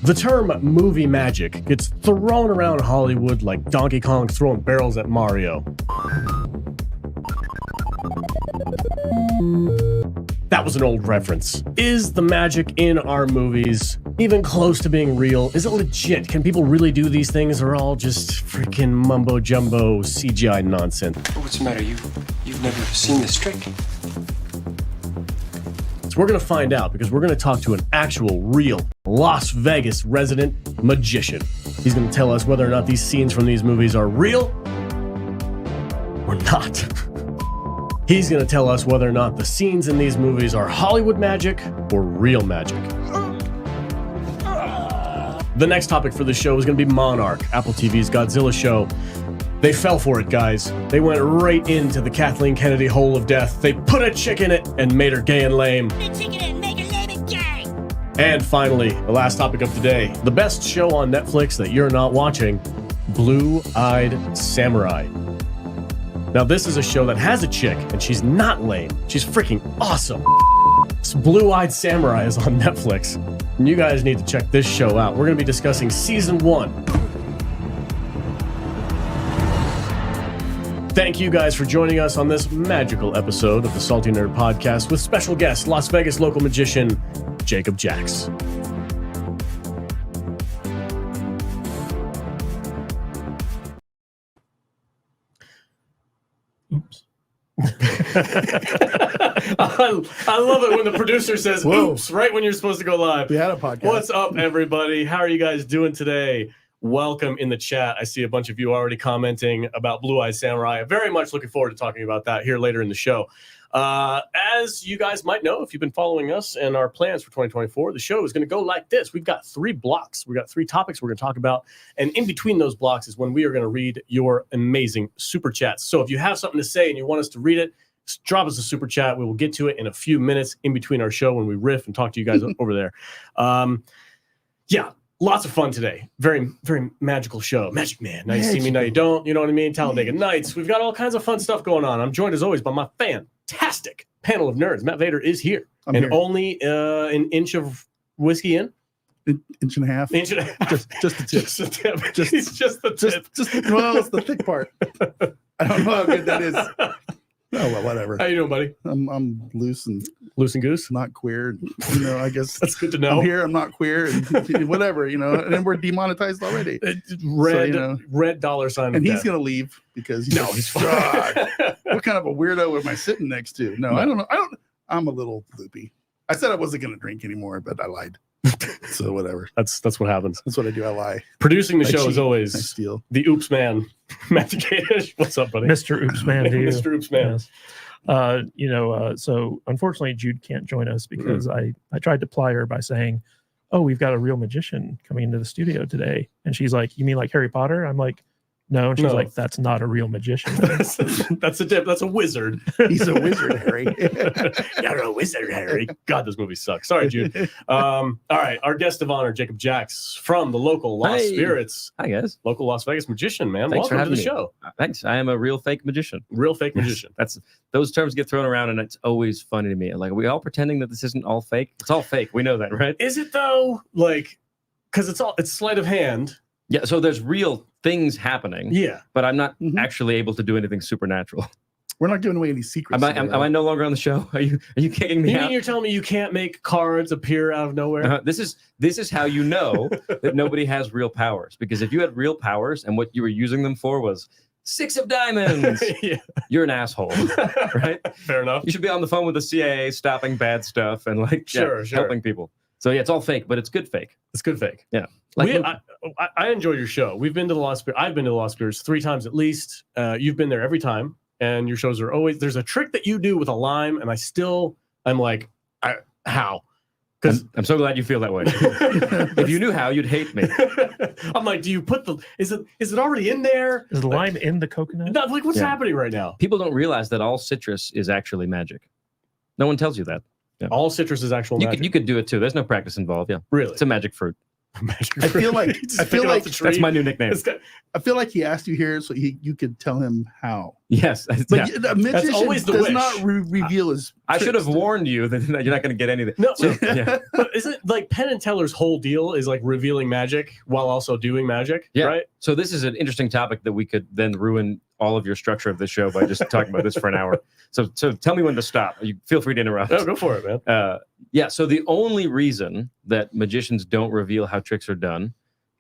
The term movie magic gets thrown around Hollywood like Donkey Kong throwing barrels at Mario. That was an old reference. Is the magic in our movies even close to being real? Is it legit? Can people really do these things, or all just freaking mumbo jumbo CGI nonsense? What's the matter? You've never seen this trick? So we're gonna find out, because we're gonna talk to an actual, real Las Vegas resident magician. He's gonna tell us whether or not these scenes from these movies are real or not. He's going to tell us whether or not the scenes in these movies are Hollywood magic or real magic. The next topic for the show is going to be Monarch, Apple TV's Godzilla show. They fell for it, guys. They went right into the Kathleen Kennedy hole of death. They put a chick in it and made her gay and lame. Put a chick in it and make her lame and gay. And finally, the last topic of today, the best show on Netflix that you're not watching, Blue-Eyed Samurai. Now, this is a show that has a chick, and she's not lame. She's freaking awesome. This Blue-Eyed Samurai is on Netflix, and you guys need to check this show out. We're going to be discussing Season 1. Thank you guys for joining us on this magical episode of the Salty Nerd Podcast with special guest, Las Vegas local magician, Jacob Jax. Oops. I love it when the producer says, oops, right when you're supposed to go live. We had a podcast. What's up, everybody? How are you guys doing today? Welcome in the chat. I see a bunch of you already commenting about Blue-Eyed Samurai. I'm very much looking forward to talking about that here later in the show. As you guys might know, if you've been following us and our plans for 2024, the show is going to go like this. We've got 3 blocks. We've got 3 topics we're going to talk about. And in between those blocks is when we are going to read your amazing super chats. So if you have something to say and you want us to read it, just drop us a super chat. We will get to it in a few minutes in between our show when we riff and talk to you guys over there. Yeah. Lots of fun today. Very, very magical show. Magic Man. Now you see me, now you don't. You know what I mean? Talladega Nights. We've got all kinds of fun stuff going on. I'm joined as always by my fantastic panel of nerds. Matt Vader is here. I'm here. Only an inch of whiskey in. Inch and a half. Inch and a half. Just a tip. Just a tip. Just the tip. Well, it's the thick part. I don't know how good that is. Oh, well, whatever. How you doing, buddy? I'm loose and goose. not queer. You know, I guess That's good to know. I'm here. I'm not queer, and whatever. You know, and then we're demonetized already. Red dollar sign. And he's gonna leave because he's fine. What kind of a weirdo am I sitting next to? No, I don't know. I'm a little loopy. I said I wasn't gonna drink anymore, but I lied. So whatever. That's what happens. That's what I do. I lie. Producing the I show cheat. is always I steal. the Oops Man, Matt Gatish. What's up, buddy? Mr. Oops Man to you. Mr. Oops Man. Yes. So unfortunately Jude can't join us because I tried to ply her by saying, oh, we've got a real magician coming into the studio today. And she's like, you mean like Harry Potter? I'm like, no. And she's like, that's not a real magician. That's a wizard. He's a wizard, Harry. You're a wizard, Harry. God, this movie sucks. Sorry, Jude. All right, our guest of honor, Jacob Jax from the local Lost Spirits. Hi, guys. Local Las Vegas magician, man. Thanks Welcome for to the having show. Thanks. I am a real fake magician. Real fake magician. Those terms get thrown around, and it's always funny to me. Like, are we all pretending that this isn't all fake? It's all fake. We know that, right? Is it though? Like, because it's sleight of hand. Yeah. So there's real things happening. Yeah. But I'm not actually able to do anything supernatural. We're not giving away any secrets. Am I no longer on the show? Are you kicking me You out? mean you're telling me you can't make cards appear out of nowhere? This is how you know that nobody has real powers. Because if you had real powers and what you were using them for was 6 of diamonds, you're an asshole, right? Fair enough. You should be on the phone with the CIA, stopping bad stuff and helping people. So yeah, it's all fake, but it's good fake. It's good fake. Yeah. I enjoy your show. We've been to the Lost Spirits. I've been to the Lost Spirits 3 times at least. You've been there every time, and your shows are always. There's a trick that you do with a lime, and I'm like, how? Because I'm so glad you feel that way. If you knew how, you'd hate me. I'm like, do you put is it already in there? Is the lime in the coconut? No, like, what's happening right now? People don't realize that all citrus is actually magic. No one tells you that. Yeah. All citrus is actual magic. You could do it too. There's no practice involved. Yeah. Really? It's a magic fruit. Magic I feel like- Just I feel pick it off like the tree. That's my new nickname. It's got- I feel like he asked you here so you could tell him how. Yes. But yeah. a magician always the does wish. not reveal his. I should have tricks. warned you that you're not going to get anything. No, So, yeah. but isn't like Penn and Teller's whole deal is like revealing magic while also doing magic? Yeah. Right. So this is an interesting topic that we could then ruin all of your structure of the show by just talking about this for an hour. So tell me when to stop. You feel free to interrupt. No, go for it, man. Yeah. So the only reason that magicians don't reveal how tricks are done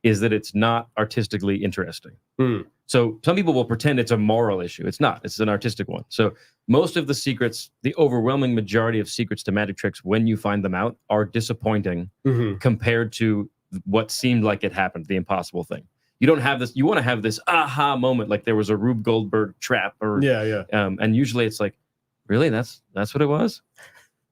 is that it's not artistically interesting. Hmm. So some people will pretend it's a moral issue. It's not. It's an artistic one. So most of the secrets, the overwhelming majority of secrets to magic tricks, when you find them out, are disappointing Mhm. compared to what seemed like it happened, the impossible thing. You don't have this. You want to have this aha moment, like there was a Rube Goldberg trap, or Yeah. and usually it's like, really, that's what it was.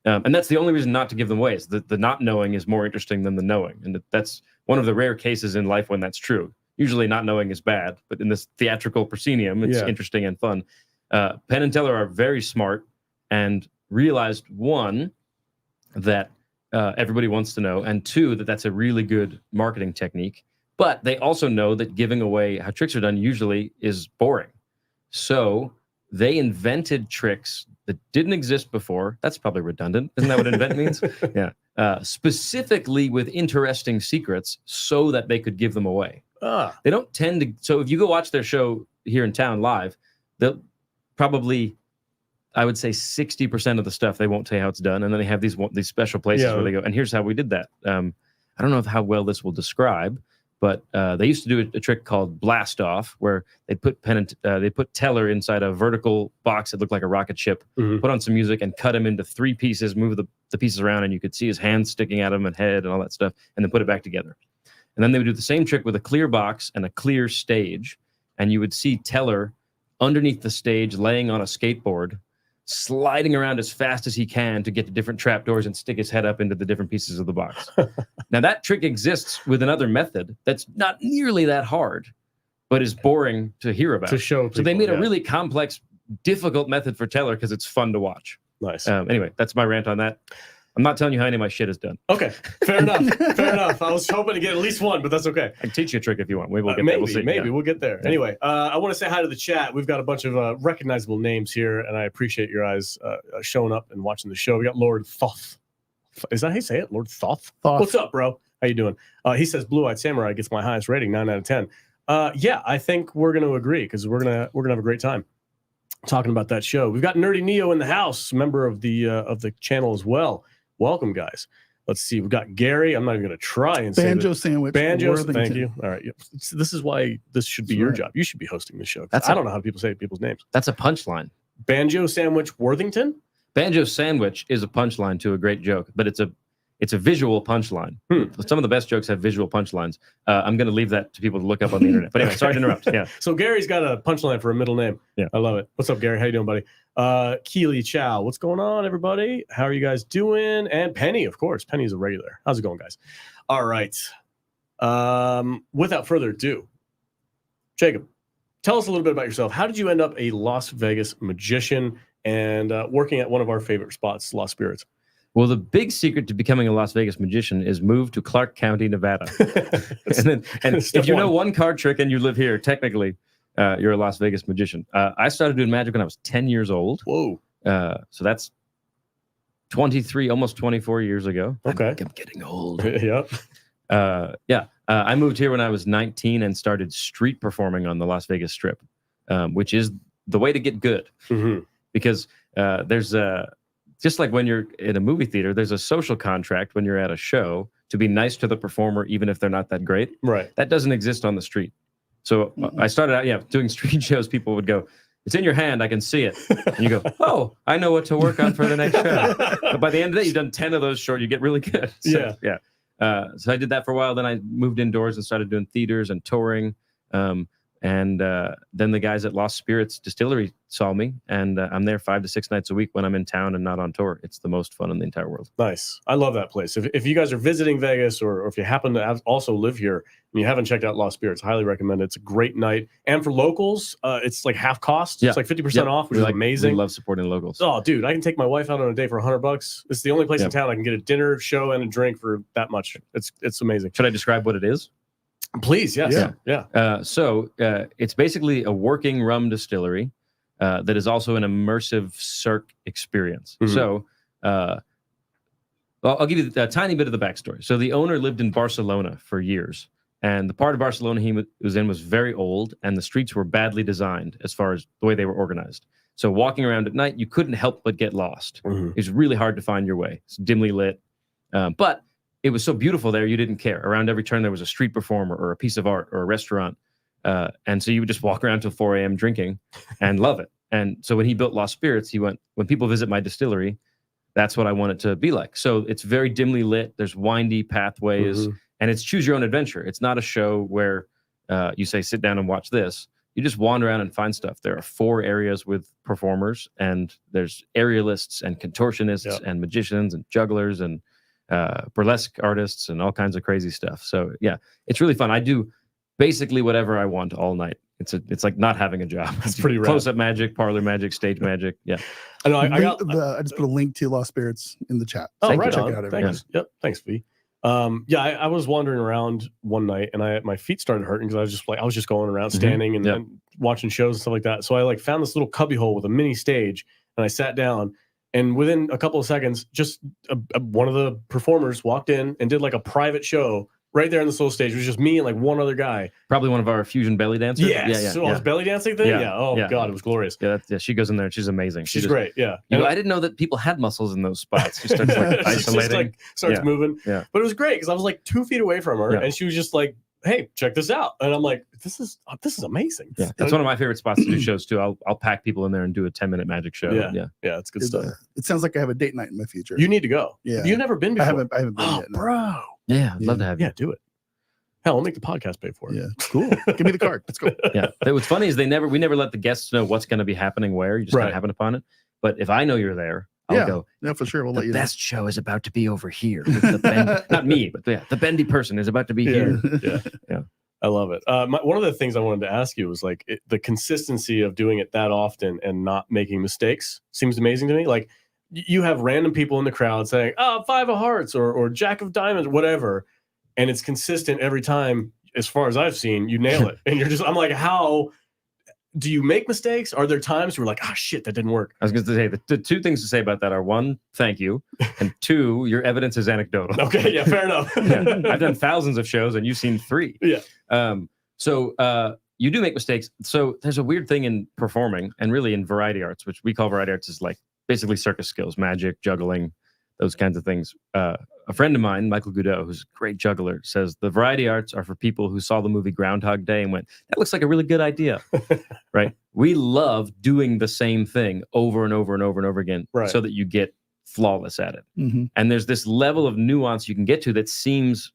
And that's the only reason not to give them away. Is the not knowing is more interesting than the knowing, and that's one of the rare cases in life when that's true. Usually, not knowing is bad, but in this theatrical proscenium, it's Yeah. interesting and fun. Penn and Teller are very smart and realized, one, that everybody wants to know, and two, that that's a really good marketing technique. But they also know that giving away how tricks are done usually is boring. So they invented tricks that didn't exist before. That's probably redundant. Isn't that what invent means? Yeah. Specifically with interesting secrets so that they could give them away. Ah, They don't tend to. So if you go watch their show here in town live, they'll probably, I would say 60% of the stuff they won't tell you how it's done. And then they have these special places Yeah. where they go, and here's how we did that. I don't know how well this will describe, but they used to do a trick called blast off, where they put they put Teller inside a vertical box that looked like a rocket ship, Mhm. put on some music, and cut him into 3 pieces, move the pieces around, and you could see his hands sticking out of him and head and all that stuff, and then put it back together. And then they would do the same trick with a clear box and a clear stage, and you would see Teller underneath the stage laying on a skateboard, sliding around as fast as he can to get to different trapdoors and stick his head up into the different pieces of the box. Now, that trick exists with another method that's not nearly that hard, but is boring to hear about. to show. So they people, made a really complex, difficult method for Teller because it's fun to watch. nice. Anyway, that's my rant on that. I'm not telling you how any of my shit is done. Okay, fair enough. Fair enough. I was hoping to get at least one, but that's okay. I can teach you a trick if you want. Maybe we'll get there. Maybe, We'll see. maybe Yeah. we'll get there. Yeah. Anyway, I want to say hi to the chat. We've got a bunch of recognizable names here, and I appreciate your guys showing up and watching the show. We got Lord Thoth. Is that how you say it? Lord Thoth? Thoth. What's up, bro? How you doing? He says Blue-Eyed Samurai gets my highest rating, 9 out of 10. Yeah, I think we're going to agree because we're gonna have a great time talking about that show. We've got Nerdy Neo in the house, member of the channel as well. Welcome, guys. Let's see. We've got Gary. I'm not even going to try and say Banjo that. sandwich. Banjos. Worthington. Thank you. All right. Yeah. This is why this should be That's your right. job. You should be hosting the show. 'Cause That's I a- don't know how people say people's names. That's a punchline. Banjo Sandwich Worthington. Banjo sandwich is a punchline to a great joke, but it's a visual punchline. Some of the best jokes have visual punchlines. I'm going to leave that to people to look up on the internet. But anyway, sorry to interrupt. Yeah. So Gary's got a punchline for a middle name. Yeah. I love it. What's up, Gary? How you doing, buddy? Keely Chow. What's going on, everybody? How are you guys doing? And Penny, of course. Penny's a regular. How's it going, guys? All right. Without further ado, Jacob, tell us a little bit about yourself. How did you end up a Las Vegas magician and working at one of our favorite spots, Lost Spirits? Well, the big secret to becoming a Las Vegas magician is move to Clark County, Nevada. and Step if you know one. one card trick and you live here, technically, you're a Las Vegas magician. I started doing magic when I was 10 years old. Whoa. So that's 23, almost 24 years ago. Okay. I'm getting old. Yep. I moved here when I was 19 and started street performing on the Las Vegas Strip, which is the way to get good. Mm-hmm. Because there's just like when you're in a movie theater, there's a social contract when you're at a show to be nice to the performer, even if they're not that great. Right. That doesn't exist on the street. So I started out, doing street shows. People would go, "It's in your hand. I can see it." And you go, "Oh, I know what to work on for the next show." But by the end of the day, you've done 10 of those short. You get really good. So, yeah. So I did that for a while. Then I moved indoors and started doing theaters and touring. And And then the guys at Lost Spirits Distillery saw me, and I'm there 5 to 6 nights a week when I'm in town and not on tour. It's the most fun in the entire world. Nice. I love that place. If you guys are visiting Vegas, or if you happen to also live here and you haven't checked out Lost Spirits, highly recommend it. It's a great night. And for locals, it's like half cost. Yeah. It's like 50% off, which is amazing. We love supporting locals. Oh, dude, I can take my wife out on a day for $100. It's the only place in town I can get a dinner, show, and a drink for that much. It's amazing. Should I describe what it is? Please, yes. Yeah. So it's basically a working rum distillery that is also an immersive cirque experience. Mhm. So I'll give you a tiny bit of the backstory. So the owner lived in Barcelona for years, and the part of Barcelona he was in was very old, and the streets were badly designed as far as the way they were organized. So walking around at night, you couldn't help but get lost. Mhm. It was really hard to find your way. It's dimly lit, but it was so beautiful there, you didn't care. Around every turn, there was a street performer or a piece of art or a restaurant. And so you would just walk around till 4 a.m. drinking and love it. And so when he built Lost Spirits, he went, when people visit my distillery, that's what I want it to be like. So it's very dimly lit. There's windy pathways, and it's choose your own adventure. It's not a show where you say, sit down and watch this. You just wander around and find stuff. There are 4 areas with performers, and there's aerialists and contortionists and magicians and jugglers and burlesque artists and all kinds of crazy stuff. So yeah, it's really fun. I do basically whatever I want all night. It's like not having a job. It's pretty rad. Close-up magic, parlor magic, stage magic. Yeah. I know. I just put a link to Lost Spirits in the chat. Oh, Thank right you. on. Check it out, Thanks. Yep. Thanks, V. I was wandering around one night, and my feet started hurting because I was just going around standing and watching shows and stuff like that. So I found this little cubbyhole with a mini stage, and I sat down. And within a couple of seconds, just one of the performers walked in and did like a private show right there on this little stage. It was just me and like one other guy. Probably one of our fusion belly dancers. Yes. So this belly dancing thing? Yeah. Yeah. Oh, Yeah. God, it was glorious. Yeah, she goes in there and she's amazing. She's great. Yeah. You know, I didn't know that people had muscles in those spots. She starts like She just, isolating. starts Yeah. moving. Yeah. But it was great because I was like 2 feet away from her, Yeah. and she was just like, hey, check this out. And I'm like, this is amazing. Yeah, that's one of my favorite spots to do shows too. I'll pack people in there and do a 10-minute magic show. Yeah. Yeah. Yeah, it's good stuff. It sounds like I have a date night in my future. You need to go. Yeah. You've never been before. I haven't been Oh, yet. No. bro. Yeah, I'd love to have you. Yeah, do it. Hell, I'll make the podcast pay for it. Yeah, cool. Give me the card. Let's go. Yeah. What's funny is we never let the guests know what's going to be happening where. You just kind Right. of happen upon it. But if I know you're there, I'll go, Yeah, for sure. We'll let the you best show is about to be over here. With the not me, but the bendy person is about to be here. Yeah. I love it. One of the things I wanted to ask you was like the consistency of doing it that often and not making mistakes seems amazing to me. Like you have random people in the crowd saying, "Oh, 5 of hearts" or "Jack of diamonds," whatever, and it's consistent every time. As far as I've seen, you nail it, and I'm like, how do you make mistakes? Are there times where you're like, "Ah, shit, that didn't work"? I was going to say the 2 things to say about that are 1, thank you, and 2, your evidence is anecdotal. Okay, yeah, fair enough. Yeah. I've done thousands of shows and you've seen 3. Yeah. So you do make mistakes. So there's a weird thing in performing and really in variety arts, which we call variety arts, is like basically circus skills, magic, juggling, those kinds of things. A friend of mine, Michael Goudot, who's a great juggler, says the variety arts are for people who saw the movie Groundhog Day and went, that looks like a really good idea. Right? We love doing the same thing over and over and over and over again so that you get flawless at it. Mm-hmm. And there's this level of nuance you can get to that seems,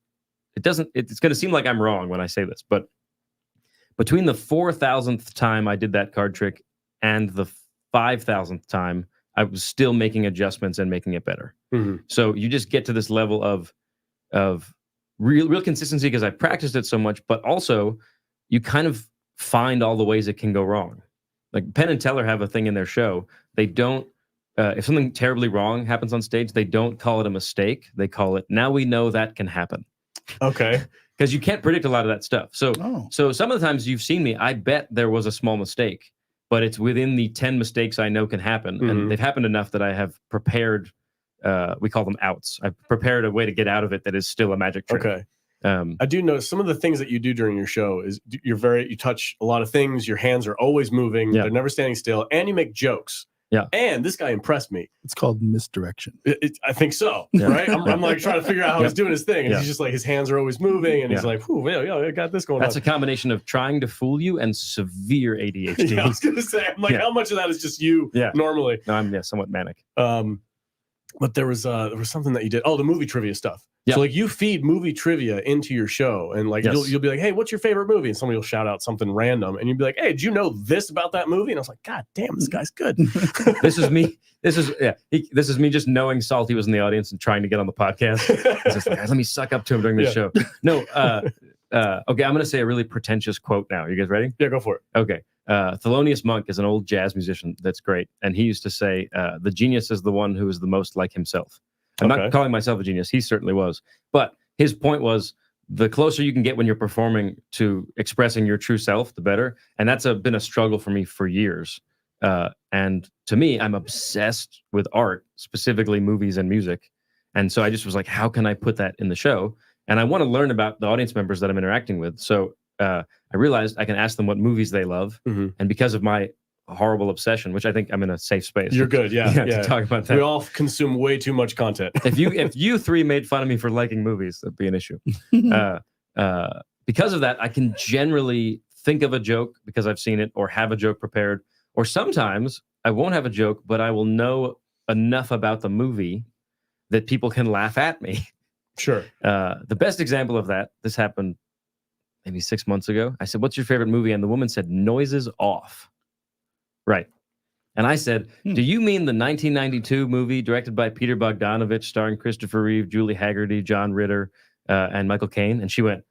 it's going to seem like I'm wrong when I say this, but between the 4,000th time I did that card trick and the 5,000th time, I was still making adjustments and making it better. Mm-hmm. So you just get to this level of real consistency because I practiced it so much, but also you kind of find all the ways it can go wrong. Like Penn and Teller have a thing in their show. They don't, if something terribly wrong happens on stage, they don't call it a mistake. They call it, now we know that can happen. Okay. Because you can't predict a lot of that stuff. So, Oh. so some of the times you've seen me, I bet there was a small mistake, but it's within the 10 mistakes I know can happen. Mhm. And they've happened enough that I have prepared, we call them outs. I've prepared a way to get out of it that is still a magic trick. Okay. I do know some of the things that you do during your show is you touch a lot of things. Your hands are always moving. Yeah. They're never standing still. And you make jokes. Yeah. And this guy impressed me. It's called misdirection. I think so. Yeah. Right. I'm like trying to figure out how he's doing his thing. And Yeah. he's just like, his hands are always moving. And he's Yeah. like, whew, yeah, I got this going That's on. a combination of trying to fool you and severe ADHD. Yeah, I was going to say, I'm like, Yeah. how much of that is just you Yeah. normally? No, I'm somewhat manic. But there was something that you did. Oh, the movie trivia stuff. Yeah. So like you feed movie trivia into your show, and like Yes. you'll be like, hey, what's your favorite movie? And somebody will shout out something random, and you'd be like, hey, did you know this about that movie? And I was like, God damn, this guy's good. This is me. This is me just knowing Salty was in the audience and trying to get on the podcast. It's just like, let me suck up to him during this show. No, okay, I'm gonna say a really pretentious quote now. You guys ready? Yeah, go for it. Okay. Thelonious Monk is an old jazz musician that's great, and he used to say, "The genius is the one who is the most like himself." I'm not calling myself a genius; he certainly was. But his point was, the closer you can get when you're performing to expressing your true self, the better. And that's been a struggle for me for years. And to me, I'm obsessed with art, specifically movies and music. And so I just was like, how can I put that in the show? And I want to learn about the audience members that I'm interacting with. So I realized I can ask them what movies they love. Mm-hmm. And because of my horrible obsession, which I think I'm in a safe space. You're good. Yeah. To talk about that. We all consume way too much content. If you three made fun of me for liking movies, that'd be an issue. Because of that, I can generally think of a joke because I've seen it, or have a joke prepared, or sometimes I won't have a joke, but I will know enough about the movie that people can laugh at me. Sure. The best example of that, this happened maybe 6 months ago. I said, what's your favorite movie? And the woman said, Noises Off. Right. And I said, do you mean the 1992 movie directed by Peter Bogdanovich, starring Christopher Reeve, Julie Haggerty, John Ritter, and Michael Caine? And she went,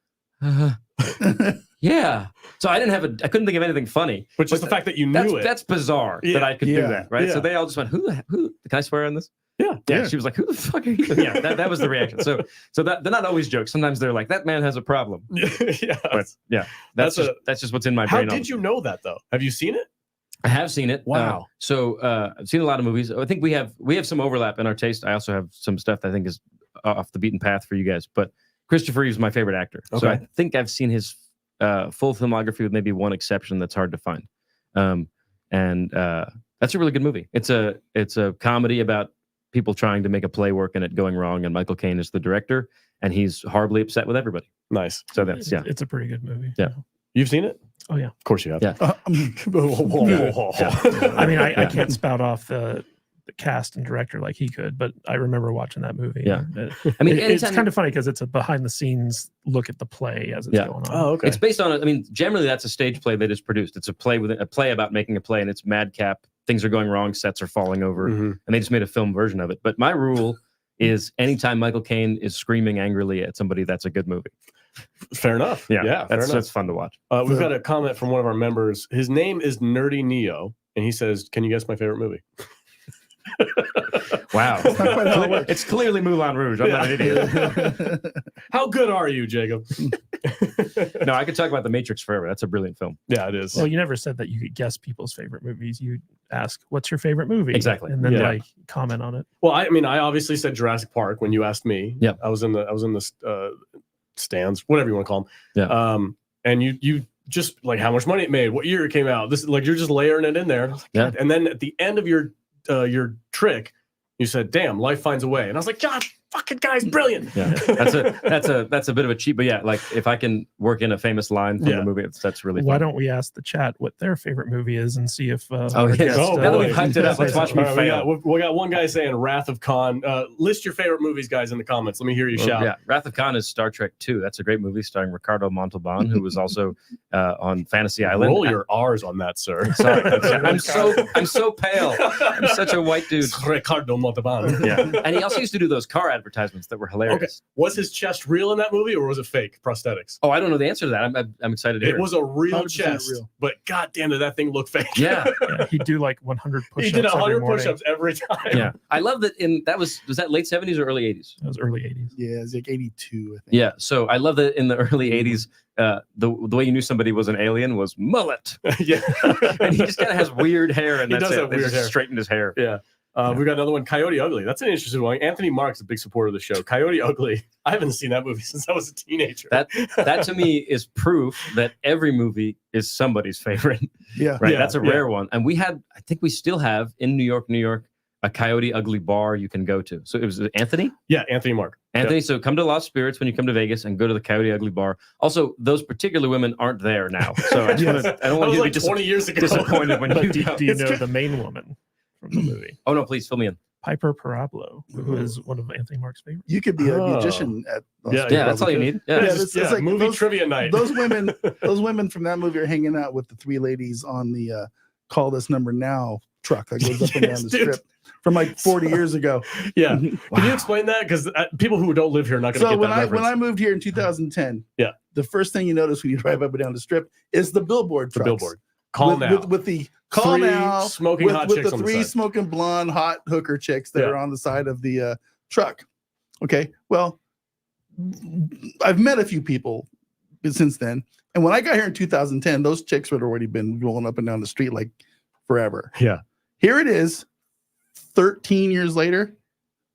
yeah. So I couldn't think of anything funny. But just the fact that you knew it. That's bizarre that I could do that, right? Yeah. So they all just went, who, can I swear on this? Yeah. Yeah. She was like, who the fuck are you? Yeah, that was the reaction. So that they're not always jokes. Sometimes they're like, that man has a problem. Yeah. But yeah, that's just what's in my How brain. did you know that though? Have you seen it? I have seen it. Wow. I've seen a lot of movies. I think we have some overlap in our taste. I also have some stuff that I think is off the beaten path for you guys. But Christopher Reeve is my favorite actor. Okay. So I think I've seen his full filmography with maybe one exception that's hard to find. And that's a really good movie. It's a comedy about people trying to make a play work and it going wrong. And Michael Caine is the director, and he's horribly upset with everybody. Nice. So that's It's a pretty good movie. Yeah. You've seen it? Oh yeah. Of course you have. Yeah. I mean, I can't spout off the cast and director like he could, but I remember watching that movie. Yeah. I mean, it's kind of funny because it's a behind the scenes look at the play as it's going on. Oh, okay. It's based on, generally that's a stage play they just produced. It's a play about making a play, and it's madcap. Things are going wrong, sets are falling over, and they just made a film version of it. But my rule is anytime Michael Caine is screaming angrily at somebody, that's a good movie. Fair enough. Yeah, that's fun to watch. We've got a comment from one of our members. His name is Nerdy Neo, and he says, "Can you guess my favorite movie?" Wow, it's clearly Moulin Rouge. I'm not an idiot. How good are you, Jacob? No, I could talk about The Matrix forever. That's a brilliant film. Yeah, it is. Well, you never said that you could guess people's favorite movies. You ask, "What's your favorite movie?" Exactly, and then comment on it. Well, I obviously said Jurassic Park when you asked me. Yeah, I was in the stands, whatever you want to call them. Yeah. And you just like how much money it made, what year it came out. This like you're just layering it in there. And I was like, God. And then at the end of your trick, you said, "Damn, life finds a way." And I was like, God, fucking guy's brilliant. Yeah, that's a bit of a cheat, but yeah, like if I can work in a famous line from the movie, that's really fun. Why don't we ask the chat what their favorite movie is and see if now that we've hyped it up, let's watch me fail. We got one guy saying Wrath of Khan. List your favorite movies, guys, in the comments. Let me hear you shout. Yeah, Wrath of Khan is Star Trek 2. That's a great movie starring Ricardo Montalban, who was also on Fantasy Island. Roll your R's on that, sir. Sorry, I'm so pale. I'm such a white dude. Ricardo Montalban. Yeah, and he also used to do those car advertisements that were hilarious. Okay. Was his chest real in that movie, or was it fake prosthetics? Oh, I don't know the answer to that. I'm excited to hear. It was a real chest, but goddamn, did that thing look fake? Yeah, he'd do like 100 push-ups. He did 100 push-ups every time. Yeah, I love that. Was that late 70s or early 80s? That was early 80s. Yeah, it was like 82, I think. Yeah, so I love that in the early 80s, the way you knew somebody was an alien was mullet. Yeah, and he just kind of has weird hair, and he does have weird hair. Straightened his hair. Yeah. We've got another one, Coyote Ugly. That's an interesting one. Anthony Mark's a big supporter of the show. Coyote Ugly. I haven't seen that movie since I was a teenager. That to me is proof that every movie is somebody's favorite. Yeah. Right. That's a rare one. And I think we still have in New York, a Coyote Ugly bar you can go to. So it was Anthony? Yeah, Anthony Mark. Anthony, yep. So come to Lost Spirits when you come to Vegas and go to the Coyote Ugly bar. Also, those particular women aren't there now. So I don't want you to be 20 years ago. disappointed when you do you know the main woman from the movie? Oh, no, please fill me in. Piper Parabolo, who is one of Anthony Mark's favorites. You could be a Oh. musician at Yeah, Yeah, that's all you probably need. Yeah, Yeah. this- it's like movie those- trivia night. those women from that movie are hanging out with the three ladies on the call this number now truck that goes up and Yes, down the dude. strip from like 40 years ago. Yeah. Can you explain that? Because people who don't live here are not going to So get when that I reference. when I moved here in 2010, Yeah. the first thing you notice when you drive up and down the strip is the billboard the trucks. billboard. Call with, now. with the call Three now smoking hot with chicks the on the three side. smoking blonde hot hooker chicks that Yeah. are on the side of the truck. Okay, well, I've met a few people since then, and when I got here in 2010, those chicks had already been rolling up and down the street like forever. Yeah. Here it is, 13 years later.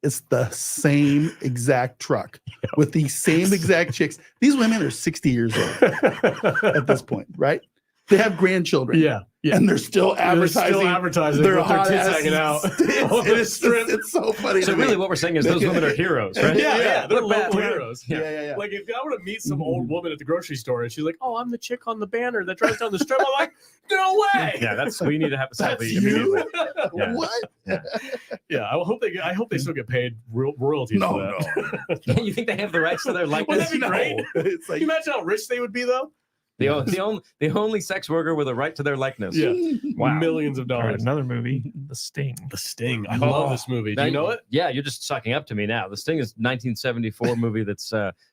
It's the same exact truck with the same exact chicks. These women are 60 years old at this point, right? They have grandchildren. Yeah. Yeah. And they're still They're advertising. still advertising their with their hot tits ass- hanging out It's, on the it's, strip. it's so funny. So to me. really, what we're saying is those women are heroes, right? Yeah, they're We're local bad. heroes. yeah. Like if I were to meet some old woman at the grocery store and she's like, "Oh, I'm the chick on the banner that drives down the strip," I'm like, "No way!" Yeah, that's we need to have a That's selfie you? immediately. Yeah. What? Yeah, I hope they still get paid royalties for No, that. no. You think they have the rights to their Wouldn't likeness? that be No. great? It's Can like you imagine how rich they would be though? The only sex worker with a right to their likeness. Yeah. Wow. Millions of All right, dollars. another movie, The Sting. The Sting. I love this movie. Do you know it? Yeah, you're just sucking up to me now. The Sting is 1974 movie that's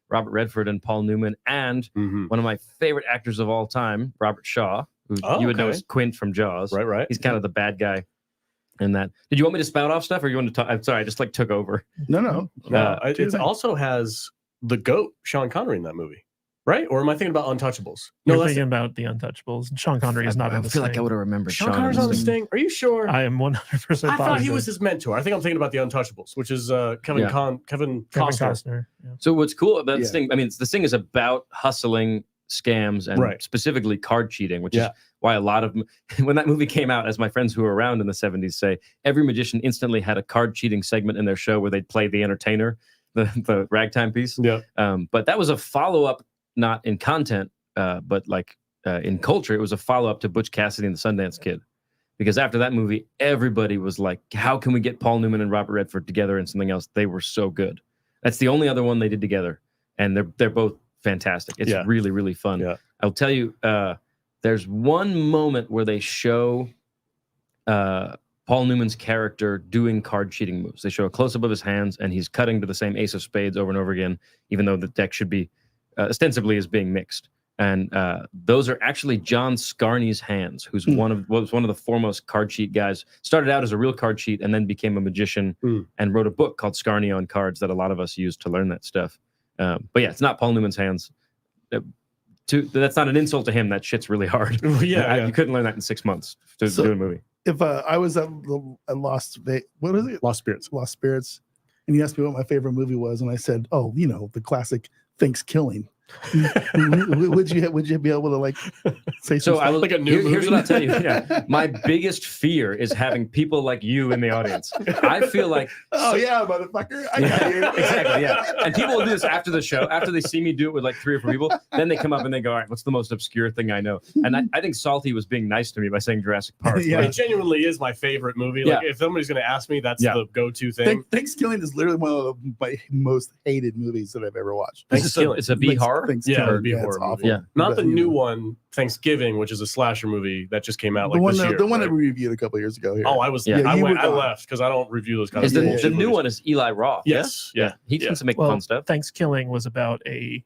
Robert Redford and Paul Newman and Mm-hmm. one of my favorite actors of all time, Robert Shaw, who Oh, you would know okay. as Quint from Jaws. Right. He's kind of the bad guy in that. Did you want me to spout off stuff or you want to talk? I'm sorry, I just like took over. no. No, do your it thing. also has the GOAT, Sean Connery, in that movie. Right? Or am I thinking about Untouchables? You're that's thinking about The Untouchables. Sean Connery is not I in The feel like I Sting. would have remembered Sean Connery's on the Sting. Are you sure? I am 100% I thought he was positive. his mentor. I think I'm thinking about the Untouchables, which is Kevin Yeah. Kevin Kevin Costner. Costner. Yeah. So what's cool about Yeah. this thing? I mean, the thing is about hustling, scams, and Right. specifically card cheating, which Yeah. is why a lot of when that movie came out, as my friends who were around in the 70s say, every magician instantly had a card cheating segment in their show where they'd play the entertainer, the ragtime piece. Yeah. But that was a follow up, not in content, but like in culture. It was a follow up to Butch Cassidy and the Sundance Kid. Because after that movie, everybody was like, how can we get Paul Newman and Robert Redford together in something else? They were so good. That's the only other one they did together. And they're both fantastic. It's Yeah. really, really fun. Yeah. I'll tell you, there's one moment where they show Paul Newman's character doing card cheating moves. They show a close-up of his hands, and he's cutting to the same ace of spades over and over again, even though the deck should be ostensibly is being mixed. And those are actually John Scarney's hands, who's was one of the foremost card cheat guys. Started out as a real card cheat and then became a magician and wrote a book called Scarney on Cards that a lot of us use to learn that stuff. But yeah, it's not Paul Newman's hands. That's not an insult to him. That shit's really hard. Yeah. You couldn't learn that in 6 months to So- do a movie. If I was at Lost Spirits, and you asked me what my favorite movie was, and I said, "Oh, the classic Thanksgiving." would you be able to like say So something? I will, Like a new here's movie? what I'll tell you. Yeah, my biggest fear is having people like you in the audience. I feel like Oh yeah, motherfucker! I got you. exactly, yeah. And people will do this after the show, after they see me do it with like 3 or 4 people. Then they come up and they go, "All right, what's the most obscure thing I know?" And I think Salty was being nice to me by saying Jurassic Park. Yeah. It genuinely is my favorite movie. Like if somebody's going to ask me, that's Yeah. the go-to thing. Thanksgiving is literally one of my most hated movies that I've ever watched. It's a B horror. Yeah, it'd be it's horror awful. movie. Yeah. Not But, the new one, Thanksgiving, which is a slasher movie that just came out like this year. The one right? that we reviewed a couple years ago. Here. Oh, I was. Yeah. I you went. were I gone. left because I don't review those kind Is of the bullshit new movies. one is Eli Roth? Yes. Yeah. He tends to make Well, fun stuff. Thanksgiving was about a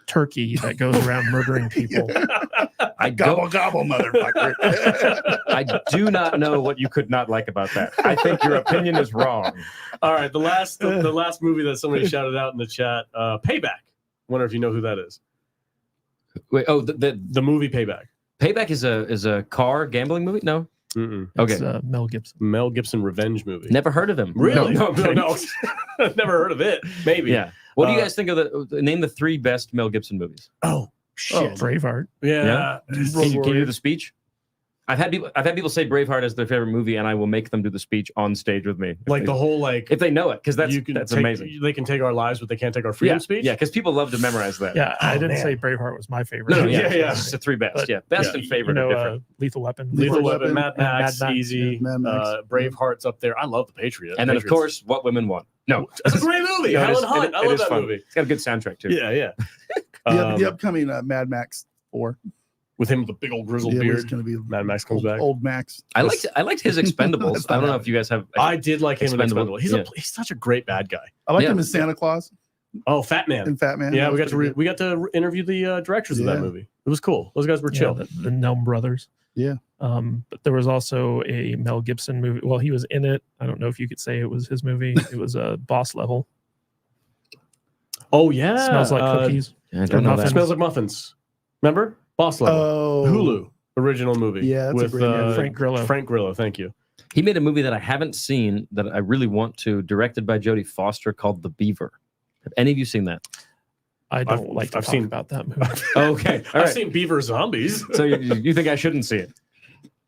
turkey that goes around murdering people. I Gobble don't. gobble, motherfucker. I do not know what you could not like about that. I think your opinion is wrong. All right. The last movie that somebody shouted out in the chat, Payback. Wonder if you know who that is. Wait. Oh, the The movie Payback. Payback is a car gambling movie. No. Mm-mm. Okay. It's Mel Gibson. Mel Gibson revenge movie. Never heard of him. Really? No. No. I've never heard of it. Maybe. Yeah. What do you guys think of name the 3 best Mel Gibson movies? Oh shit. Braveheart. Yeah. Can you do the speech? I've had people say Braveheart is their favorite movie, and I will make them do the speech on stage with me. Like the whole if they know it, because that's amazing. They can take our lives, but they can't take our freedom speech. Yeah, because people love to memorize that. Yeah, I didn't man. say Braveheart was my favorite. No, yeah. It's the three best. But, Best and favorite are different. Lethal Weapon. Lethal Weapon, Weapon, Mad Max, Mad Max, easy. Mad Max. Braveheart's up there. I love the Patriot. And then, of Patriots. course, What Women Want. No, It's a great movie. No, it Helen is- Hunt. it- I it love is that fun. movie. It's got a good soundtrack too. Yeah. The upcoming Mad Max 4. With him with the big old grizzled It's beard. going to be Mad Max comes back. Old Max. I liked his Expendables. That's I don't not know if you guys have. I did like him in Expendable. Expendable. Yeah. He's such a great bad guy. I like Yeah. him as Santa Claus Oh, Fat Man. and Fat Man. Yeah, That we was got pretty good. to interview the directors of that Yeah. movie. It was cool. Those guys were chill. The Nelm brothers. Yeah. But there was also a Mel Gibson movie. Well, he was in it. I don't know if you could say it was his movie. It was a Boss Level. Oh yeah, Smells like cookies. I don't know Muffins. that. Smells like muffins. Remember Boss Level? Oh, Hulu original movie. Yeah, that's a with great movie. Frank Grillo. Frank Grillo. Thank you. He made a movie that I haven't seen that I really want to, directed by Jodie Foster, called The Beaver. Have any of you seen that? I don't like to I've talk seen- about that movie. Okay, all I've right. seen Beaver Zombies. So you think I shouldn't see it?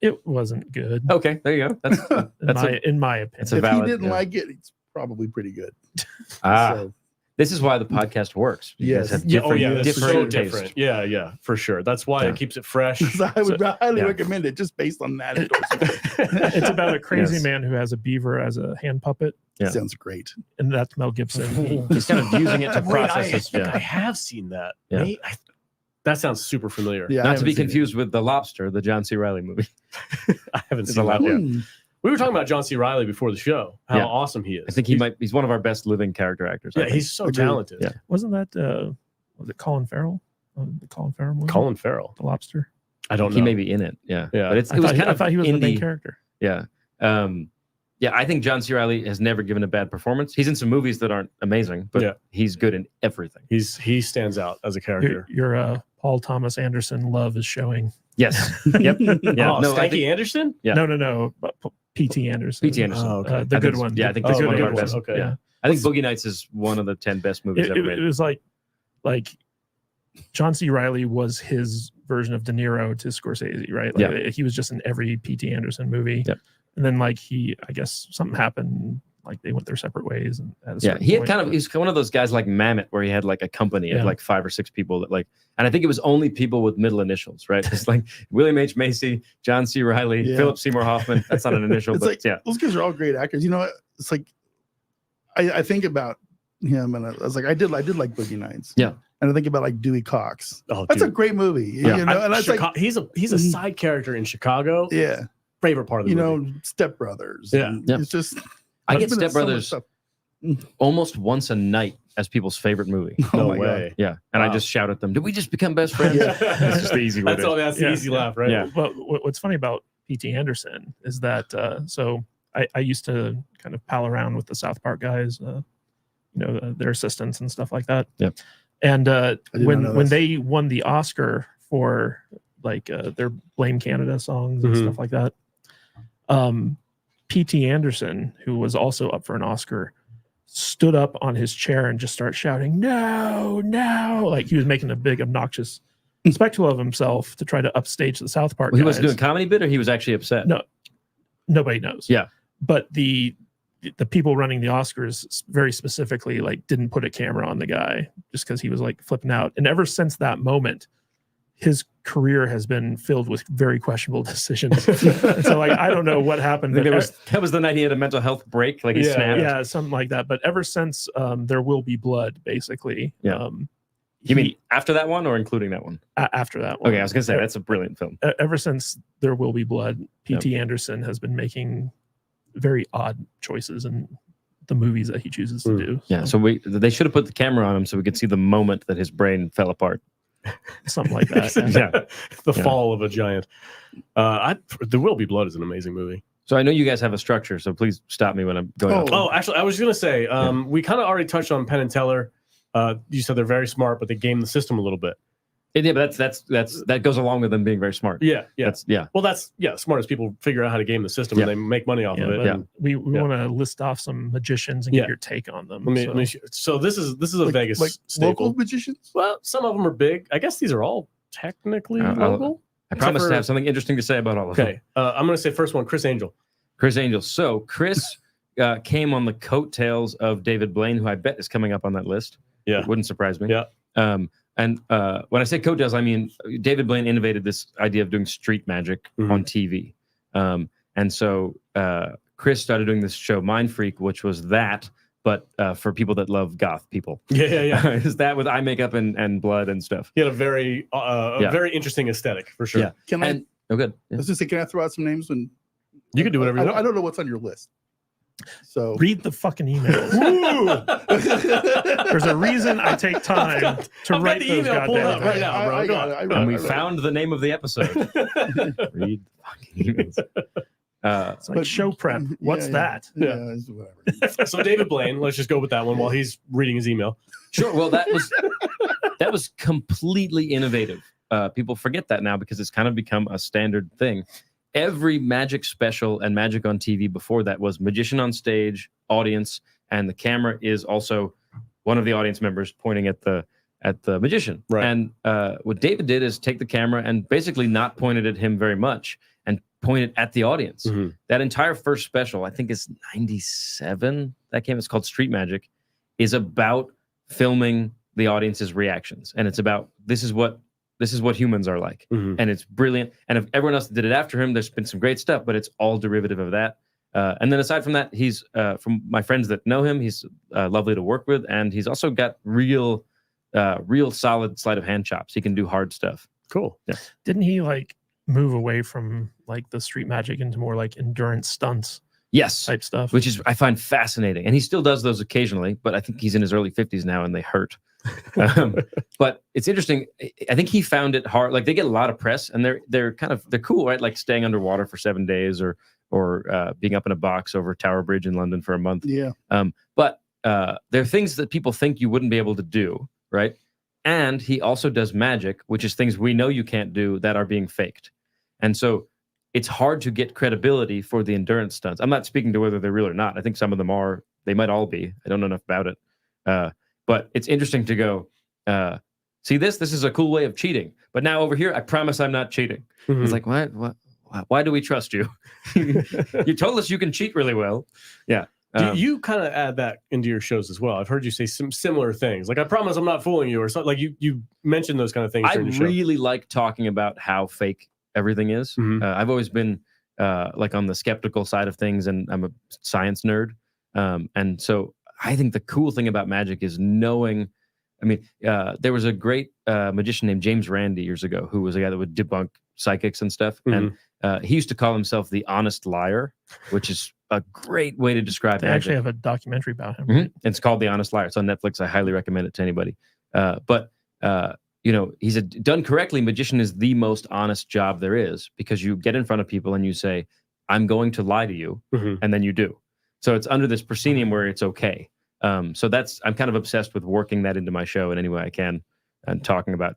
It wasn't good. Okay, there you go. In my opinion. It's a if he valid, didn't yeah. like it, it's probably pretty good. Ah, So, this is why the podcast works. You guys Yes. have Yeah, oh different, yeah, that's different so taste. different. Yeah, for sure. That's why Yeah. it keeps it fresh. I would highly yeah. recommend it just based on that endorsement. It's about a crazy Yes. man who has a beaver as a hand puppet, Yeah. Sounds great. and that's Mel Gibson. He's kind of using it to Wait, process I his. think I Yeah. have seen that. Yeah. That sounds super familiar. Yeah, I Not to be haven't seen it. confused with The Lobster, the John C. Reilly movie. I haven't It's seen a lot, that yet. Hmm. We were talking about John C. Reilly before the show. How Yeah. awesome he is. I think he's one of our best living character actors. I Yeah, think. he's so Agreed. talented. Yeah. Wasn't that was it Colin Farrell? The Colin Farrell movie? Colin Farrell. The Lobster. I don't know. He may be in it. Yeah. Yeah. But it was kind I of thought he was the main indie. character. Yeah. Yeah, I think John C. Reilly has never given a bad performance. He's in some movies that aren't amazing, but Yeah. he's good in everything. He stands out as a character. Your Paul Thomas Anderson love is showing. Yes. Yep. Yeah. Oh, No, I Stanky think Anderson? Yeah. No. But P.T. Anderson. P.T. Anderson. Oh, okay. The I good think- one. yeah, I think the that's good one of our one. best. Okay. Yeah. I think Boogie Nights is one of the 10 best movies ever made. It was like John C. Reilly was his version of De Niro to Scorsese, right? Like, he was just in every P.T. Anderson movie. Yep. And then I guess something happened. Like they went their separate ways. And at a Yeah, certain he had point, kind of, he's one of those guys like Mamet, where he had like a company of Yeah. like 5 or 6 people that like, and I think it was only people with middle initials, right? It's like William H. Macy, John C. Reilly, Yeah. Philip Seymour Hoffman. That's not an initial, It's but like- yeah. Those guys are all great actors. You know, it's like I think about him, and I was like, I did like Boogie Nights. Yeah. And I think about like Dewey Cox. Oh, That's a dude. great movie. Yeah. You know, and that's like, he's a side character in Chicago. yeah, Favorite part of the you movie. know, Step Brothers. Yeah. And Yeah. It's just I I've get been in Step so much Brothers stuff. almost once a night as people's favorite movie. No Oh my way. Yeah. And I Wow. just shout at them, did we just become best friends? Yeah. That's just the easy way That's to- all. That's the Yeah. easy laugh, right? Yeah. But what's funny about P.T. Anderson is that so I used to kind of pal around with the South Park guys, their assistants and stuff like that. Yep. And did not know when this. they won the Oscar for their Blame Canada songs and Mhm. stuff like that, P.T. Anderson, who was also up for an Oscar, stood up on his chair and just started shouting, "No, no!" Like he was making a big obnoxious spectacle of himself to try to upstage the South Park Well, he guys. wasn't doing a comedy bit, or he was actually upset? No. Nobody knows. Yeah. But the people running the Oscars very specifically didn't put a camera on the guy just because he was flipping out. And ever since that moment, his career has been filled with very questionable decisions. And so I don't know what I happened. think But that was the night he had a mental health break. Like he Yeah. snapped. yeah, something like that. But ever since There Will Be Blood, basically. Yeah. You mean after that one or including that one? After that one? Okay, I was gonna say that's a brilliant film. Ever since There Will Be Blood, P.T. Anderson has been making very odd choices in the movies that he chooses to do. Yeah, so they should have put the camera on him so we could see the moment that his brain fell apart. Something like that. Yeah. The Yeah. fall of a giant. There Will Be Blood is an amazing movie. So I know you guys have a structure, so please stop me when I'm going off. Oh, actually, I was going to say, we kind of already touched on Penn and Teller. You said they're very smart, but they game the system a little bit. Yeah, but that goes along with them being very smart. Yeah. Well, That's smart as people figure out how to game the system Yeah. and they make money off Yeah, of it. but And we Yeah. want to list off some magicians and Yeah. get your take on them. let me so this is a Vegas like staple. local magicians. Well, some of them are big. I guess these are all technically I'll- local. I promise for- to have something interesting to say about all of them. Okay. I'm going to say first one, Chris Angel. Chris Angel. So Chris came on the coattails of David Blaine, who I bet is coming up on that list. Yeah. It wouldn't surprise me. Yeah. And when I say coattails, I mean David Blaine innovated this idea of doing street magic on TV. And so Chris started doing this show, Mind Freak, which was that, but for people that love goth people. Yeah. Is that with eye makeup and blood and stuff? He had a very very interesting aesthetic for sure. Yeah. Can I? And good. Yeah. Let's just say, can I throw out some names? When You can do whatever you want. I don't know what's on your list. So Read the fucking emails. There's a reason I take time to I've got write the those email pulled goddamn up right things. now, bro. I Go got on. it. I And read we it. found the name of the episode. Read the fucking emails. It's like show prep. What's that? Yeah, it's whatever. So David Blaine, let's just go with that one while he's reading his email. Sure. Well, that was completely innovative. People forget that now because it's kind of become a standard thing. Every magic special and magic on TV before that was magician on stage, audience, and the camera is also one of the audience members pointing at the magician. Right. And what David did is take the camera and basically not point it at him very much and point it at the audience. That entire first special, I think is 97. That came. It's called Street Magic, is about filming the audience's reactions, and it's about this is what humans are like, and it's brilliant. And if everyone else did it after him, there's been some great stuff, but it's all derivative of that. And then aside from that, he's from my friends that know him, he's lovely to work with, and he's also got real solid sleight of hand chops. He can do hard stuff. Cool. Yeah. Didn't he like move away from like the street magic into more like endurance stunts Yes, type stuff? which is I find fascinating, and he still does those occasionally. But I think he's in his early 50s now, and they hurt. But it's interesting. I think he found it hard. Like they get a lot of press, and they're cool, right? Like staying underwater for 7 days, or being up in a box over Tower Bridge in London for a month. Yeah. But there are things that people think you wouldn't be able to do, right? And he also does magic, which is things we know you can't do that are being faked. And so it's hard to get credibility for the endurance stunts. I'm not speaking to whether they're real or not. I think some of them are. They might all be. I don't know enough about it. But it's interesting to go, see this? This is a cool way of cheating. But now over here, I promise I'm not cheating. It's like, why do we trust you? You told us you can cheat really well. Yeah. Do you kind of add that into your shows as well? I've heard you say some similar things. Like, I promise I'm not fooling you, or something. Like you mentioned those kind of things I during the show. really like talking about how fake everything is. I've always been like on the skeptical side of things, and I'm a science nerd. And so I think the cool thing about magic is knowing. I mean, there was a great magician named James Randi years ago who was a guy that would debunk psychics and stuff. And he used to call himself the honest liar, which is a great way to describe They magic. actually have a documentary about him. It's called The Honest Liar. It's on Netflix. I highly recommend it to anybody. But he's done correctly. Magician is the most honest job there is, because you get in front of people and you say, I'm going to lie to you. And then you do. So it's under this proscenium where it's okay. So I'm kind of obsessed with working that into my show in any way I can, and talking about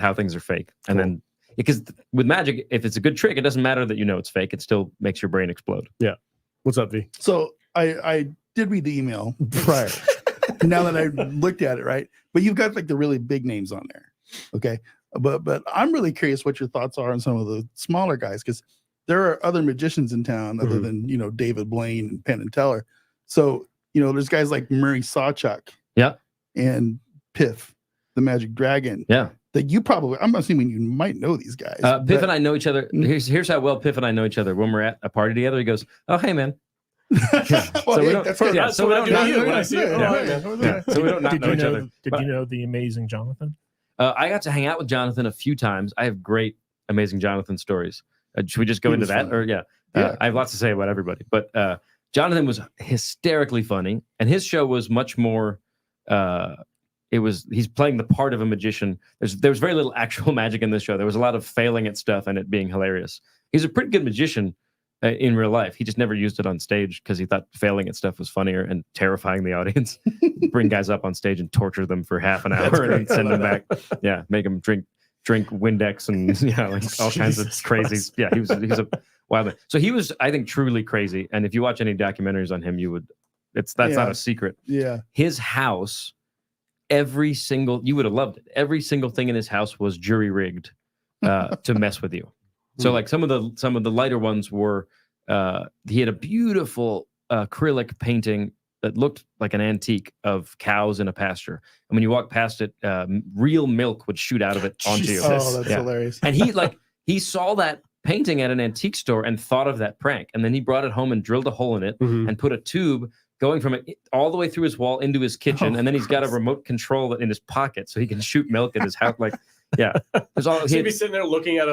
how things are fake. And then, because with magic, if it's a good trick, it doesn't matter that you know it's fake. It still makes your brain explode. Yeah. What's up, V? So I did read the email prior. Now that I looked at it, right? But you've got like the really big names on there. Okay. But I'm really curious what your thoughts are on some of the smaller guys, because there are other magicians in town other than, David Blaine and Penn and Teller. So, there's guys like Murray Sawchuck. Yeah. And Piff, the Magic Dragon. Yeah. That I'm assuming you might know these guys. Piff and I know each other. Here's how well Piff and I know each other. When we're at a party together, he goes, "Oh, hey, man." So we don't. That's what I do to you when I see you. So we don't not Did know you each know? other. Did you know the amazing Jonathan? I got to hang out with Jonathan a few times. I have great, amazing Jonathan stories. Should we just go He into was that? fun. Or yeah. Yeah. I have lots to say about everybody. But Jonathan was hysterically funny, and his show was much more. He's playing the part of a magician. There was very little actual magic in this show. There was a lot of failing at stuff and it being hilarious. He's a pretty good magician in real life. He just never used it on stage because he thought failing at stuff was funnier and terrifying the audience. Bring guys up on stage and torture them for half an hour and then send them back. Yeah, make them drink Windex and like all kinds of crazy. Yeah, he was a wild man. So he was, I think, truly crazy. And if you watch any documentaries on him, you would. That's not a secret. Yeah. His house. You would have loved it. Every single thing in his house was jury rigged to mess with you. So like some of the lighter ones were he had a beautiful acrylic painting that looked like an antique of cows in a pasture, and when you walk past it, real milk would shoot out of it onto you. Oh, that's hilarious. And he saw that painting at an antique store and thought of that prank, and then he brought it home and drilled a hole in it and put a tube going from it all the way through his wall into his kitchen, and then he's got a remote control in his pocket so he can shoot milk at his house. Like, there's all he'd be sitting there looking at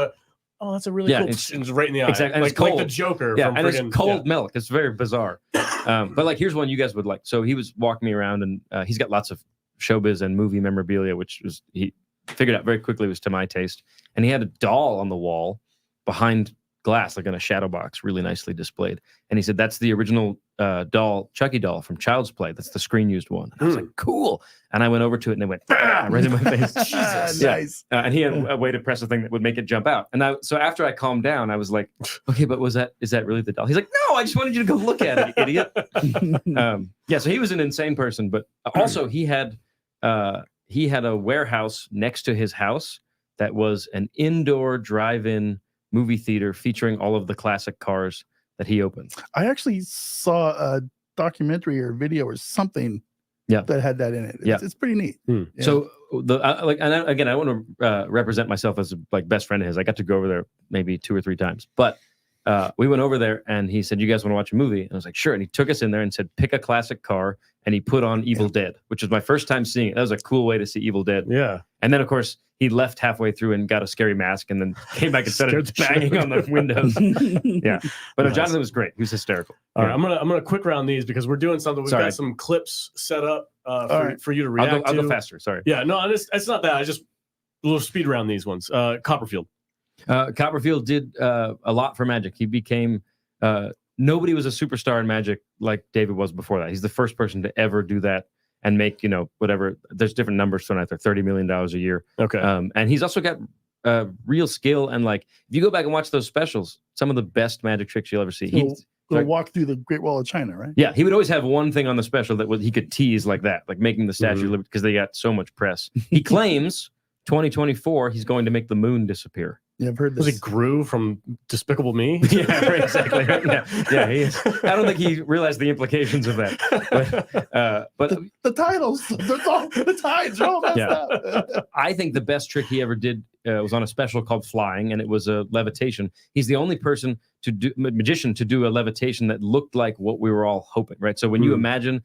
that's a really cool. It's right in the eye. Exactly. And like, it's cold. Like the Joker. Yeah, from and it's cold milk. It's very bizarre. But like, here's one you guys would like. So he was walking me around, and he's got lots of showbiz and movie memorabilia, which was he figured out very quickly was to my taste. And he had a doll on the wall behind glass, like in a shadow box, really nicely displayed. And he said, that's the original doll, Chucky doll from Child's Play. That's the screen used one. And I was like, cool. And I went over to it and it went right in my face. Jesus. Nice. And he had a way to press a thing that would make it jump out. And so after I calmed down, I was like, okay, but is that really the doll? He's like, no, I just wanted you to go look at it, you idiot. So he was an insane person, but also he had a warehouse next to his house that was an indoor drive-in movie theater featuring all of the classic cars that he opened. I actually saw a documentary or video or something that had that in it. It's pretty neat. Yeah. So I want to represent myself as a best friend of his. I got to go over there maybe 2 or 3 times, but we went over there and he said, you guys want to watch a movie? And I was like, sure. And he took us in there and said, pick a classic car. And he put on Evil Dead, which was my first time seeing it. That was a cool way to see Evil Dead. Yeah. And then, of course, he left halfway through and got a scary mask and then came back and started banging on the windows. But Jonathan was great. He was hysterical. All right, I'm gonna quick round these because we're doing something. We've got some clips set up for you to react to. I'll go faster. Sorry. Yeah, no, it's not that. I just a little speed around these ones. Copperfield. Copperfield did a lot for Magic. He became nobody was a superstar in Magic like David was before that. He's the first person to ever do that and make, whatever. There's different numbers thrown out there, $30 million a year. Okay. And he's also got real skill. And if you go back and watch those specials, some of the best magic tricks you'll ever see. He'll walk through the Great Wall of China, right? Yeah, he would always have one thing on the special that he could tease like that, like making the Statue of Liberty, because they got so much press. He claims 2024 he's going to make the moon disappear. Yeah, I've heard this. Was it Gru from Despicable Me? Yeah, right, exactly. Yeah, he is. I don't think he realized the implications of that. But the titles, the tides are all messed up. I think the best trick he ever did was on a special called Flying, and it was a levitation. He's the only magician to do a levitation that looked like what we were all hoping, right? So when you imagine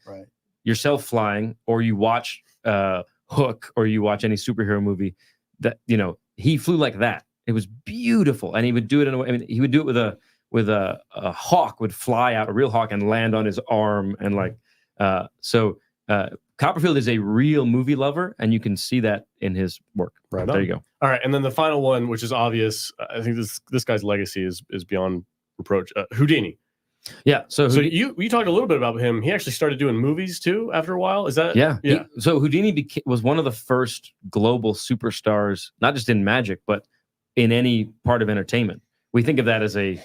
yourself flying, or you watch Hook, or you watch any superhero movie, that he flew like that. It was beautiful, and he would do it in a way. I mean, he would do it with a hawk would fly out, a real hawk, and land on his arm, and Copperfield is a real movie lover, and you can see that in his work. Right. There you go. All right, and then the final one, which is obvious. I think this guy's legacy is beyond reproach. Houdini. Yeah. So you talked a little bit about him. He actually started doing movies too after a while. Is that? Yeah. So Houdini was one of the first global superstars, not just in magic, but in any part of entertainment. We think of that as a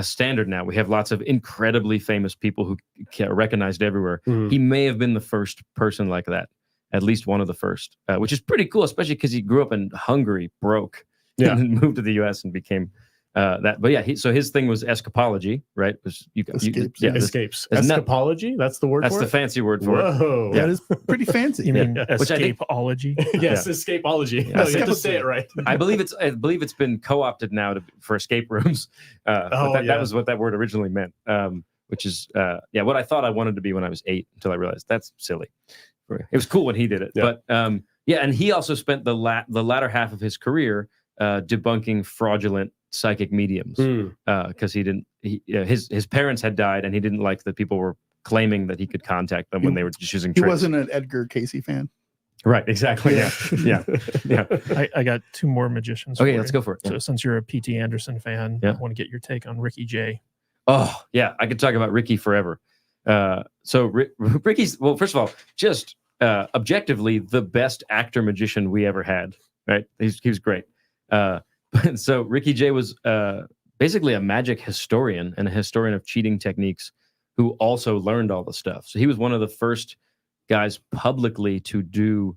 standard now. We have lots of incredibly famous people who are recognized everywhere. He may have been the first person like that, at least one of the first, which is pretty cool, especially because he grew up in Hungary, broke, and then moved to the U.S. and became that. But yeah, so his thing was escapology, right? Escapes. Escapology? That's the word That's for the it? fancy word for it. Whoa. That is pretty fancy. You mean Which I think- escapeology? Yes, escapology. No, you have to say it right. I believe it's been co-opted now for escape rooms. That was what that word originally meant. Which is what I thought I wanted to be when I was 8, until I realized that's silly. It was cool when he did it, but and he also spent the latter half of his career debunking fraudulent psychic mediums because his parents had died, and he didn't like that people were claiming that he could contact them when they were just using tricks. He wasn't an Edgar Casey fan. Right, exactly. Yeah. I got 2 more magicians. Okay, let's go for it. So since you're a P.T. Anderson fan, I want to get your take on Ricky Jay. Oh, yeah. I could talk about Ricky forever. So Ricky's, well, first of all, just objectively the best actor magician we ever had, right? He was great. So Ricky Jay was basically a magic historian and a historian of cheating techniques who also learned all the stuff. So he was one of the first guys publicly to do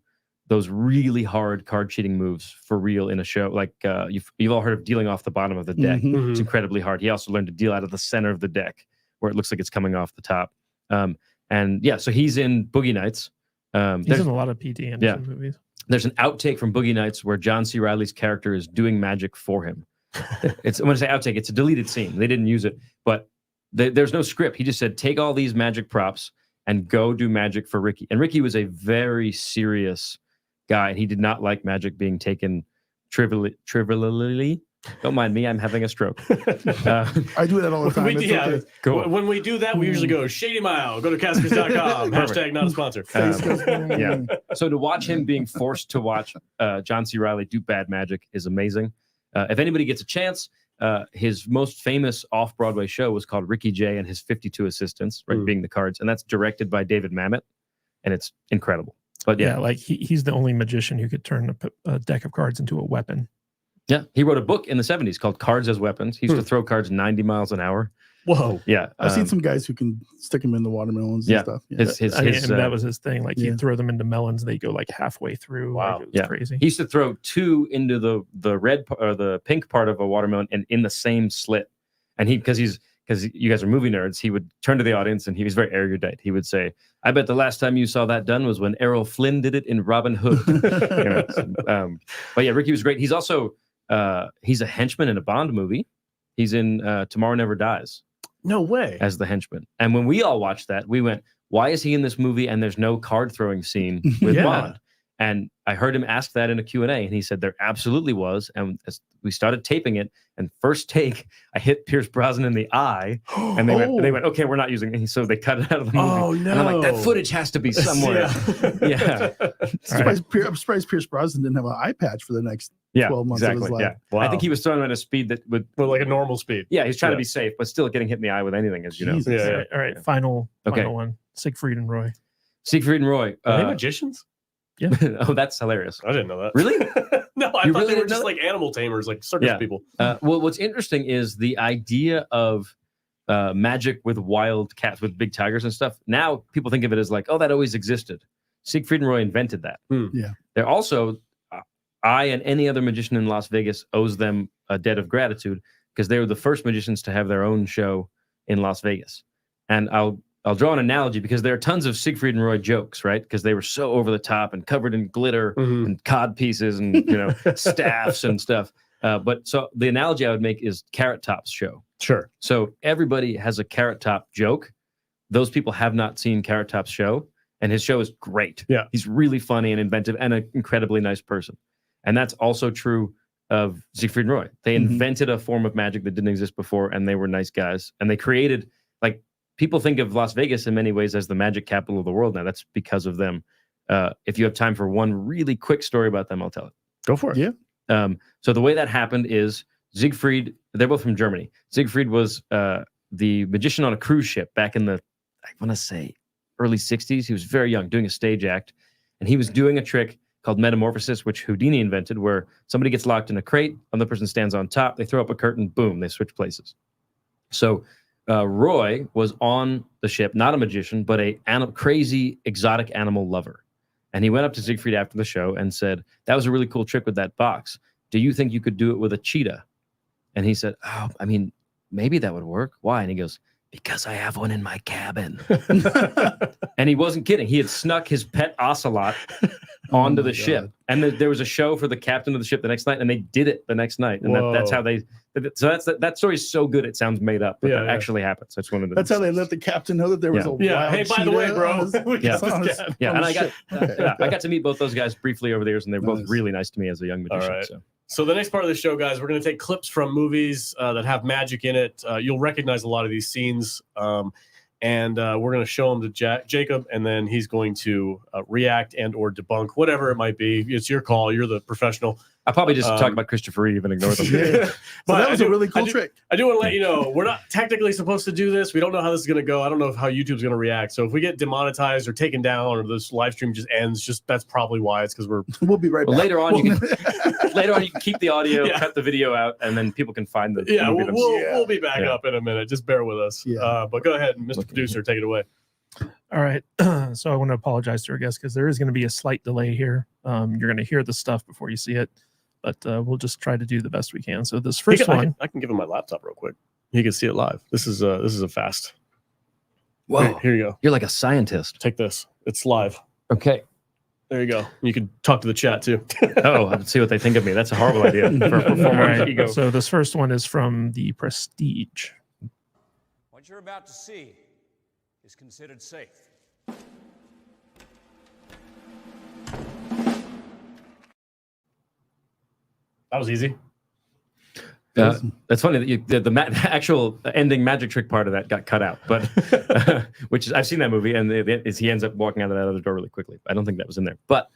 those really hard card cheating moves for real in a show. Like you've all heard of dealing off the bottom of the deck. Mhm. It's incredibly hard. He also learned to deal out of the center of the deck where it looks like it's coming off the top. And yeah, so he's in Boogie Nights. He's in a lot of P.T. Anderson movies. There's an outtake from Boogie Nights where John C. Reilly's character is doing magic for him. When I say outtake, it's a deleted scene. They didn't use it, but there's no script. He just said, take all these magic props and go do magic for Ricky. And Ricky was a very serious guy, and he did not like magic being taken trivially. Don't mind me, I'm having a stroke. I do that all the time. Okay. Cool. When we do that, we usually go Shady Mile, go to Caskers.com, hashtag not a sponsor. Yeah. So to watch him being forced to watch John C. Reilly do bad magic is amazing. If anybody gets a chance, his most famous off-Broadway show was called Ricky Jay and His 52 Assistants, right, being the cards. And that's directed by David Mamet, and it's incredible. But Yeah, like he's the only magician who could turn a deck of cards into a weapon. Yeah, he wrote a book in the 70s called Cards as Weapons. He used to throw cards 90 miles an hour. Whoa. Yeah. I've seen some guys who can stick them in the watermelons and stuff. Yeah. And that was his thing. Like he'd throw them into melons, they go like halfway through. Wow. Like, it was crazy. He used to throw 2 into the red or the pink part of a watermelon and in the same slit. And because you guys are movie nerds, he would turn to the audience and he was very erudite. He would say, I bet the last time you saw that done was when Errol Flynn did it in Robin Hood. But yeah, Ricky was great. He's also he's a henchman in a Bond movie. He's in Tomorrow Never Dies. No way. As the henchman. And when we all watched that, we went, why is he in this movie and there's no card throwing scene with Bond? And I heard him ask that in a Q&A, and he said there absolutely was. And as we started taping it, and first take, I hit Pierce Brosnan in the eye, and they went, okay, we're not using it. So they cut it out of the movie. Oh, no. And I'm like, that footage has to be somewhere. I'm surprised Pierce Brosnan didn't have an eye patch for the next 12 months of his life. Yeah. Wow. I think he was throwing at a speed that would like a normal speed. Yeah, he's trying to be safe, but still getting hit in the eye with anything, as you know. Yeah. All right. Final one. Siegfried and Roy. Siegfried and Roy. Are they magicians? Yeah. Oh, that's hilarious. I didn't know that. Really? No, I You thought really they were didn't just know like animal tamers, like circus people. Well, what's interesting is the idea of magic with wild cats, with big tigers and stuff. Now people think of it as like, oh, that always existed. Siegfried and Roy invented that. Yeah. They're also, I and any other magician in Las Vegas owes them a debt of gratitude because they were the first magicians to have their own show in Las Vegas. And I'll draw an analogy because there are tons of Siegfried and Roy jokes, right? Because they were so over the top and covered in glitter and cod pieces and staffs and stuff. But so the analogy I would make is Carrot Top's show. Sure. So everybody has a Carrot Top joke. Those people have not seen Carrot Top's show, and his show is great. Yeah. He's really funny and inventive and an incredibly nice person. And that's also true of Siegfried and Roy. They invented a form of magic that didn't exist before, and they were nice guys. And they created, like, people think of Las Vegas in many ways as the magic capital of the world now. That's because of them. If you have time for one really quick story about them, I'll tell it. Go for it. Yeah. So the way that happened is Siegfried, they're both from Germany. Siegfried was the magician on a cruise ship back in the, I want to say, early 60s. He was very young, doing a stage act. And he was doing a trick called metamorphosis, which Houdini invented, where somebody gets locked in a crate, another person stands on top, they throw up a curtain, boom, they switch places. So Roy was on the ship, not a magician, but a crazy exotic animal lover. And he went up to Siegfried after the show and said, that was a really cool trick with that box. Do you think you could do it with a cheetah? And he said, oh, I mean, maybe that would work. Why? And he goes, because I have one in my cabin. And he wasn't kidding. He had snuck his pet ocelot onto the ship. And there was a show for the captain of the ship the next night, and they did it the next night. And that's how they... So that story is so good it sounds made up, but that actually happened. So it's one of the... That's how they let the captain know that there was a wild hey, by the way, bro. I got to meet both those guys briefly over the years, and they're both really nice to me as a young magician. All right. So the next part of the show, guys, we're going to take clips from movies that have magic in it. You'll recognize a lot of these scenes, and we're going to show them to Jacob, and then he's going to react and or debunk, whatever it might be. It's your call. You're the professional. I'll probably just talk about Christopher Reeve and ignore them. But that was a really cool trick. I do want to let you know, we're not technically supposed to do this. We don't know how this is going to go. I don't know how YouTube's going to react. So if we get demonetized or taken down or this live stream just ends, that's probably why. It's because we'll be right back. Later on, you can keep the audio, cut the video out, and then people can find the movie. We'll be back up in a minute. Just bear with us. Yeah. But go ahead, Mr. Producer, take it away. All right. So I want to apologize to our guests because there is going to be a slight delay here. You're going to hear the stuff before you see it, but we'll just try to do the best we can. So this first one, I can give him my laptop real quick. He can see it live. This is a fast. Whoa. Here you go. You're like a scientist. Take this. It's live. Okay. There you go. You can talk to the chat too. Oh, let's see what they think of me. That's a horrible idea for a all performer. right. Ego. So this first one is from The Prestige. What you're about to see is considered safe. That was easy. That's funny that the actual ending magic trick part of that got cut out, but which is, I've seen that movie, and he ends up walking out of that other door really quickly. I don't think that was in there. But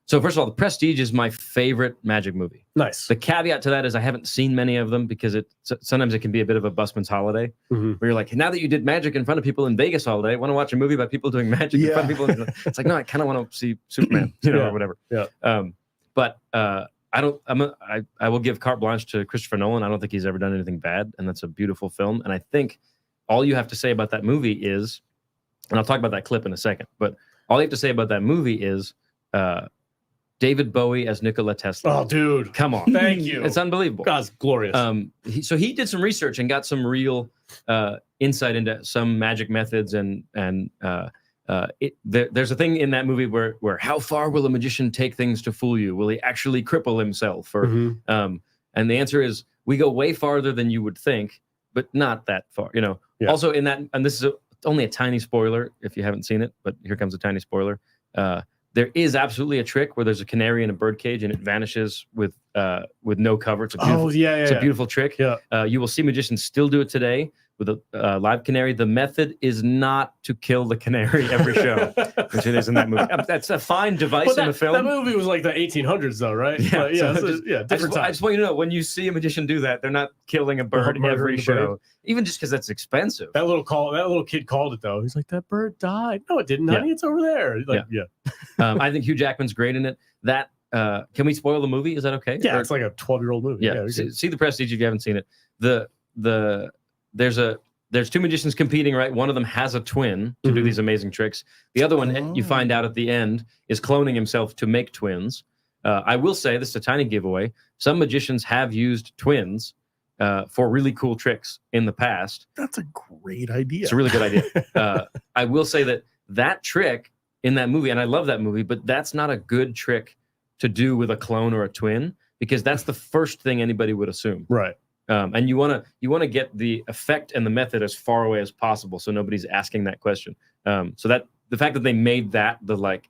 so first of all, The Prestige is my favorite magic movie. Nice. The caveat to that is I haven't seen many of them because sometimes it can be a bit of a busman's holiday, where you're like, now that you did magic in front of people in Vegas all day, I want to watch a movie about people doing magic in front of people. It's like, no, I kind of want to see Superman, or whatever. Yeah. But I will give carte blanche to Christopher Nolan. I don't think he's ever done anything bad, and that's a beautiful film. And I think all you have to say about that movie is, and I'll talk about that clip in a second, but all you have to say about that movie is David Bowie as Nikola Tesla. Oh, dude. Come on. Thank you. It's unbelievable. God's glorious. So he did some research and got some real insight into some magic methods and there's a thing in that movie where how far will a magician take things to fool you? Will he actually cripple himself? Or and the answer is we go way farther than you would think, but not that far. Yeah. Also in that, and this is only a tiny spoiler if you haven't seen it, but here comes a tiny spoiler. There is absolutely a trick where there's a canary in a bird cage and it vanishes with no cover. It's a beautiful, it's a beautiful trick. Yeah. You will see magicians still do it today with a live canary. The method is not to kill the canary every show, which it is in that movie. That's a fine device in the film. That movie was like the 1800s, though, right? Yeah, Different I just want you to know, when you see a magician do that, they're not killing a bird every show, even just because that's expensive. That little kid called it though. He's like, that bird died. No, it didn't, honey. It's over there. I think Hugh Jackman's great in it. That can we spoil the movie? Is that okay? Yeah, it's like a 12-year-old movie. Yeah, see The Prestige if you haven't seen it. There's two magicians competing, right? One of them has a twin to do these amazing tricks. The other one, you find out at the end, is cloning himself to make twins. I will say, this is a tiny giveaway, some magicians have used twins for really cool tricks in the past. That's a great idea. It's a really good idea. I will say that trick in that movie, and I love that movie, but that's not a good trick to do with a clone or a twin, because that's the first thing anybody would assume. Right. And you want to get the effect and the method as far away as possible, so nobody's asking that question. So that the fact that they made that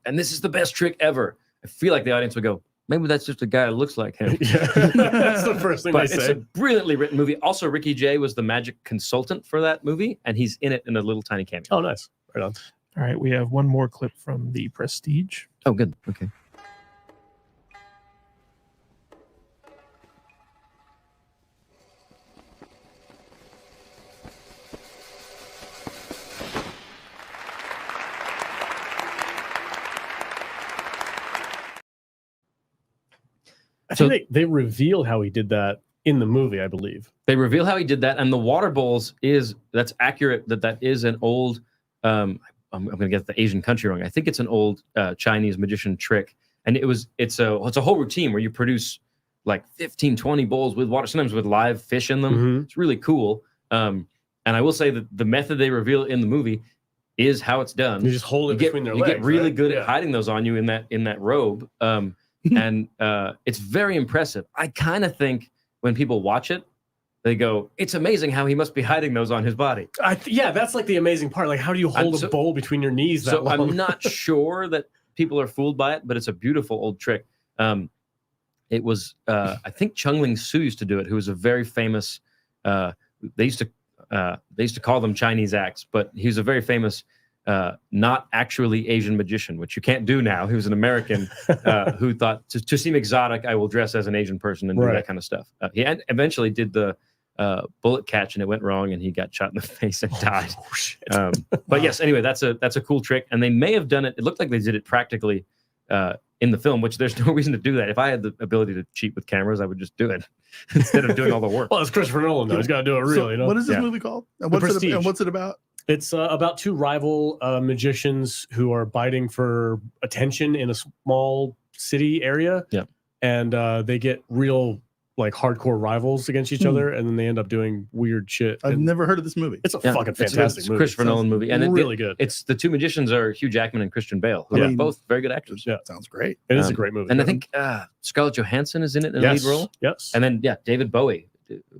and this is the best trick ever, I feel like the audience would go, maybe that's just a guy that looks like him. Yeah. That's the first thing but they it's say. a brilliantly written movie. Also, Ricky Jay was the magic consultant for that movie, and he's in it in a little tiny cameo. Oh, nice. Right on. All right. We have one more clip from The Prestige. Oh, good. Okay. I think they revealed how he did that in the movie, I believe. They reveal how he did that, and the water bowls that's accurate. That is an old. I'm going to get the Asian country wrong. I think it's an old Chinese magician trick, and it's a whole routine where you produce like 15, 20 bowls with water, sometimes with live fish in them. It's really cool. And I will say that the method they reveal in the movie is how it's done. You just hold it between their legs. You get really good at hiding those on you in that robe. And it's very impressive. I kind of think when people watch it, they go, it's amazing how he must be hiding those on his body. That's like the amazing part. Like, how do you hold a bowl between your knees that long? I'm not sure that people are fooled by it, but it's a beautiful old trick. It was, I think Chung-Ling Soo used to do it, who was a very famous, they used to call them Chinese acts, but he was a very famous not actually Asian magician, which you can't do now. He was an American who thought to seem exotic, I will dress as an Asian person and do that kind of stuff. He eventually did the bullet catch, and it went wrong, and he got shot in the face and died. But yes, anyway, that's a cool trick, and they may have done it. It looked like they did it practically in the film, which there's no reason to do that. If I had the ability to cheat with cameras, I would just do it instead of doing all the work. Well, it's Christopher Nolan, though. He's got to do it real. So what is this movie called? And what's it about? It's about two rival magicians who are biting for attention in a small city area. Yeah. And they get real like hardcore rivals against each other, and then they end up doing weird shit. I've And never heard of this movie. it's a Yeah, fucking it's good. fantastic It's a movie. Christopher Nolan movie, and really good. It's the two magicians are Hugh Jackman and Christian Bale, who I are mean, both very good actors. Yeah. Sounds great. It is a great movie. And I think Scarlett Johansson is in it in a lead role, Yes. and then David Bowie,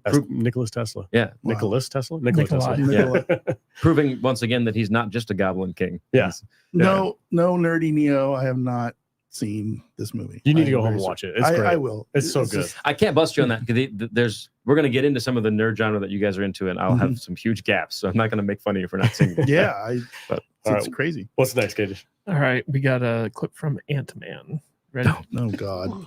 That's Nicholas Tesla. yeah, Wow. Nicholas Tesla? Nikola Tesla. Nikolai. Yeah. proving once again that he's not just a Goblin King. Yeah. He's- No, nerdy Neo. I have not seen this movie. You need to I'm go home very and sorry. watch it. It's great. I will. It's so good. just- I can't bust you on that because we're going to get into some of the nerd genre that you guys are into, and I'll have some huge gaps. So I'm not going to make fun of you for not seeing it. yeah, But all it's right. crazy. What's next, Gage? All right, we got a clip from Ant-Man. Ready? Oh God.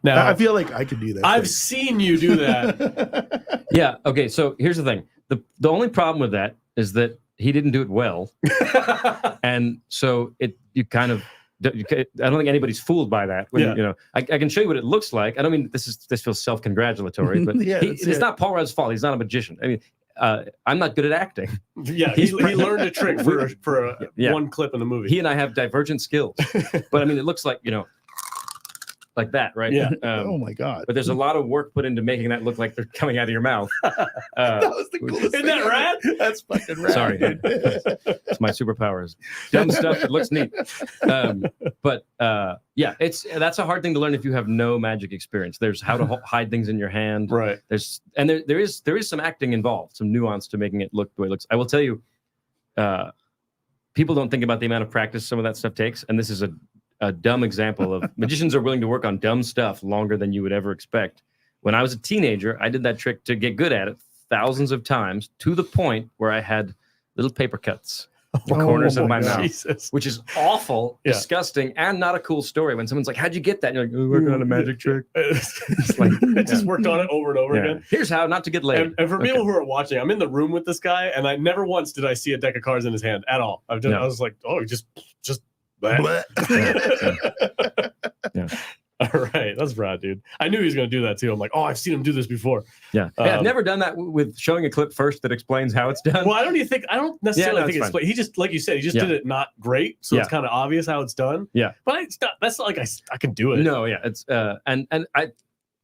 Now, I feel like I could do that. I've seen you do that. Yeah. Okay. So here's the thing. The only problem with that is that he didn't do it well, and so you kind of. I don't think anybody's fooled by that. When, Yeah. You know, I can show you what it looks like. I don't mean this feels self-congratulatory, but Yeah, it's not Paul Rudd's fault. He's not a magician. I mean, I'm not good at acting. Yeah, he learned a trick for Yeah. one clip in the movie. He and I have divergent skills, but I mean, it looks like like that, right? Yeah. Oh my God. But there's a lot of work put into making that look like they're coming out of your mouth. That was the coolest Isn't that thing rad? ever. That's fucking rad. Sorry, dude. It's my superpowers. Dumb stuff that looks neat. But that's a hard thing to learn if you have no magic experience. There's how to hide things in your hand. Right. There is some acting involved, some nuance to making it look the way it looks. I will tell you, people don't think about the amount of practice some of that stuff takes, and this is a dumb example of magicians are willing to work on dumb stuff longer than you would ever expect. When I was a teenager, I did that trick to get good at it thousands of times to the point where I had little paper cuts in the corners of my mouth, Jesus. which is awful, Yeah. disgusting, and not a cool story. When someone's like, "How'd you get that?" And you're like, "Oh, working on a magic trick." It's like I just worked on it over and over Yeah. again. Here's how not to get laid. And for people Okay. who are watching, I'm in the room with this guy, and I never once did I see a deck of cards in his hand at all. I was like, oh, he just Bleh. Yeah. All right, that's rad, dude. I knew he was going to do that too. I'm like, oh, I've seen him do this before. Yeah, I've never done that with showing a clip first that explains how it's done. Well, I don't necessarily no, think it's it's fine. he just, like you said, he just Yeah. did it not great, so it's Yeah. kind of obvious how it's done. Yeah. But that's not like I can do it. No, yeah, it's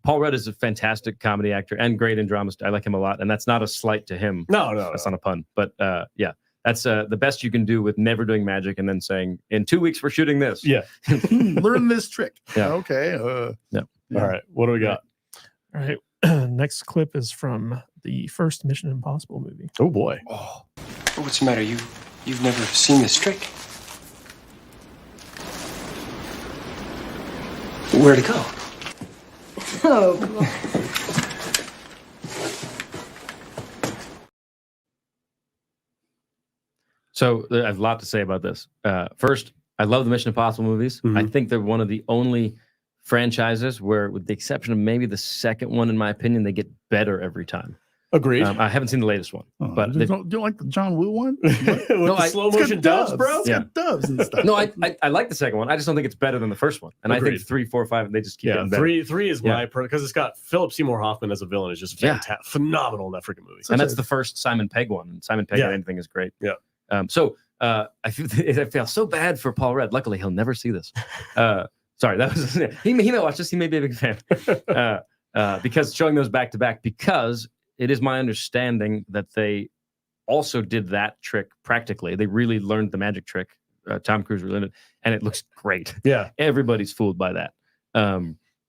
Paul Rudd is a fantastic comedy actor and great in dramas. I like him a lot, and that's not a slight to him. No. That's not a pun, but yeah, that's the best you can do with never doing magic and then saying in 2 weeks we're shooting this. Yeah. Learn this trick. Yeah. Okay. All right, what do we got? All right. Next clip is from the first Mission Impossible movie. Oh boy. Oh, what's the matter? You've never seen this trick? Where'd it go? So I have a lot to say about this. First, I love the Mission Impossible movies. Mhm. I think they're one of the only franchises where, with the exception of maybe the second one, in my opinion, they get better every time. Agreed. I haven't seen the latest one, Oh, but you don't like the John Woo one? With the slow It's got motion doves, bro. It's got doves and stuff. no, I like the second one. I just don't think it's better than the first one. And I Agreed. think 3, 4, 5, they just keep Yeah, getting better. three is my because it's got Philip Seymour Hoffman as a villain is just Yeah. phenomenal in that freaking movie. And that's the first Simon Pegg one. And Simon Pegg Yeah. in anything is great. Yeah. I feel so bad for Paul Rudd. Luckily, he'll never see this. Sorry, that was he may watch this. He may be a big fan because showing those back to back. Because it is my understanding that they also did that trick practically. They really learned the magic trick. Tom Cruise really did, and it looks great. Yeah. Everybody's fooled by that.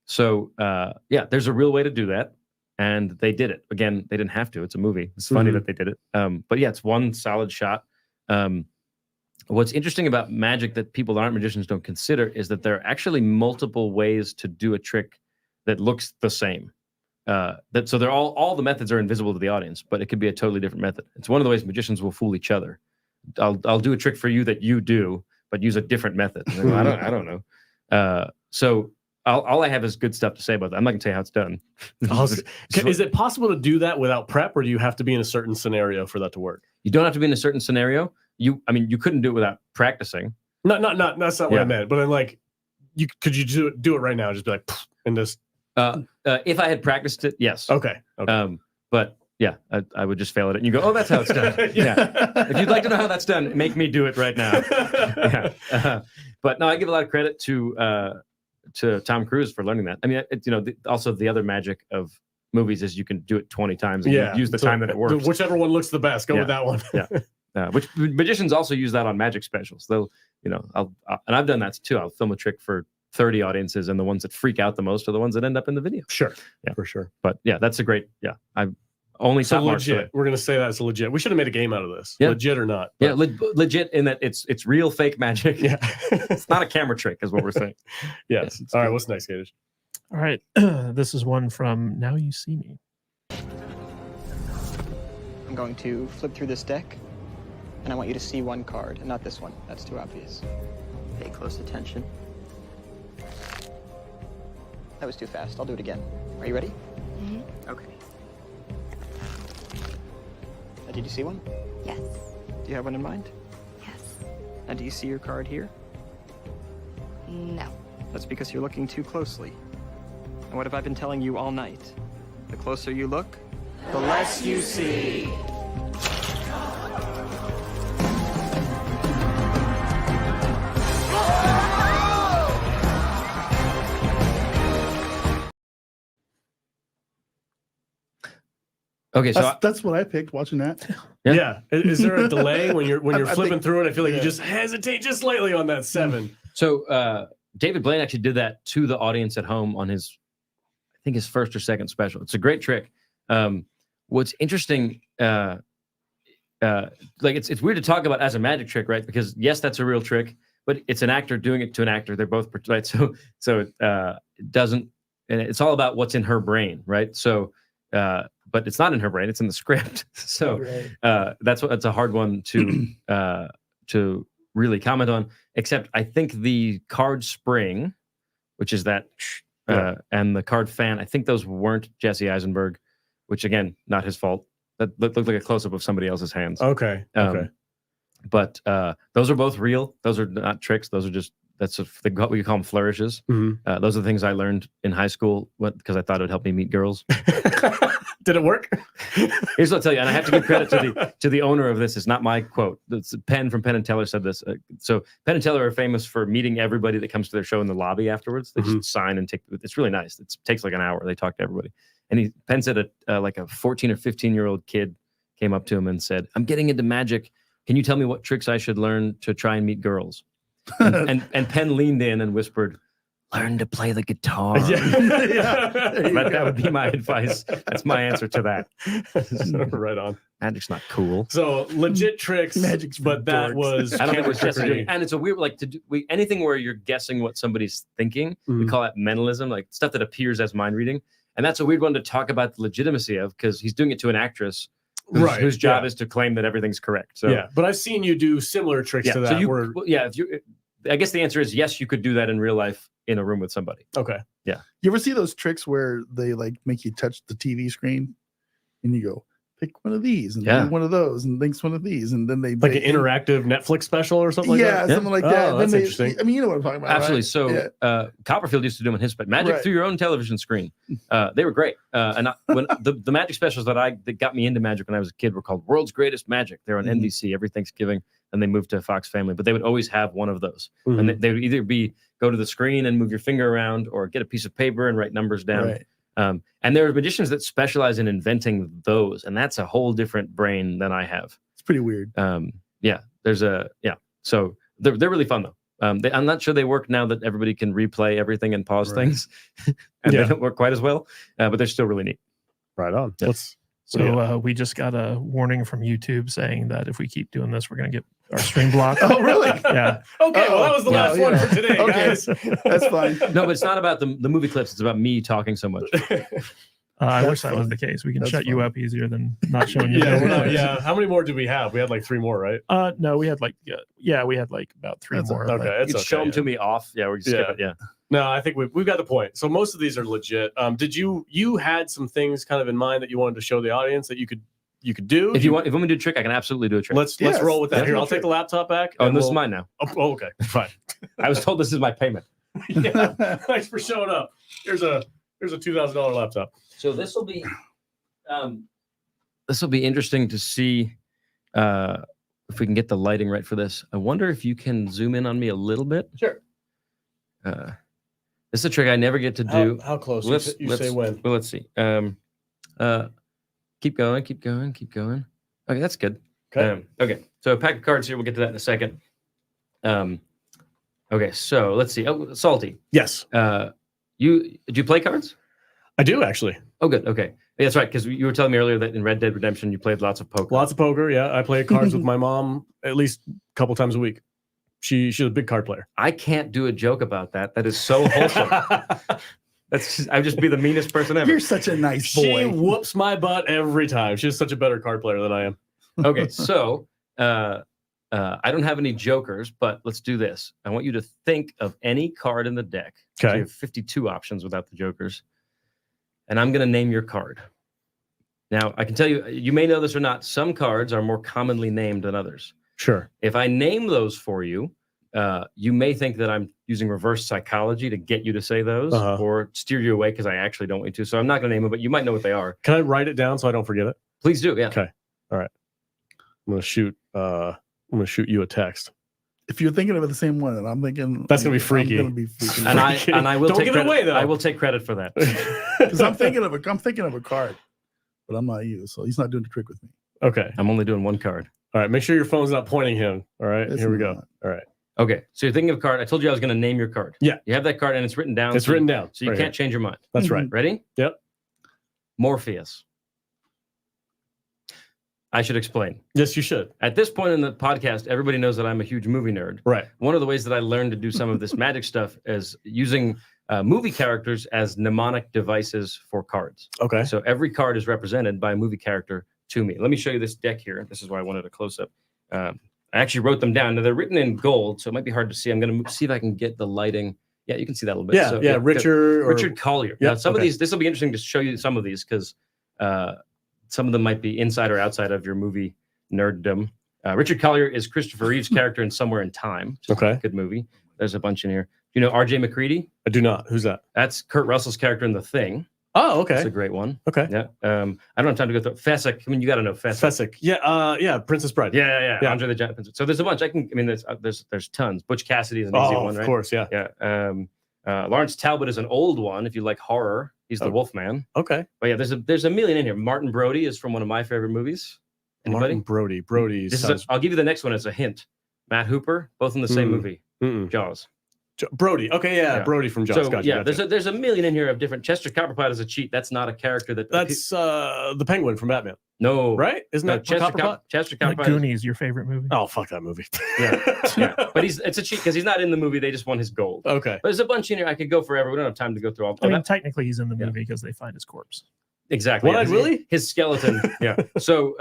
There's a real way to do that. And they did it. Again, they didn't have to. It's a movie. It's funny Mhm. that they did it. But yeah, it's one solid shot. What's interesting about magic that people that aren't magicians don't consider is that there are actually multiple ways to do a trick that looks the same. So they're all the methods are invisible to the audience, but it could be a totally different method. It's one of the ways magicians will fool each other. I'll do a trick for you that you do, but use a different method. And they go, I don't know. So all I have is good stuff to say about that. I'm not gonna tell you how it's done. Is it possible to do that without prep, or do you have to be in a certain scenario for that to work? You don't have to be in a certain scenario. You couldn't do it without practicing. Not that's not what I Yeah. meant. But I'm like, could you do it right now? Just be like, and just. If I had practiced it, yes. Okay. But yeah, I would just fail at it. And you go, oh, that's how it's done. Yeah. If you'd like to know how that's done, make me do it right now. Yeah. But no, I give a lot of credit to Tom Cruise for learning that. I mean, also the other magic of movies is you can do it 20 times and use the time that it works. Whichever one looks the best, go with that one. Which magicians also use that on magic specials. They'll, and I've done that too. I'll film a trick for 30 audiences, and the ones that freak out the most are the ones that end up in the video. Sure. Yeah, for sure. But yeah, that's a great. Yeah, I've only so top marks legit. We're gonna say that's legit. We should have made a game out of this. Yeah. Legit or not? Yeah, legit in that it's real fake magic. Yeah. It's not a camera trick, is what we're saying. Yes. All right. What's next, Gators? All right. This is one from Now You See Me. I'm going to flip through this deck, and I want you to see one card, and not this one. That's too obvious. Pay close attention. That was too fast. I'll do it again. Are you ready? Mm-hmm. Okay. Did you see one? Yes. Do you have one in mind? Yes. And do you see your card here? No. That's because you're looking too closely. And what have I been telling you all night? The closer you look, the less you see. Okay, so That's what I picked watching that. Yeah. Is there a delay when you're flipping through, and I feel like you just hesitate just slightly on that 7? So David Blaine actually did that to the audience at home on his, I think his first or second special. It's a great trick. What's interesting, like it's weird to talk about as a magic trick, right? Because yes, that's a real trick, but it's an actor doing it to an actor. They're both right. So it doesn't, and it's all about what's in her brain, right? So. But it's not in her brain; it's in the script. So that's a hard one to really comment on. Except I think the card spring, which is that, and the card fan, I think those weren't Jesse Eisenberg, which again, not his fault. That looked like a close up of somebody else's hands. Okay. But those are both real. Those are not tricks. Those are just what we call them flourishes. Mm-hmm. Those are the things I learned in high school because I thought it would help me meet girls. Did it work? Here's what I'll tell you, and I have to give credit to the owner of this. It's not my quote. It's Penn from Penn and Teller said this. So Penn and Teller are famous for meeting everybody that comes to their show in the lobby afterwards. They just sign and take. It's really nice. It takes like an hour. They talk to everybody. And Penn said like a 14 or 15-year-old kid came up to him and said, "I'm getting into magic. Can you tell me what tricks I should learn to try and meet girls?" And Penn leaned in and whispered, "Learn to play the guitar." That would be my advice. That's my answer to that. Right on. Magic's not cool. So legit tricks, Magic's for but that dorks. was I don't think camera it's just trickery. and it's a weird anything where you're guessing what somebody's thinking. We call that mentalism, like stuff that appears as mind reading, and that's a weird one to talk about the legitimacy of because he's doing it to an actress. Whose job is to claim that everything's correct. So yeah, but I've seen you do similar tricks to that. So I guess the answer is yes, you could do that in real life in a room with somebody. Okay. Yeah. You ever see those tricks where they like make you touch the TV screen and you go, pick one of these and then one of those and thinks one of these and then they like an interactive Netflix special or something like that? Something like that. Oh, that's interesting. I mean, you know what I'm talking about. Absolutely. Right? So Copperfield used to do them in his, but magic through your own television screen. They were great. When the magic specials that got me into magic when I was a kid were called World's Greatest Magic. They're on NBC every Thanksgiving, and they moved to Fox Family. But they would always have one of those, and they would either be go to the screen and move your finger around, or get a piece of paper and write numbers down. Right. And there are magicians that specialize in inventing those, and that's a whole different brain than I have. It's pretty weird. So they're really fun though. I'm not sure they work now that everybody can replay everything and pause things, and they don't work quite as well. But they're still really neat. Right on. Yeah. We just got a warning from YouTube saying that if we keep doing this, we're going to get our stream blocked. Oh, really? Yeah. Okay, well, that was the last one for today, guys. That's fine. No, but it's not about the movie clips. It's about me talking so much. I wish that was the case. We can shut you up easier than not showing you. How many more did we have? We had like 3 more, right? No, we had like about 3 more. Okay, You can show them to me off. Yeah, we can skip it. Yeah. No, I think we've got the point. So most of these are legit. Did you had some things kind of in mind that you wanted to show the audience that you could do? If you want me to do a trick, I can absolutely do a trick. Let's roll with that. Here, I'll take the laptop back. Oh, and this is mine now. Oh, okay, fine. I was told this is my payment. Yeah, thanks for showing up. Here's a $2,000 laptop. So this will be interesting to see if we can get the lighting right for this. I wonder if you can zoom in on me a little bit. Sure. This is a trick I never get to do. How close? Let's Say when. Well, let's see. Keep going. Okay, that's good. Okay. Okay. So a pack of cards here. We'll get to that in a second. Okay. So let's see. Oh, Salty. Yes, Do you play cards? I do actually. Oh, good. Okay. Yeah, that's right. Because you were telling me earlier that in Red Dead Redemption you played lots of poker. Lots of poker. Yeah, I play cards with my mom at least a couple times a week. She's a big card player. I can't do a joke about that. That is so wholesome. I'd just be the meanest person ever. You're such a nice She boy. whoops my butt every time. She's such a better card player than I am. Okay, so I don't have any jokers, but let's do this. I want you to think of any card in the deck. So Okay. you have 52 options without the jokers. And I'm going to name your card. Now, I can tell you, you may know this or not, some cards are more commonly named than others. Sure. If I name those for you, you may think that I'm using reverse psychology to get you to say those or steer you away because I actually don't want you to. So I'm not going to name them, but you might know what they are. Can I write it down so I don't forget it? Please do. Yeah. Okay. All right. I'm gonna shoot you a text. If you're thinking of the same one, and I'm thinking That's gonna be freaky. I'm gonna be freaking And I will Don't take give it credit. away, though. I will take credit for that. because I'm thinking of a card, but I'm not you, so he's not doing the trick with me. Okay. I'm only doing one card. All right. Make sure your phone's not pointing him. All right. It's Here we go. not. All right. Okay, so you're thinking of a card. I told you I was going to name your card. Yeah. You have that card and it's written down. It's written down. So you right can't change your mind. Here. That's right. Ready? Yep. Morpheus. I should explain. Yes, you should. At this point in the podcast, everybody knows that I'm a huge movie nerd. Right. One of the ways that I learned to do some of this magic stuff is using movie characters as mnemonic devices for cards. Okay. So every card is represented by a movie character to me. Let me show you this deck here. This is why I wanted a close-up. I actually wrote them down. Now they're written in gold, so it might be hard to see. I'm going to see if I can get the lighting. Yeah, you can see that a little bit. Yeah. So, yeah. Richard Collier. Yeah, Now, some of okay. these, this will be interesting to show you some of these because some of them might be inside or outside of your movie nerddom. Richard Collier is Christopher Reeve's character in Somewhere in Time. Which is Okay. a good movie. There's a bunch in here. Do you know R.J. McCready? I do not. Who's that? That's Kurt Russell's character in The Thing. Oh, okay. That's a great one. Okay. Yeah. I don't have time to go through. Fessick. I mean, you got to know Fessick. Fessick. Yeah. Yeah. Princess Bride. Yeah. Yeah. Andre the Giant. So there's a bunch. There's tons. Butch Cassidy is an easy Oh, one, right? of course. Yeah. Yeah. Lawrence Talbot is an old one. If you like horror, he's the Oh. Wolfman. Okay. But yeah, there's a million in here. Martin Brody is from one of my favorite movies. Anybody? Martin Brody. Brody. I'll give you the next one as a hint. Matt Hooper, both in the same movie. Mm-mm. Jaws. Brody. Okay. Yeah. Yeah. Brody from Jaws. So Gotcha, yeah, gotcha. there's a million in here of different. Chester Copperpot is a cheat. That's not a character that. That's the Penguin from Batman, no right? Isn't No, that Copperpot? Chester Like Copperpot. Goonies, your favorite movie? Oh, fuck that movie. Yeah. But it's a cheat because he's not in the movie. They just won his gold. Okay. But there's a bunch in here. I could go forever. We don't have time to go through all. I mean, that- technically, he's in the Yeah. movie because they find his corpse. exactly. What, really? His skeleton. Yeah. So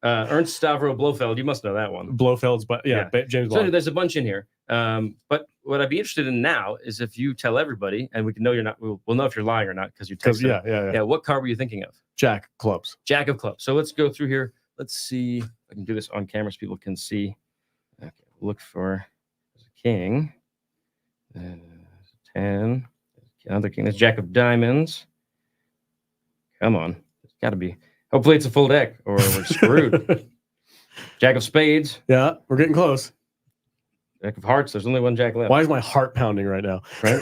Ernst Stavro Blofeld. You must know that one. Blofeld's, but yeah, James So Bond. there's a bunch in here. But what I'd be interested in now is if you tell everybody, and we can know you're not. We'll know if you're lying or not because you Because texted. yeah. What card were you thinking of? Jack clubs. Jack of clubs. So let's go through here. Let's see if I can do this on camera so people can see. Okay, look for there's a king. There's a 10. Another king. There's Jack of diamonds. Come on. It's got to be. Hopefully it's a full deck or we're screwed. Jack of spades. Yeah, we're getting close. Jack of hearts. There's only one Jack left. Why is my heart pounding right now? Right?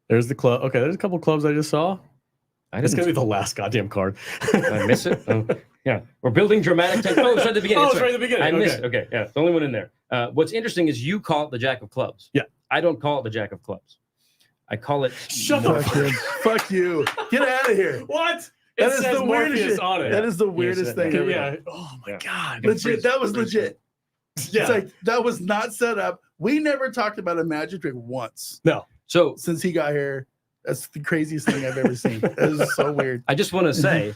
There's the club. Okay, there's a couple clubs I just saw. I It's didn't gonna be the last goddamn card. Did I miss it? Oh, yeah. We're building dramatic tension. Oh, it's right at the beginning. Oh, That's it's right at the beginning. I missed Okay. it. Okay. Yeah. It's the only one in there. What's interesting is you call it the Jack of clubs. Yeah. I don't call it the Jack of clubs. I call it. Shut the Fuck you. Fuck you. Get out of here. What? That It is says the weirdest Morpheus shit. on it. That is the weirdest thing. Okay, ever. yeah. Oh my Yeah. god. Legit. That was legit. Yeah. It's like that was not set up. We never talked about a magic trick once No. So since he got here. That's the craziest thing I've ever seen. That is so weird. I just want to say,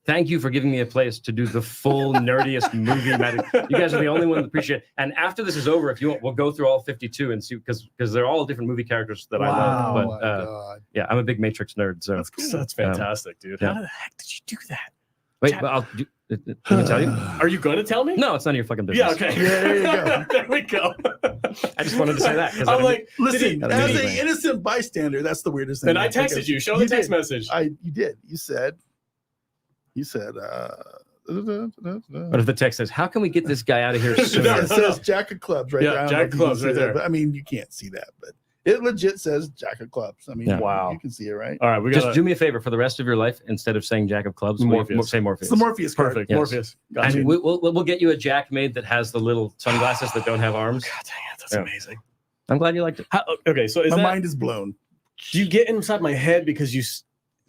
thank you for giving me a place to do the full nerdiest movie magic. You guys are the only one that appreciate it. And after this is over, if you want, we'll go through all 52 and see because they're all different movie characters that I love. Oh But my god. yeah, I'm a big Matrix nerd. So That's fantastic, dude. yeah. How the heck did you do that? wait, Jack- but Can I tell you? Are you going to tell me? No, it's none of your fucking business. Yeah, okay. Yeah, there you go. There we go. I just wanted to say that because I'm like, Listen, Did as he- an innocent bystander, that's the weirdest thing. then I texted you. Show the text did. message. You did. You said. What if the text says, "How can we get this guy out of here sooner?" No, It says Jack of Clubs right Yeah, there. I don't Jack know of if you can Clubs see right that, there. But I mean, you can't see that, but it legit says Jack of Clubs. I mean, Yeah. Wow. you can see it, right? All right, we Just got do me a favor for the rest of your life. Instead of saying Jack of Clubs, will you Morpheus. say Morpheus. It's the Morpheus card. perfect. Yes. Morpheus. Got you. And we'll get you a Jack made that has the little sunglasses that don't have arms. God dang it, that's Yeah. amazing. I'm glad you liked it. Okay, so is My that mind is blown. do you get inside my head because you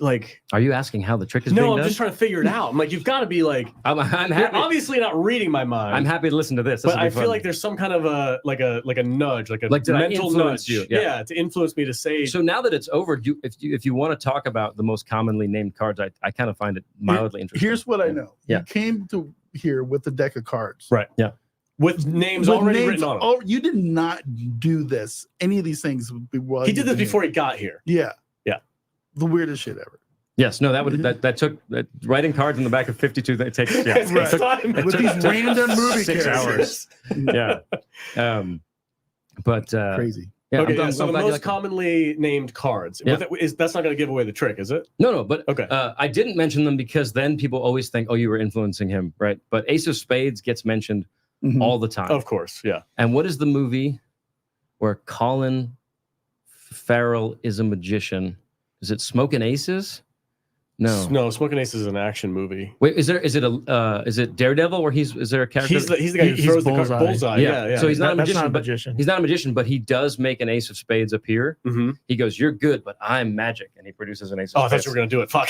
like? Are you asking how the trick is No, being I'm done? just trying to figure it out. I'm like, you've got to be like, I'm you're happy. obviously not reading my mind. I'm happy to listen to this. But I feel like there's some kind of a nudge, like a Like, did I mental influence nudge. you? Yeah. Yeah. To influence me to say. So now that it's over, if you want to talk about the most commonly named cards, I kind of find it mildly interesting. Here's what I know. Yeah. You came to here with a deck of cards. Right. Yeah. With names With already names written on them. al- you did not do this. Any of these things. While He you've did this been here. before he got here. Yeah. Yeah. The weirdest shit ever. Yes, no, that took writing cards in the back of 52. That takes It takes time. With these random movie 6 characters. hours. Yeah. But Crazy. yeah, Okay, I'm so the glad you most liked it. commonly named cards. Yeah. That's not going to give away the trick, is it? No, but Okay. I didn't mention them because then people always think, oh, you were influencing him, right? But Ace of Spades gets mentioned Mhm. all the time. Of course, yeah. And what is the movie where Colin Farrell is a magician? Is it Smoking Aces? No. Smoking Ace is an action movie. Wait, is it Daredevil where is there a character? He's the guy who He's throws the Bullseye. bullseye. Yeah. So he's not a That's magician, not a but magician. he's not a magician, but he does make an Ace of Spades appear. Mhm. He goes, "You're good, but I'm magic," and he produces an Ace Oh, of I thought Spades. you were going to do it. Fuck.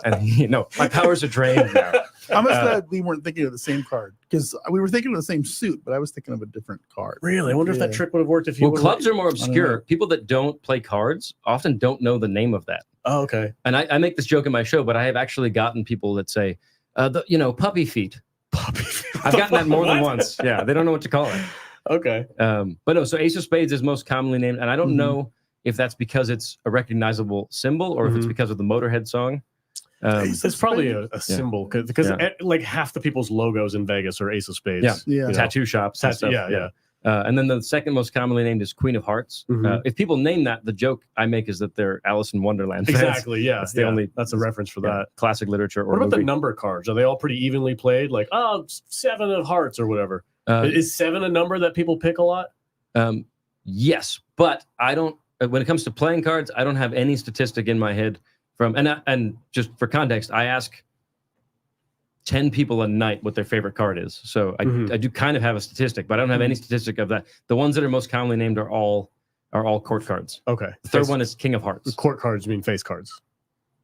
And no, my powers are drained now. I'm just glad we weren't thinking of the same card because we were thinking of the same suit, but I was thinking of a different card. Really? I wonder if that Yeah. trick would have worked if you Well, would've- clubs are more know. obscure. People that don't play cards often don't know the name of that. Oh, okay. And I make this joke in my show, but I have actually gotten people that say, puppy feet. I've gotten that more than What? once. Yeah, they don't know what to call it. Okay. But no, so Ace of Spades is most commonly named, and I don't Mhm. know if that's because it's a recognizable symbol or if it's Mhm. because of the Motorhead song. Ace It's probably a symbol because Yeah. like half the people's logos in Vegas are Ace of Spades. Yeah. Yeah. You know? Tattoo shops and stuff. Yeah. And then the second most commonly named is Queen of Hearts. Mhm. If people name that, the joke I make is that they're Alice in Wonderland fans. Exactly. Yeah. That's the only- That's a reference for Yeah, that. classic literature or What about the movie. number cards? Are they all pretty evenly played? Like, 7 of hearts or whatever. Is 7 a number that people pick a lot? Yes, but I don't. When it comes to playing cards, I don't have any statistic in my head from. And just for context, I ask 10 people a night what their favorite card is. So I do kind of have a statistic, but I don't have any statistic of that. The ones that are most commonly named are all court cards. Okay. The third one is King of Hearts. Court cards mean face cards.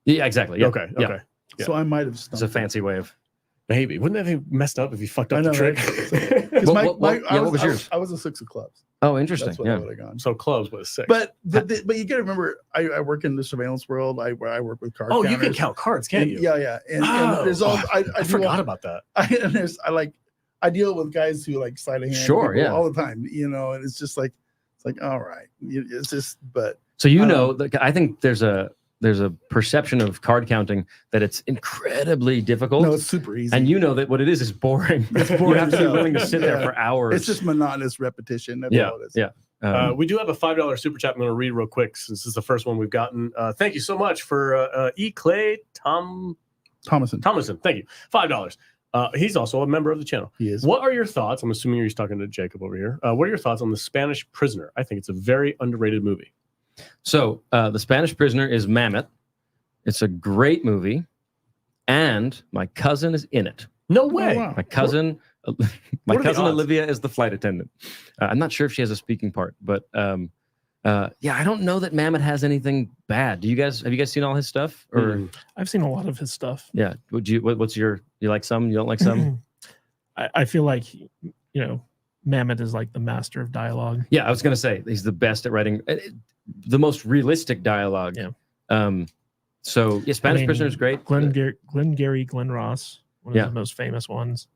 Yeah, exactly. Yeah. Okay. Yeah. Okay. So I might have It's stumped a it. fancy way of. Maybe. Wouldn't that be messed up if you fucked I up know, the trick? right? 'Cause What was I yours? I was a 6 of clubs. Oh, interesting. That's what I Yeah. would have gone. So clubs was 6. But but you got to remember, I work in the surveillance world. I work with card. you can counters. count cards, can't And- you? Yeah. And Oh, there's all I do forgot all- about that. I deal with guys who like sleight of hand Sure, people yeah. all the time, and it's just like all right, it's just but So I think there's a perception of card counting that it's incredibly difficult. no, it's super easy. And you know that what it is boring. It's You boring have to be as hell. willing to sit there Yeah. for hours. it's just monotonous repetition. That's yeah, all it is. yeah. We do have a $5 super chat I'm going to read real quick since this is the first one we've gotten. Thank you so much for E. Clay Thomason, Thomason. Thank you. $5. He's also a member of the channel. he is. What are your thoughts? I'm assuming you're talking to Jacob over here. What are your thoughts on The Spanish Prisoner? I think it's a very underrated movie. So The Spanish Prisoner is mammoth. It's a great movie, and my cousin is in it. No way. wow. My cousin, what are the odds? Olivia is the flight attendant. I'm not sure if she has a speaking part, but I don't know that Mammoth has anything bad. Have you guys seen all his stuff? Or I've seen a lot of his stuff. yeah, what's your? You like some? You don't like some? I feel like Mamet is like the master of dialogue. Yeah, I was gonna say he's the best at writing the most realistic dialogue. Yeah. So yeah, Spanish Prisoner is great. Glenn Ross, one of Yeah. the most famous ones.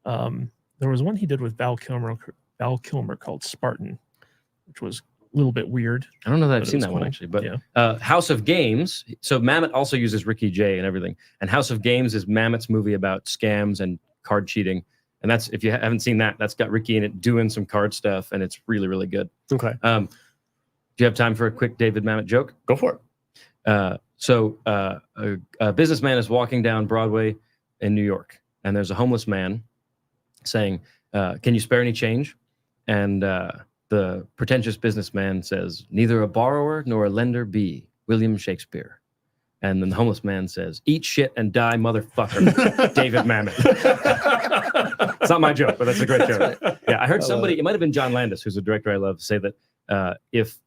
There was one he did with Val Kilmer called Spartan, which was little bit weird. I don't know that I've But it seen was that one cool. actually, but Yeah. House of Games. So Mamet also uses Ricky Jay and everything. And House of Games is Mamet's movie about scams and card cheating. And that's, if you haven't seen that, that's got Ricky in it doing some card stuff, and it's really, really good. Okay. Do you have time for a quick David Mamet joke? Go for it. So a businessman is walking down Broadway in New York, and there's a homeless man saying, "Can you spare any change?" And the pretentious businessman says, "Neither a borrower nor a lender be, William Shakespeare." And then the homeless man says, "Eat shit and die, motherfucker." David Mamet. It's not my joke, but that's a great joke. Yeah, I heard somebody, it might have been John Landis, who's a director I love, say that if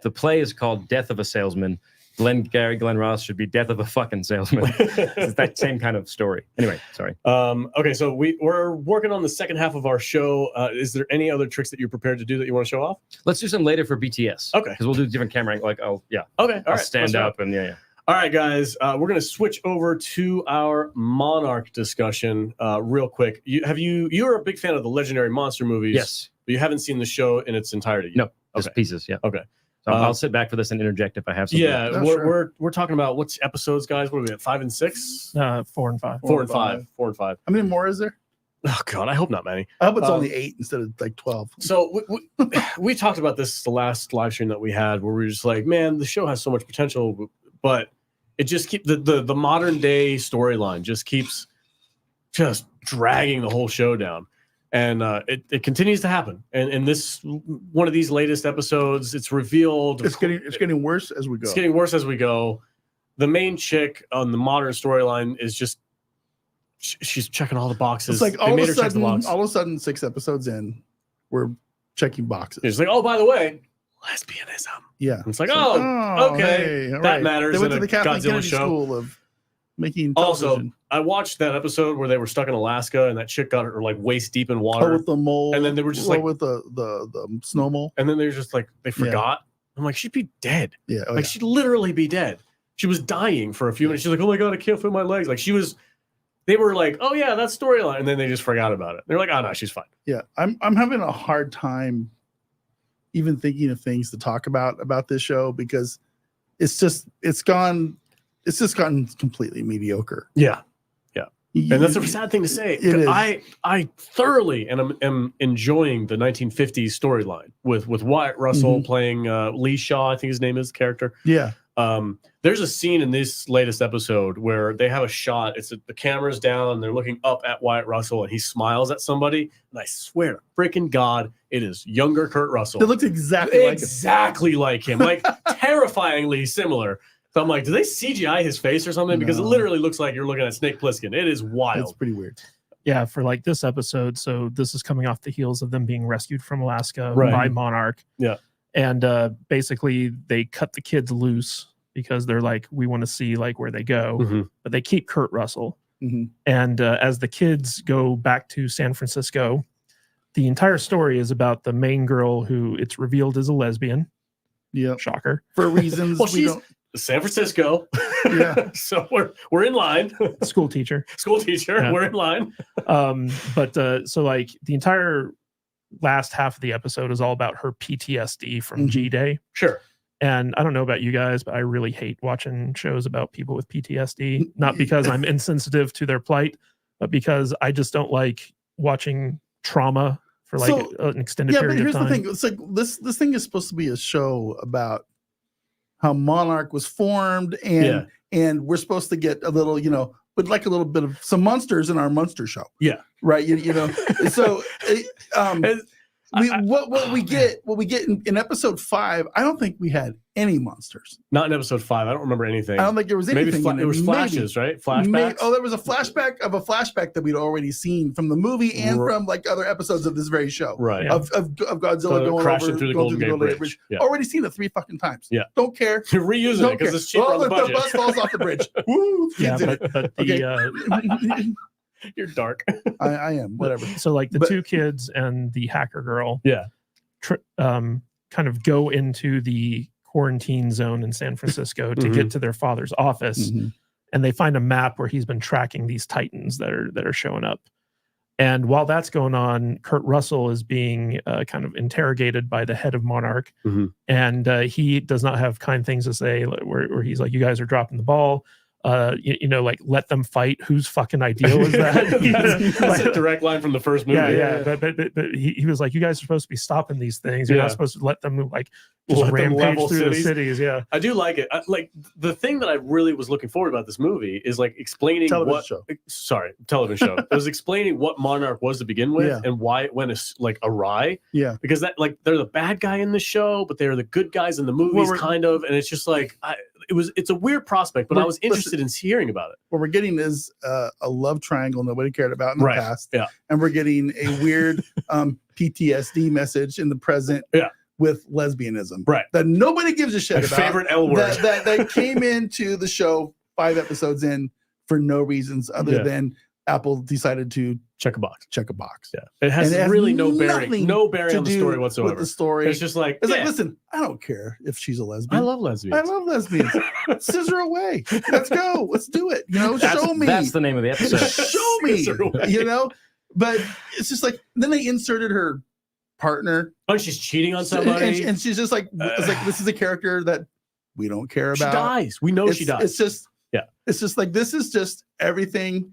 the play is called Death of a Salesman, Glenn Ross should be Death of a fucking Salesman. It's that same kind of story. Anyway, sorry. Okay, so we're working on the second half of our show. Is there any other tricks that you're prepared to do that you want to show off? Let's do some later for BTS. Okay. Because we'll do different camera angle. Like, Okay, all I'll right. stand up and yeah. All right, guys, we're going to switch over to our Monarch discussion real quick. You're a big fan of the legendary monster movies. Yes. But you haven't seen the show in its entirety yet. No, just Okay. pieces. Yeah. Okay. So I'll sit back for this and interject if I have something. Yeah, Oh, we're talking about what's episodes, guys? What are we at? 5 and 6? 4 and 5. 4 and 5. 4 and 5. How many more is there? Oh God, I hope not many. I hope it's only 8 instead of like 12. So we talked about this the last live stream that we had, where we were just like, man, the show has so much potential, but it just keeps the modern day storyline just keeps just dragging the whole show down. And it continues to happen. And in this one of these latest episodes, it's revealed It's getting worse as we go. It's getting worse as we go. The main chick on the modern storyline is just she's checking all the boxes. It's like They all made of her check the box. a sudden 6 episodes in, we're checking boxes. It's like, oh, by the way, lesbianism. Yeah. And it's like, oh, okay, hey, all that right. matters They went in to a the Kathleen Godzilla Kennedy show. School of making Also, television. I watched that episode where they were stuck in Alaska and that chick got her like waist deep in water. with the mole, and then they were just like, with the snow mole. and then they're just like, they forgot. I'm like, she'd be dead. Yeah, Like she'd literally be dead. She was dying for a few minutes. She's like, oh my God, I can't feel my legs. Like they were like, oh yeah, that's storyline. And then they just forgot about it. They're like, oh no, she's fine. Yeah, I'm having a hard time even thinking of things to talk about this show because it's just gotten completely mediocre. Yeah. And that's a sad thing to say. It is. I thoroughly am enjoying the 1950s storyline with Wyatt Russell playing Lee Shaw, I think his name is, the character. Yeah. There's a scene in this latest episode where they have a shot. It's the camera's down and they're looking up at Wyatt Russell and he smiles at somebody. And I swear to freaking God, it is younger Kurt Russell. It looks exactly like him, like terrifyingly similar. So I'm like, do they CGI his face or something? Because it No. literally looks like you're looking at Snake Plissken. It is wild. It's pretty weird. Yeah, for like this episode. So this is coming off the heels of them being rescued from Alaska Right. by Monarch. Yeah. And basically they cut the kids loose because they're like, we want to see like where they go, Mhm. but they keep Kurt Russell. Mhm. And as the kids go back to San Francisco, the entire story is about the main girl who it's revealed is a lesbian. Yeah, Shocker. for reasons Well, we she's don't. San Francisco. Yeah. So we're in line. School teacher. School teacher. Yeah. We're in line. But so like the entire last half of the episode is all about her PTSD from Mhm. G-Day. Sure. And I don't know about you guys, but I really hate watching shows about people with PTSD. Not because I'm insensitive to their plight, but because I just don't like watching trauma for like So- an extended Yeah, but period here's of the time. thing. It's like this thing is supposed to be a show about how Monarch was formed, and we're supposed to get a little, but like a little bit of some monsters in our monster show. Yeah. Right. So And what we get in episode 5, I don't think we had any monsters. not in episode 5. I don't remember anything. I don't think there was Maybe anything. it was flashes, right? Flashbacks. There was a flashback that we'd already seen from the movie and from like other episodes of this very show. Right. Yeah. Of Godzilla going crashing over through the going Golden Gate Bridge. Yeah. Already seen it 3 fucking times. Yeah. Don't care. You're reusing it Don't because care. it's cheaper on the budget. bus falls off the bridge. Woo! Yeah, Kids in it. but the You're dark. I am. Whatever. so like the But- two kids and the hacker girl Yeah. kind of go into the quarantine zone in San Francisco to Mhm. get to their father's office, Mhm. and they find a map where he's been tracking these titans that are showing up. And while that's going on, Kurt Russell is being kind of interrogated by the head of Monarch. And he does not have kind things to say, where he's like, you guys are dropping the ball. Like, let them fight. Whose fucking idea was that? That's a direct line from the first movie. But he was like, you guys are supposed to be stopping these things. You're not supposed to let them like just Let them rampage level through the cities. cities. Yeah, I do like it. Like the thing that I really was looking forward about this movie is like explaining television show. It was explaining what Monarch was to begin with and why it went like awry. Yeah, because that like they're the bad guy in the show, but they're the good guys in the movies, kind of. And it's just like it's a weird prospect, but I was interested in hearing about it. What we're getting is a love triangle nobody cared about in the past, and we're getting a weird PTSD message in the present. With lesbianism, that nobody gives a shit about. Favorite L word that came into the show 5 episodes in for no reasons other than Apple decided to check a box. Yeah, it has really no bearing on the story whatsoever. With the story, it's just like like, listen, I don't care if she's a lesbian. I love lesbians. Scissor away. Let's go. Let's do it. Show me. That's the name of the episode. Show me. But it's just like then they inserted her partner. Oh, she's cheating on somebody, and she's just like, it's like this is a character that we don't care about. She dies. We know she dies. It's just It's just like this is just everything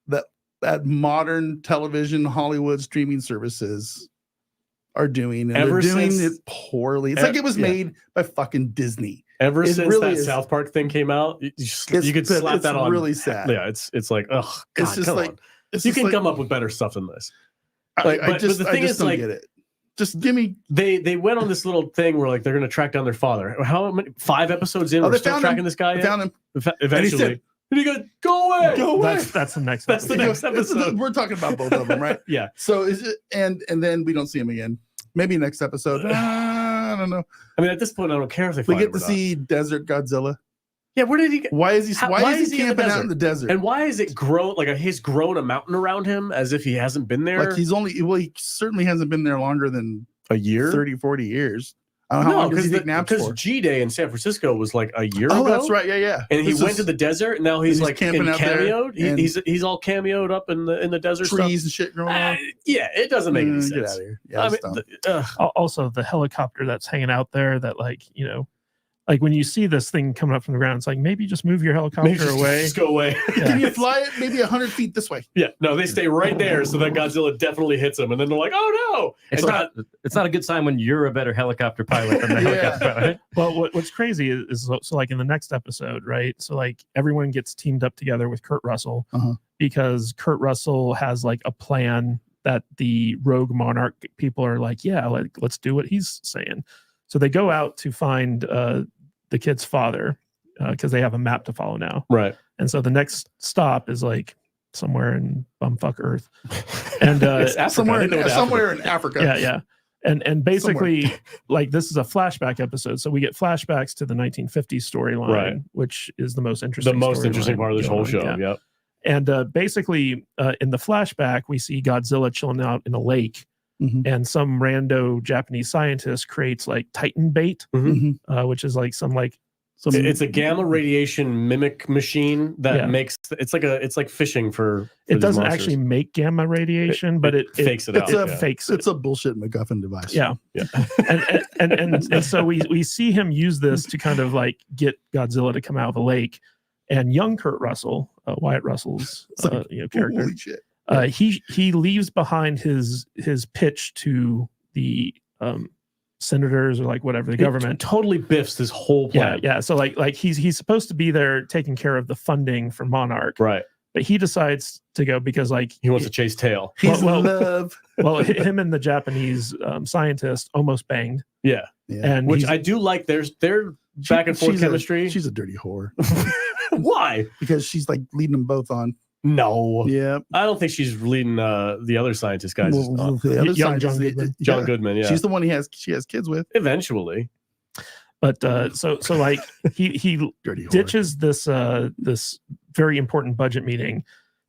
that modern television, Hollywood streaming services are doing, and they're doing it poorly. It's like it was made by fucking Disney. Ever since that South Park thing came out, you could slap that on. It's really sad. Yeah, it's like, oh, God, it's just come like on. You can come up with better stuff than this. But the thing is, don't get it. Just give me. They went on this little thing where like they're going to track down their father. How many 5 episodes in? We're still tracking this guy. They found him Eventually, and he goes, "Go away, go away." That's the next. That's the next episode. We're talking about both of them, right? Yeah. So is it? And then we don't see him again. Maybe next episode. I don't know. I mean, at this point, I don't care if they. We get to see Desert Godzilla. Yeah, where did he get? Why is he camping out in the desert? And why is it grown? Like he's grown a mountain around him as if he hasn't been there. Like he certainly hasn't been there longer than a year, 30, 40 years. I don't know how long does he take naps for? Because G-Day in San Francisco was like a year ago. Oh, that's right. Yeah. And he went to the desert. And now he's like camping out cameoed. There he's all cameoed up in the desert. Trees and shit growing on. Yeah, it doesn't make any sense. Get out of here. Yeah, also, the helicopter that's hanging out there that like when you see this thing coming up from the ground, it's like maybe just move your helicopter away. Just go away. Yeah. Can you fly it maybe 100 feet this way? Yeah, no, they stay right there so that Godzilla definitely hits them, and then they're like, "Oh no!" It's not a good sign when you're a better helicopter pilot than the helicopter pilot. Well, what's crazy is so like in the next episode, right? So like everyone gets teamed up together with Kurt Russell because Kurt Russell has like a plan that the rogue Monarch people are like, yeah, like let's do what he's saying. So they go out to find the kid's father because they have a map to follow now. Right. And so the next stop is like somewhere in bumfuck Earth. And somewhere in Africa. Yeah. And basically, like this is a flashback episode. So we get flashbacks to the 1950s storyline, which is the most interesting. The most interesting part of this whole show. Yep. And basically, in the flashback, we see Godzilla chilling out in a lake. And some rando Japanese scientist creates like Titan bait, which is like it's a gamma radiation mimic machine that makes it's like fishing for it doesn't actually make gamma radiation, but it fakes it out. It's a bullshit MacGuffin device. Yeah. and so we see him use this to kind of like get Godzilla to come out of the lake, and young Kurt Russell, Wyatt Russell's character. Holy shit. He leaves behind his pitch to the senators or like whatever the government. Totally biffs this whole plan. Yeah. So like he's supposed to be there taking care of the funding for Monarch, right? But he decides to go because like he wants to chase tail. He's in love. Well, him and the Japanese scientist almost banged. Yeah. And which I do like. Their back and forth chemistry. She's a dirty whore. Why? Because she's like leading them both on. No. Yeah. I don't think she's leading the other scientist guys. John Goodman. Yeah. She's the one she has kids with. Eventually. But so like he ditches this this very important budget meeting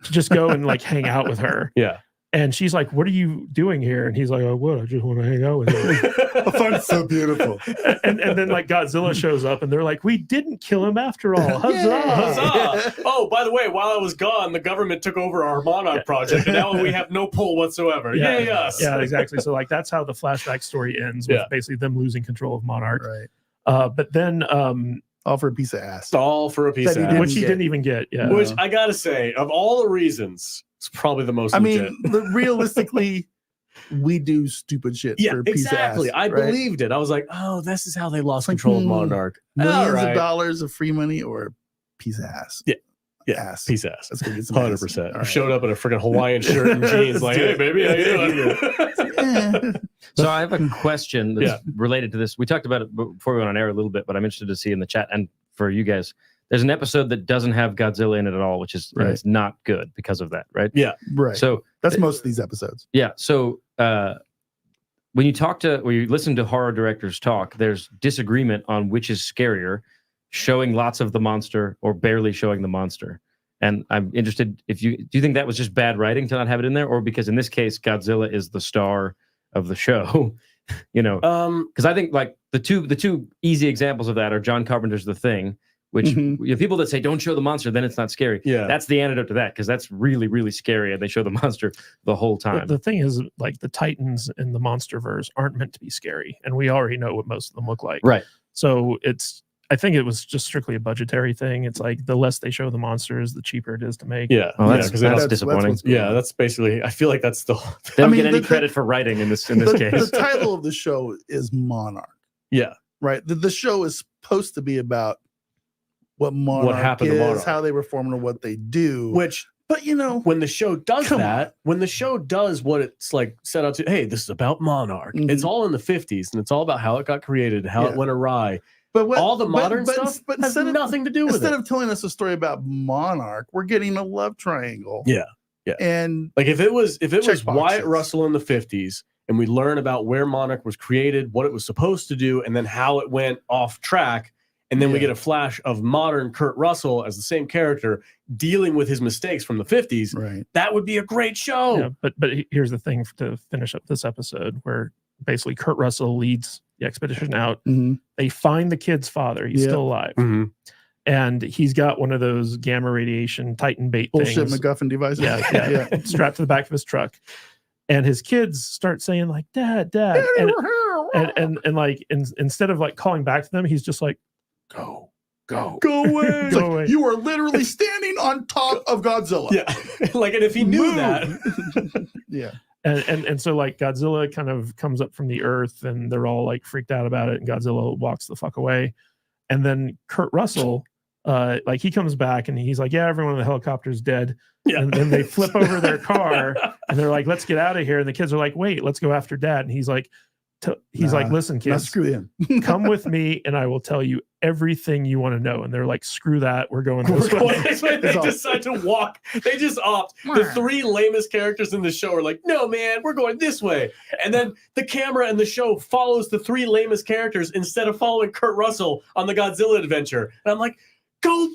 to just go and like hang out with her. Yeah. And she's like, "What are you doing here?" And he's like, "Oh, what? I just want to hang out with you." I find it so beautiful. and then like Godzilla shows up, and they're like, "We didn't kill him after all. Huzzah!" Huzzah! Oh, by the way, while I was gone, the government took over our Monarch project, and now we have no pull whatsoever. Yay us! Yeah, exactly. So like that's how the flashback story ends, with basically them losing control of Monarch. Right. But then All for a piece of ass. All for a piece That he of didn't ass. which he get. didn't even get. Yeah. Which I gotta say, of all the reasons, it's probably the most I legit. mean, realistically, we do stupid shit Yeah, for a piece exactly. of ass. I right? believed it. I was like, oh, this is how they lost like, control of Monarch. Millions All right. of dollars of free money or a piece of ass. Yeah. Ass. Piece of ass. Let's go get some ass. 100%. All right. Showed up in a freaking Hawaiian shirt and jeans, like, hey, baby, how you doing? Yeah. So I have a question that's related to this. We talked about it before we went on air a little bit, but I'm interested to see in the chat and for you guys. There's an episode that doesn't have Godzilla in it at all, which is Right. it's not good because of that, right? Yeah. Right. So That's most of these episodes. yeah. So when you listen to horror directors talk, there's disagreement on which is scarier, showing lots of the monster or barely showing the monster. And I'm interested do you think that was just bad writing to not have it in there, or because in this case Godzilla is the star of the show? Because I think like the two easy examples of that are John Carpenter's The Thing, which you know, people that say don't show the monster, then it's not scary. Yeah. That's the antidote to that, because that's really, really scary, and they show the monster the whole time. The thing is, like, the Titans in the MonsterVerse aren't meant to be scary, and we already know what most of them look like. Right. So I think it was just strictly a budgetary thing. It's like the less they show the monsters, the cheaper it is to make. Yeah. Oh, that's, because that's disappointing. what's going on. that's basically, I feel like that's the They don't I mean, get any the- credit for writing in this case. The title of the show is Monarch. yeah. Right. The show is supposed to be about what Monarch happened to is, Monarch. how they were formed, or what they do. Which, but you know, when the show does Come that, when the show does what it's like set out to, hey, this is about Monarch. Mhm. It's all in the 50s, and it's all about how it got created, how Yeah. it went awry. but what, All the modern but stuff has instead of, nothing to do with instead it. of telling us a story about Monarch, we're getting a love triangle. Yeah. Yeah. And Like if it was Check Wyatt boxes. Russell in the 50s, and we learn about where Monarch was created, what it was supposed to do, and then how it went off track, and then we Yeah. get a flash of modern Kurt Russell as the same character dealing with his mistakes from the 50s, right. that would be a great show. Yeah, but here's the thing to finish up this episode, where basically Kurt Russell leads the expedition out. Mhm. They find the kid's father. He's Yeah. still alive. Mhm. And he's got one of those gamma radiation Titan bait Bullshit things. MacGuffin devices. Yeah. Strapped to the back of his truck. And his kids start saying like, Dad. And like instead of like calling back to them, he's just like, go Go away. It's Go like, away. you are literally standing on top of Godzilla. Yeah. Like, and if he knew Move. that, Yeah. And so like Godzilla kind of comes up from the earth, and they're all like freaked out about it, and Godzilla walks the fuck away. And then Kurt Russell, like he comes back and he's like, yeah, everyone in the helicopter's dead. yeah. And then they flip over their car and they're like, let's get out of here. And the kids are like, wait, let's go after Dad. And he's like, Nah, listen, Now kids, screw him. come with me and I will tell you everything you want to know. And they're like, screw that, we're going We're this going way. this way. They It's all- decide to walk. They just opt. The three lamest characters in the show are like, no, man, we're going this way. And then the camera in the show follows the three lamest characters instead of following Kurt Russell on the Godzilla adventure. And I'm like, go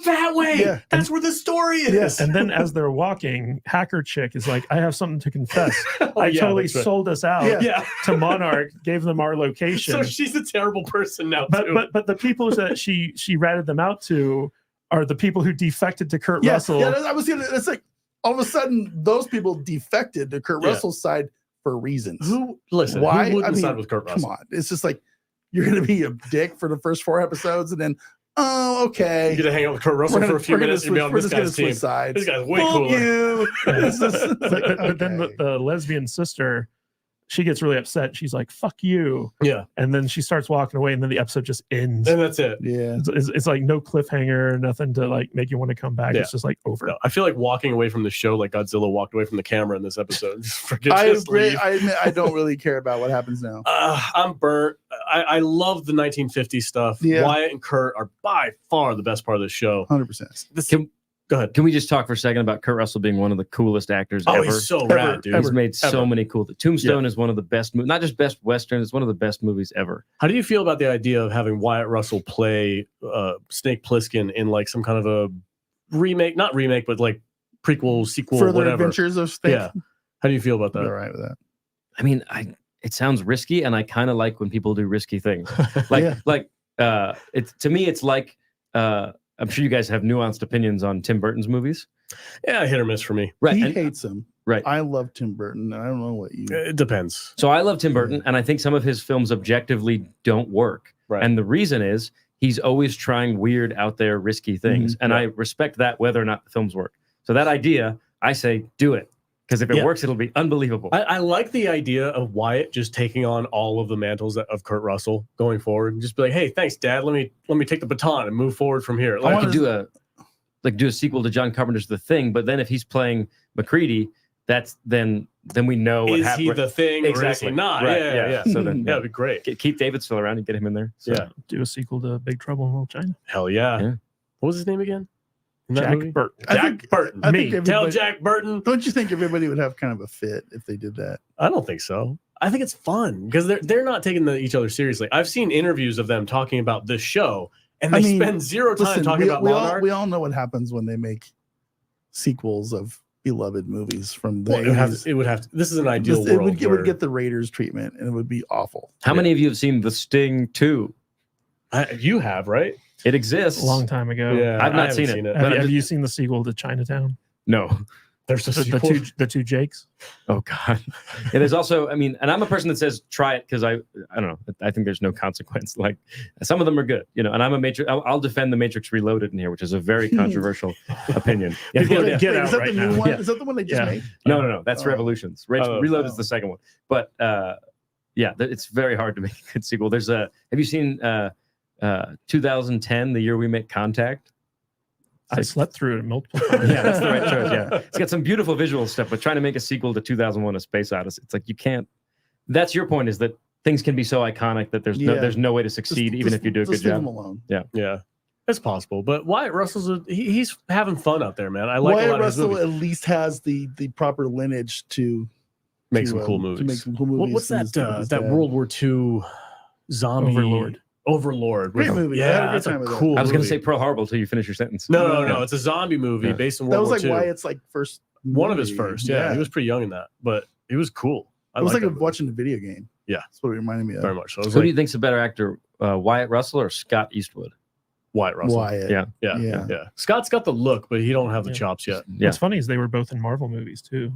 that way. Yeah. That's where the story is. Yes. And then as they're walking, Hacker Chick is like, I have something to confess. Oh, I yeah, totally that's right. sold us out Yeah. to Monarch, gave them our location. So she's a terrible person now, too. but the people that she ratted them out to are the people who defected to Kurt Russell. Yeah, I was gonna. It's like all of a sudden those people defected to Kurt Yeah. Russell's side for reasons. Listen, Why? who wouldn't I mean, side with Kurt Russell? Come on, it's just like you're gonna be a dick for the first 4 episodes, and then oh, okay, You get to hang out with Kurt Russell for a few minutes and be on this guy's team. Sides. This guy's way Fuck cooler. you. It's just- But then okay. the lesbian sister, she gets really upset. She's like, fuck you. Yeah. And then she starts walking away, and then the episode just ends. And that's it. Yeah. It's like no cliffhanger, nothing to like make you want to come back. Yeah. It's just like over. No, I feel like walking away from the show like Godzilla walked away from the camera in this episode. Just forget I just agree. leave. I admit I don't really care about what happens now. I'm burnt. I love the 1950s stuff. Yeah. Wyatt and Kurt are by far the best part of the show. 100%. Go ahead. Can we just talk for a second about Kurt Russell being one of the coolest actors Oh, ever? he's so Ever. rad, dude. He's made so Ever. many cool. Tombstone is one of the best, not just best westerns. It's one of the best movies ever. How do you feel about the idea of having Wyatt Russell play Snake Plissken in like some kind of a remake, not remake, but like prequel, sequel, Further whatever? adventures of Snake. Yeah. How do you feel about All that? right with that. I mean, it sounds risky, and I kind of like when people do risky things. To me, it's like I'm sure you guys have nuanced opinions on Tim Burton's movies. Yeah, hit or miss for me. Right. He and- hates him. Right. I love Tim Burton. I don't know what you. It depends. So I love Tim Burton, and I think some of his films objectively don't work. Right. And the reason is he's always trying weird, out there, risky things. And I respect that whether or not the films work. So that idea, I say, do it. Because if it works, it'll be unbelievable. I like the idea of Wyatt just taking on all of the mantles of Kurt Russell going forward, and just be like, "Hey, thanks, Dad. Let me take the baton and move forward from here." I could do a sequel to John Carpenter's The Thing, but then if he's playing MacReady, that's then we know what happened. Is he the Thing or is he not? Right, Yeah. So then That'd be great. Keep David still around and get him in there. So. Yeah. Do a sequel to Big Trouble in Little China. Hell yeah. Yeah. What was his name again? In that Jack movie? Burton. Jack Burton. I think Tell everybody- Jack Burton. Don't you think everybody would have kind of a fit if they did that? I don't think so. I think it's fun because they're not taking each other seriously. I've seen interviews of them talking about this show, and they spend zero time talking about Monarch. We all know what happens when they make sequels of beloved movies from the Well, it would have to. This is an ideal world. it would get the Raiders treatment, and it would be awful. How many of you have seen The Sting 2? You have, right? It exists. A long time ago. Yeah, I've I not haven't seen it. Have you seen the sequel to Chinatown? No. There's a The sequel. the two Jakes. Oh God. It is also, I mean, and I'm a person that says try it because I don't know. I think there's no consequence. Like some of them are good, and I'm a Matrix. I'll defend the Matrix Reloaded in here, which is a very controversial opinion. Yeah, Get Wait, out is that right the new now. one? Yeah. Is that the one they just made? No. That's Oh. Revolutions. Oh, Reload is the second one. But it's very hard to make a good sequel. Have you seen 2010, the year we make contact? I slept through it multiple times. Yeah, that's the right choice. Yeah, it's got some beautiful visual stuff, but trying to make a sequel to 2001: A Space Odyssey, it's like you can't. That's your point, is that things can be so iconic that there's no way to succeed, even if you do a good Just leave job. them alone. Yeah, it's possible. But Wyatt Russell's he's having fun out there, man. I like a Wyatt lot of his Russell movies. at least has the proper lineage to Make some cool movies. To make some cool movies. What's and that? his That dad. World War II zombie Overlord. Great movie. I had a Yeah, good that's a time with that. cool. I was going to movie. say Pearl Harbor until you finish your sentence. No. It's a zombie movie Yeah. based in That World was War like II. Wyatt's first. One of his movie. first. Yeah, he was pretty young in that, but he was cool. It was like that movie. watching a video game. Yeah. That's what it reminded me of. Very much so. It was Who like do you think's a better actor, Wyatt Russell or Scott Eastwood? Wyatt Russell. Wyatt. Yeah. Yeah. Scott's got the look, but he don't have the Yeah. chops yet. Yeah. What's funny is they were both in Marvel movies too,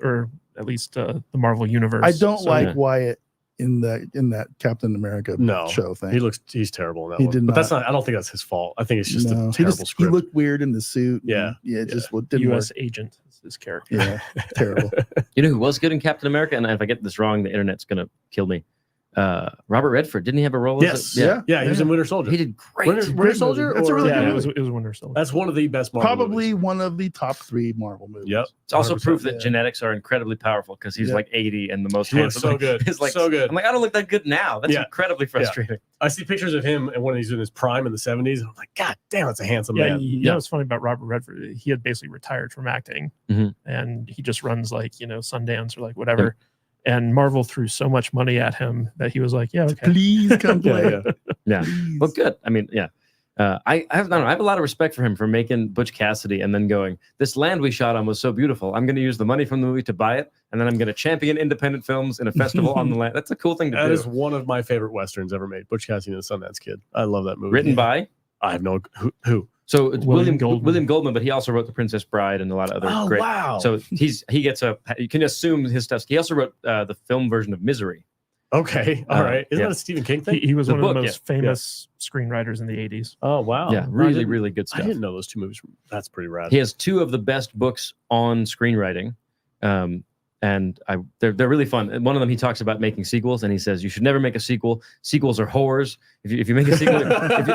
or at least the Marvel universe. I don't So- like Yeah. Wyatt in that Captain America show thing. He's terrible in that He one. did But that's not. I don't think that's his fault. I think it's just No, a terrible he script. looked weird in the suit. Yeah. It just didn't U.S. work. agent is his character. Yeah, terrible. You know who was good in Captain America? And if I get this wrong, the internet's going to kill me. Robert Redford. Didn't he have a role? Yes. As Yeah. He was in Winter Soldier. He did great. Winter Great Soldier. movie. That's a or- really Yeah, good it was Winter Soldier. That's one of the best Marvel Probably movies. one of the top 3 Marvel movies. Yep. It's also 100%, proof that yeah. genetics are incredibly powerful because he's Yeah. like 80 and the most He looks handsome. so good. It's like, So good. I'm like, I don't look that good now. That's Yeah. incredibly frustrating. I see pictures of him and when he's in his prime in the 70s, and I'm like, God damn, that's a handsome Yeah, man. you know what's funny about Robert Redford? He had basically retired from acting, Mhm. and he just runs like Sundance or like whatever. And Marvel threw so much money at him that he was like, "Yeah, okay." Please come play. Yeah. Please. Well, good. I mean, yeah. I have a lot of respect for him for making Butch Cassidy and then going, this land we shot on was so beautiful. I'm going to use the money from the movie to buy it, and then I'm going to champion independent films in a festival on the land. That's a cool thing to That do. is one of my favorite westerns ever made. Butch Cassidy and the Sundance Kid. I love that movie. Written by I have no who. so it's William Goldman. William Goldman, but he also wrote The Princess Bride and a lot of other Oh great. wow. So he gets you can assume his stuff. He also wrote the film version of Misery. okay, all right. Isn't yeah. that a Stephen King thing? He was The one of the book, most famous screenwriters in the 80s. Oh wow. Yeah, I really, didn't- really good I stuff. didn't know those two movies. That's pretty rad. He has 2 of the best books on screenwriting, and they're really fun. And one of them, he talks about making sequels, and he says you should never make a sequel. Sequels are horrors. If you make a sequel,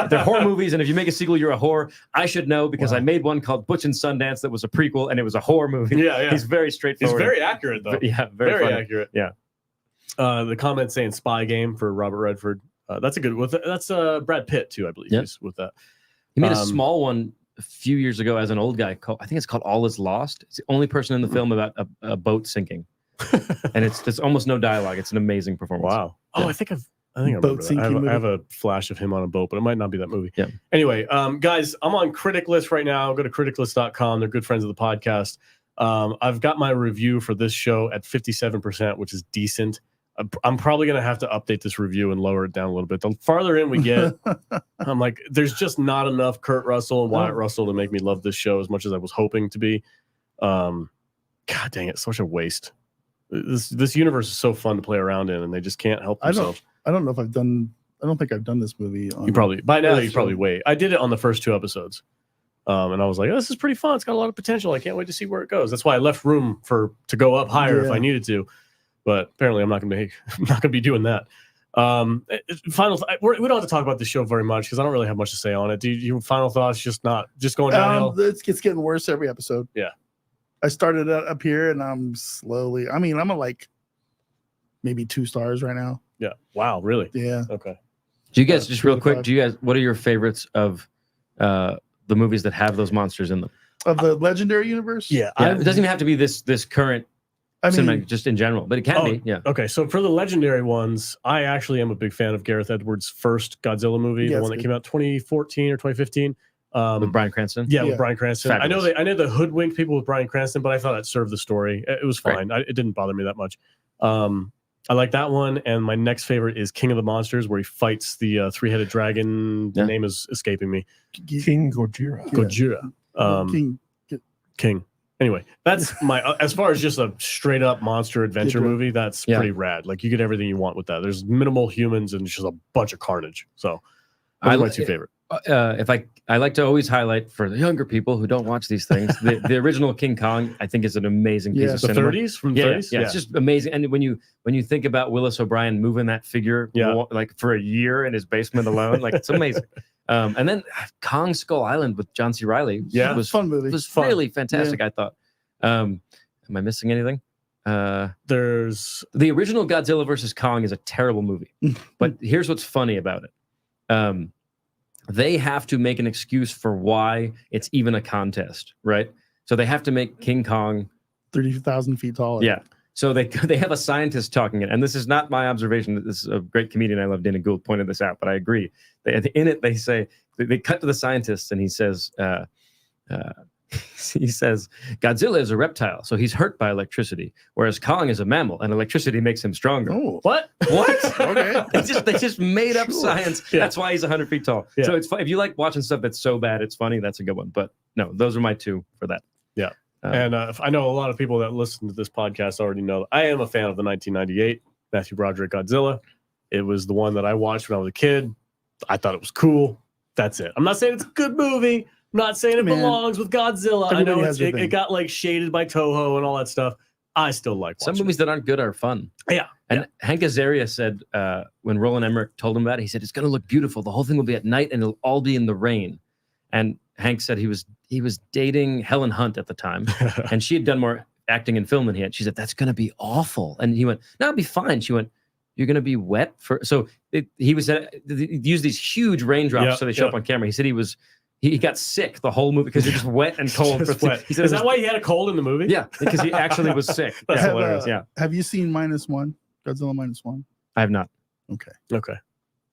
they're horror movies, and if you make a sequel, you're a whore. I should know because Wow. I made one called Butch and Sundance that was a prequel, and it was a horror movie. Yeah. He's very He's straightforward. very accurate though. Yeah, very Very funny. accurate. Yeah. The comment saying Spy Game for Robert Redford. That's a good. That's Brad Pitt too, I believe. Yep. He's with that. He made a Um, small one a few years ago as an old guy called, I think it's called All Is Lost. It's the only person in the film about a boat sinking, and there's almost no dialogue. It's an amazing performance. Wow. Oh, Yeah. I think I remember Boat that. sinking I have a flash of him on a boat, but it might not be that movie. Yeah. Anyway, guys, I'm on Critic List right now. Go to criticlist.com. They're good friends of the podcast. I've got my review for this show at 57%, which is decent. I'm probably going to have to update this review and lower it down a little bit. The farther in we get, I'm like, there's just not enough Kurt Russell and Wyatt Russell to make me love this show as much as I was hoping to be. God dang it, such a waste. This universe is so fun to play around in, and they just can't help themselves. I don't know if I've done. I don't think I've done this movie. You probably by now. You probably wait. I did it on the first 2 episodes, and I was like, oh, "This is pretty fun. It's got a lot of potential. I can't wait to see where it goes." That's why I left room to go up higher if I needed to. But apparently, I'm not going to be doing that. Final. We don't have to talk about the show very much because I don't really have much to say on it. Do you final thoughts? Just going downhill. It's getting worse every episode. Yeah. I started up here and I'm slowly. I mean, I'm at like maybe 2 stars right now. Yeah. Wow. Really? Yeah. Okay. Do you guys just real quick? What are your favorites of the movies that have those monsters in them? Of the Legendary universe? Yeah. It doesn't even have to be this current. Cinematic, just in general, but it can be. Yeah. Okay. So for the Legendary ones, I actually am a big fan of Gareth Edwards' first Godzilla movie, the one that came out 2014 or 2015. With Bryan Cranston. Yeah, with Bryan Cranston. Fabulous. I know the hoodwinked people with Bryan Cranston, but I thought it served the story. It was fine. Right. It didn't bother me that much. I like that one, and my next favorite is King of the Monsters, where he fights the 3-headed dragon. The name is escaping me. King Gojira. Gojira. King. Anyway, that's my as far as just a straight up monster adventure movie. That's pretty rad. Like you get everything you want with that. There's minimal humans and just a bunch of carnage. So those are my 2 favorite. If I like to always highlight for the younger people who don't watch these things, the original King Kong I think is an amazing piece of cinema. 30s from the 30s. Yeah, it's just amazing. And when you think about Willis O'Brien moving that figure like for a year in his basement alone, like it's amazing. And then Kong Skull Island with John C. Reilly was fun movie. It was really fantastic. I thought. Am I missing anything? There's the original Godzilla versus Kong is a terrible movie, but here's what's funny about it. They have to make an excuse for why it's even a contest, right? So they have to make King Kong 30,000 feet tall. Yeah. So they have a scientist talking it, and this is not my observation. This is a great comedian I love, Dana Gould, pointed this out, but I agree. In it, they say they cut to the scientist, and he says, Godzilla is a reptile, so he's hurt by electricity, whereas Kong is a mammal, and electricity makes him stronger. Oh, what? Okay. They just made up science. Yeah. That's why he's 100 feet tall. Yeah. So it's fun. If you like watching stuff that's so bad it's funny, that's a good one. But no, those are my 2 for that. Yeah. And I know a lot of people that listen to this podcast already know that I am a fan of the 1998 Matthew Broderick Godzilla. It was the one that I watched when I was a kid. I thought it was cool. That's it. I'm not saying it's a good movie. I'm not saying it belongs with Godzilla. I know it got like shaded by Toho and all that stuff. I still like some movies that aren't good are fun. Yeah. And Hank Azaria said when Roland Emmerich told him about it, he said, it's going to look beautiful. The whole thing will be at night and it'll all be in the rain. And Hank said he was dating Helen Hunt at the time, and she had done more acting in film than he had. She said, that's going to be awful. And he went, no, it'll be fine. She went, you're going to be wet for. So he used these huge raindrops so they show up on camera. He said he got sick the whole movie because you're just wet and cold. He said, is that why he had a cold in the movie? Yeah, because he actually was sick. That's hilarious. Yeah. Have you seen -1? Godzilla -1? I have not. Okay.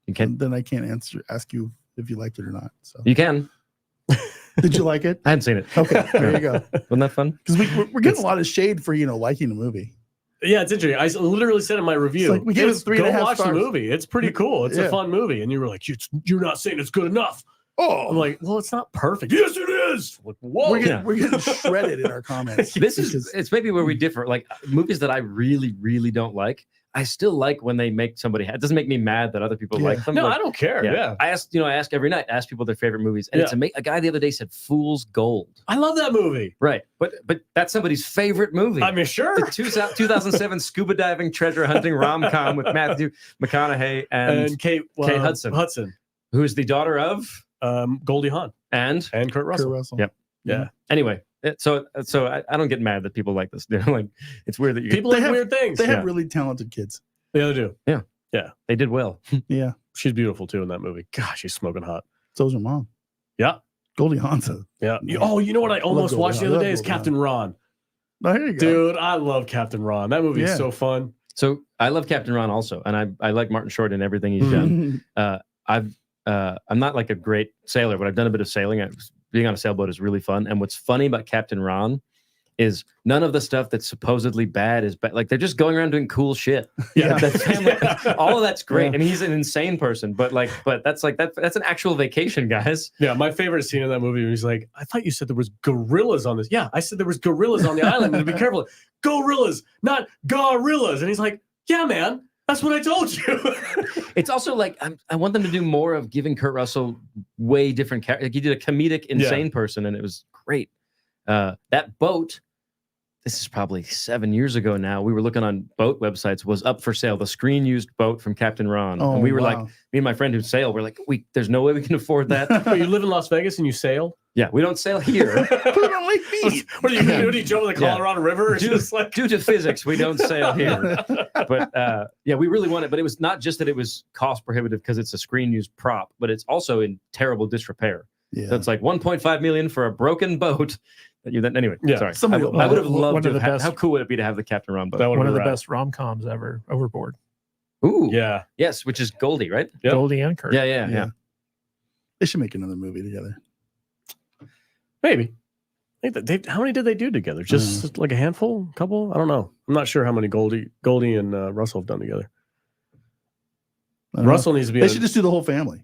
You can. Then I can't ask you if you liked it or not. So you can. Did you like it? I hadn't seen it. Okay, there you go. Wasn't that fun? Because we're getting a lot of shade for liking the movie. Yeah, it's interesting. I literally said in my review, we gave it 3.5 go watch stars. the movie. It's pretty cool. It's a fun movie. And you were like, you're not saying it's good enough. Oh, I'm like, well, it's not perfect. Yes, it is. Like, whoa, we're getting shredded in our comments. It's maybe where we differ. Like movies that I really, really don't like, I still like when they make somebody. It doesn't make me mad that other people like them. No, like, I don't care. Yeah. I ask every night. Ask people their favorite movies, and it's a guy the other day said "Fool's Gold." I love that movie. Right, but that's somebody's favorite movie. I mean, sure. The 2007 scuba diving, treasure hunting rom-com with Matthew McConaughey and Kate Hudson, who is the daughter of Goldie Hawn and Kurt Russell. Yep. Yeah. Anyway. So I don't get mad that people like this. They're like, it's weird that people like weird things. They have really talented kids. Yeah, they do. Yeah, they did well. Yeah, she's beautiful too in that movie. Gosh, she's smoking hot. So's her mom. Yeah, Goldie Hawn's. Yeah. Oh, you know what I almost watched the other day is Captain Ron. Oh, here you go, dude. I love Captain Ron. That movie is so fun. So I love Captain Ron also, and I like Martin Short in everything he's done. I'm not like a great sailor, but I've done a bit of sailing. Being on a sailboat is really fun. And what's funny about Captain Ron is none of the stuff that's supposedly bad is bad. Like they're just going around doing cool shit. Yeah. The family, all of that's great, Yeah. and he's an insane person. But that's an actual vacation, guys. Yeah, my favorite scene in that movie was like, I thought you said there was gorillas on this. Yeah, I said there was gorillas on the island. And to be careful, gorillas, not gorillas. And he's like, yeah, man, that's what I told you. It's also like I want them to do more of giving Kurt Russell way different character. Like he did a comedic, insane person, and it was great. That boat. This is probably 7 years ago now. We were looking on boat websites, was up for sale. The screen used boat from Captain Ron. Oh, and we were wow. like, me and my friend who sail, we're like, there's no way we can afford that. Wait, you live in Las Vegas and you sail? Yeah, we don't sail here. Put it on Lake Mead. What do you jump in the Colorado River? It's just like Due to physics, we don't sail here. But yeah, we really want it. But it was not just that it was cost prohibitive because it's a screen used prop, but it's also in terrible disrepair. Yeah. So it's like 1.5 million for a broken boat. Anyway, Yeah, sorry. somebody I will- would have one loved of to the have. best- How cool would it be to have the Captain Ron boat? that would One of the rad. best rom-coms ever, Overboard. Ooh, Yeah. yes, which is Goldie, right? Yep. Goldie and Kurt. Yeah. They should make another movie together. Maybe. I think that how many did they do together? Just like a handful, couple? I don't know. I'm not sure how many Goldie and Russell have done together. I don't know. Russell needs to be. They should just do the whole family.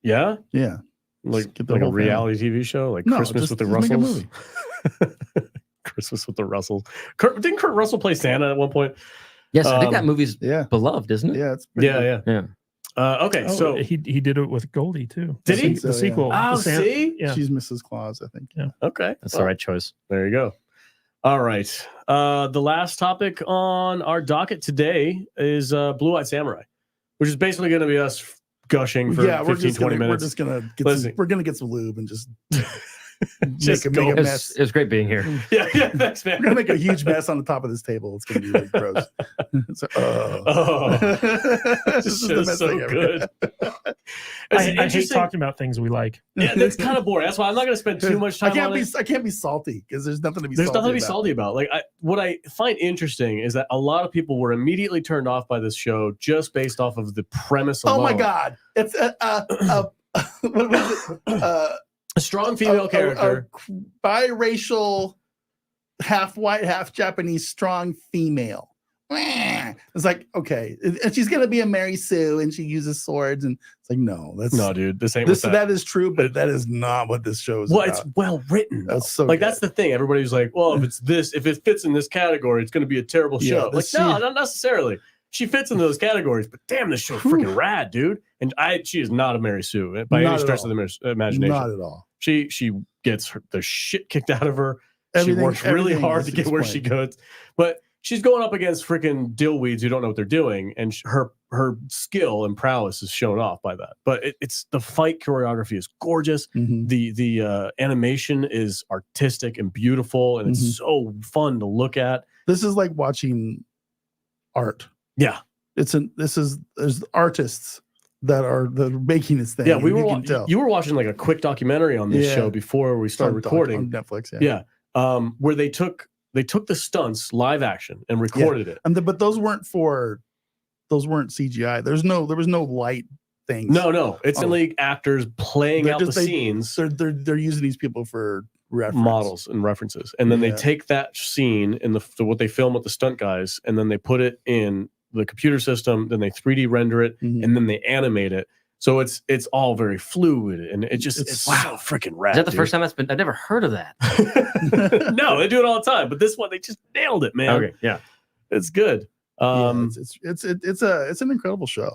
Yeah, Yeah. like get the like a whole family. reality TV show, like No, Christmas just- with the just make a Russells. Christmas with the Russells. Didn't Kurt Russell play Santa at one point? Yes, I think that movie's Yeah. beloved, isn't it? Yeah. It's pretty good. Yeah. Okay, Oh, so he did it with Goldie too. Did he? The So, yeah. sequel. Oh, the Santa- see? Yeah. She's Mrs. Claus, I think. okay, That's well, the right choice. There you go. All right. The last topic on our docket today is Blue Eyed Samurai, which is basically going to be us gushing for 15, 20 minutes. We're just gonna get Listen. some, we're gonna get some lube and just Just make go. a It mess. was great being here. yeah, thanks, man. We're gonna make a huge mess on the top of this table. It's gonna be really gross. So, Oh, this this is shit the is best so thing ever. good. I hate interesting. talking about things we like. Yeah, that's kind of boring. That's why I'm not going to spend too much I time on it. can't be salty because there's nothing to be. There's salty nothing to be about. salty about. Like what I find interesting is that a lot of people were immediately turned off by this show just based off of the premise alone. Oh my god! It's what was it? A strong female character. a biracial, half white, half Japanese, strong female. It's like, okay, and she's gonna be a Mary Sue, and she uses swords, and it's like, no, that's No, dude, this ain't this. what that. That is true, but that is not what this show is Well, about. it's well written. Though. That's so like good. that's the thing. Everybody was like, "Well, if it fits in this category, it's going to be a terrible Yeah, show." Like, this- no, not necessarily. She fits into those categories, but damn, this show's freaking rad, dude. And she is not a Mary Sue by Not any at stretch all. of the imagination. Not at all. She gets the shit kicked out of her. Everything- She works really everything hard is to get where she explained. goes, but she's going up against freaking dillweeds who don't know what they're doing, and her skill and prowess is shown off by that. But it's the fight choreography is gorgeous. Mhm. The animation is artistic and beautiful, and Mhm. it's so fun to look at. This is like watching art. Yeah, There's artists that are making this thing. yeah. We and were you can tell. you were watching like a quick documentary on this Yeah. show before we started On doc- recording. on Netflix. Yeah, where they took the stunts live action and recorded it. But those weren't CGI. There was no light things. No, it's Oh. only actors playing They're out just- the they- scenes, They're using these people for reference. models and references, and then they Yeah. take that scene in what they film with the stunt guys, and then they put it in the computer system. Then they 3D render it, Mhm. and then they animate it. So it's all very fluid, and it's It's- so freaking rad. Is that the dude. first time that's been? I've never heard of that. No, they do it all the time, but this one they just nailed it, man. Okay, yeah. It's good. Yeah, it's an incredible show.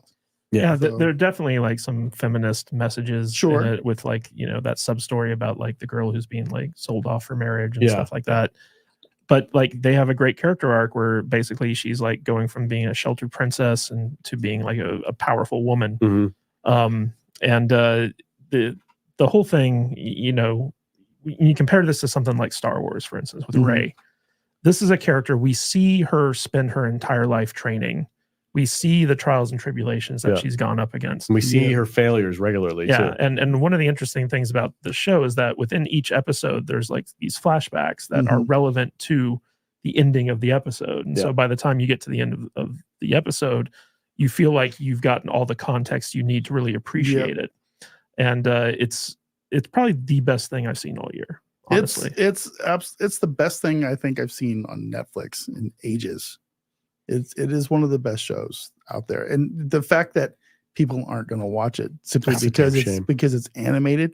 Yeah, so- there are definitely like some feminist messages Sure. in it with like, that sub story about like the girl who's being like sold off for marriage and Yeah. stuff like that. But like they have a great character arc where basically she's like going from being a sheltered princess and to being like a powerful woman. Mhm. The whole thing, you compare this to something like Star Wars, for instance, with Mhm. Rey. This is a character we see her spend her entire life training. We see the trials and tribulations that Yeah. she's gone up against. And we see Yeah. her failures regularly Yeah, too. and one of the interesting things about the show is that within each episode, there's like these flashbacks that are relevant to the ending of the episode. And Yeah. so by the time you get to the end of the episode, you feel like you've gotten all the context you need to really appreciate it. And it's probably the best thing I've seen all year. honestly. It's the best thing I think I've seen on Netflix in ages. It is one of the best shows out there, and the fact that people aren't going to watch it simply That's a because damn it's shame. because it's animated,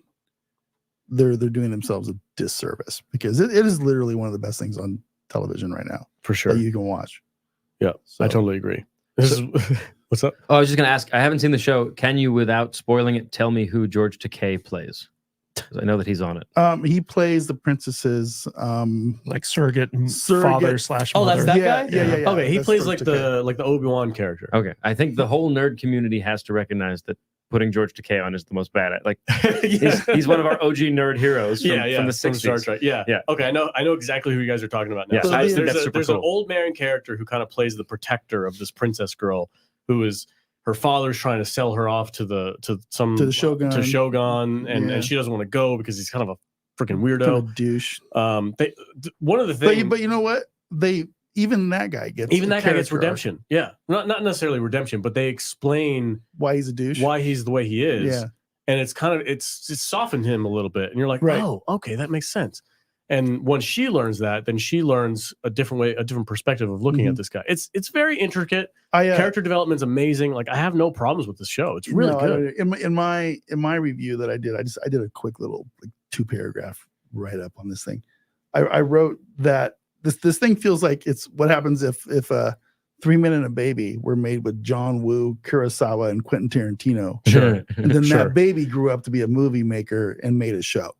they're doing themselves a disservice, because it is literally one of the best things on television right now For sure. that you can watch. Yeah, So- I totally agree. What's up? Oh, I was just going to ask. I haven't seen the show. Can you, without spoiling it, tell me who George Takei plays? 'Cause I know that he's on it. He plays the princess's Like surrogate Surrogate- father slash Oh, mother. that's that Yeah, guy. yeah. Okay, he That's plays George like the Obi-Wan character. Okay, I think the whole nerd community has to recognize that putting George Takei on is the most bad. Like he's one of our OG nerd heroes from, from the from 60s. Star Trek. Yeah, Yeah. Okay, I know exactly who you guys are talking about now. Yeah, So I just think there's that's super an cool. old man character who kind of plays the protector of this princess girl, who is her father's trying to sell her off to the Shogun, and Yeah. she doesn't want to go because he's kind of a freaking kind weirdo. of douche. One of the things, But you know what? Even that guy gets even a that guy gets character arc. redemption. Yeah, not necessarily redemption, but they explain Why he's a douche? why he's the way he is. Yeah. And it's kind of it's softened him a little bit, and you're like, Right. oh, okay, that makes sense. And when she learns that, then she learns a different perspective of looking at this guy. It's very intricate. Character development's amazing. Like, I have no problems with this show. It's really good. In my review that I did a quick little 2-paragraph write up on this thing. I wrote that this thing feels like it's what happens if 3 Men and a Baby were made with John Woo, Kurosawa, and Quentin Tarantino. Sure. And then Sure. that baby grew up to be a movie maker and made a show.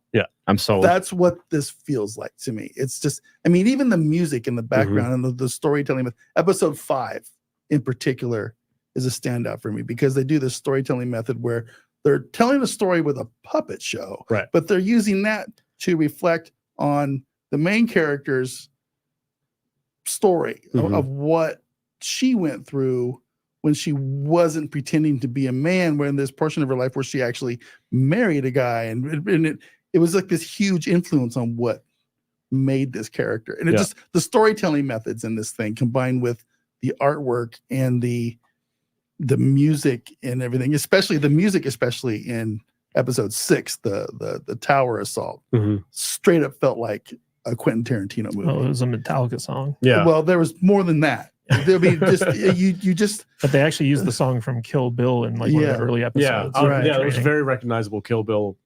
I'm sold. That's what this feels like to me. It's just, I mean, even the music in the background and the storytelling. Episode 5 in particular is a standout for me, because they do this storytelling method where they're telling a story with a puppet show, Right. but they're using that to reflect on the main character's story of what she went through when she wasn't pretending to be a man, when this portion of her life where she actually married a guy, and it was like this huge influence on what made this character. And it just, the storytelling methods in this thing combined with the artwork and the music and everything, especially the music, especially in episode 6, the tower assault, straight up felt like a Quentin Tarantino movie. Oh, it was a Metallica song. Yeah. Well, there was more than that. I mean, just you just. But they actually used the song from Kill Bill in like one of the early episodes. Right. Yeah, it was very recognizable. Kill Bill.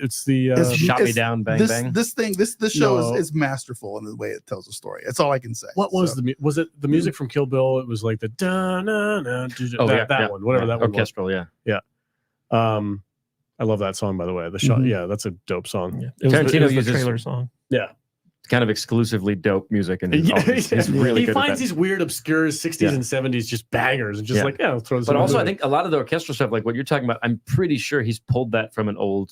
It's the Shot Me Down, Bang Bang. This show is masterful in the way it tells a story. That's all I can say. What was was it the music from Kill Bill? It was like the that one, whatever that one was. Orchestral, yeah. I love that song, by the way. The shot, that's a dope song. Yeah. It was Tarantino it was the uses- trailer song. Yeah. Kind of exclusively dope music, and he's really he good finds at that. these weird, obscure 60s and 70s just bangers, and just I'll throw this. But in also, there. I think a lot of the orchestral stuff, like what you're talking about, I'm pretty sure he's pulled that from an old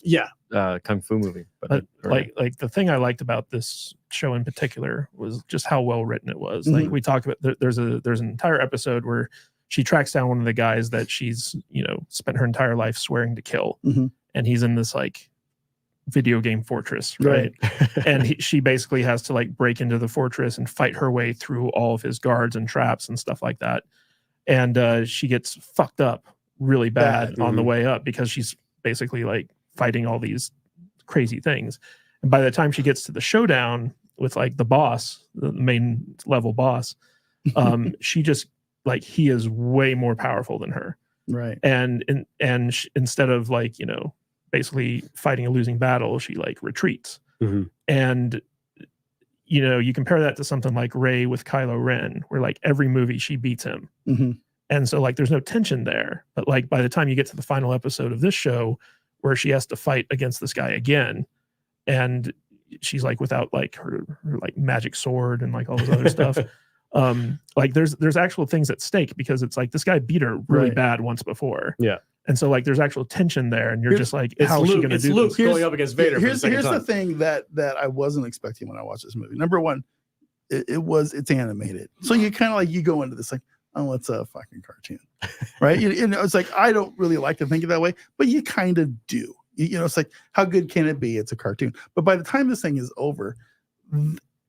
kung fu movie. But like the thing I liked about this show in particular was just how well written it was. Like we talked about, there's an entire episode where she tracks down one of the guys that she's spent her entire life swearing to kill, and he's in this like video game fortress, right? And she basically has to like break into the fortress and fight her way through all of his guards and traps and stuff like that. And she gets fucked up really bad on the way up, because she's basically like fighting all these crazy things. And by the time she gets to the showdown with like the boss, the main level boss, she just like, he is way more powerful than her. Right. And instead of like, basically fighting a losing battle, she like retreats. And you compare that to something like Rey with Kylo Ren, where like every movie she beats him. And so like there's no tension there. But like by the time you get to the final episode of this show, where she has to fight against this guy again, and she's like without like her like magic sword and like all this other stuff, like there's actual things at stake, because it's like this guy beat her really bad once before. And so like there's actual tension there, and you're just like, how is she going to do Luke this? going up against Vader. Here's for the the thing that I wasn't expecting when I watched this movie. Number one, it's animated, so you kind of like you go into this like, oh, it's a fucking cartoon, right? It's like, I don't really like to think of that way, but you kind of do. It's like, how good can it be? It's a cartoon. But by the time this thing is over,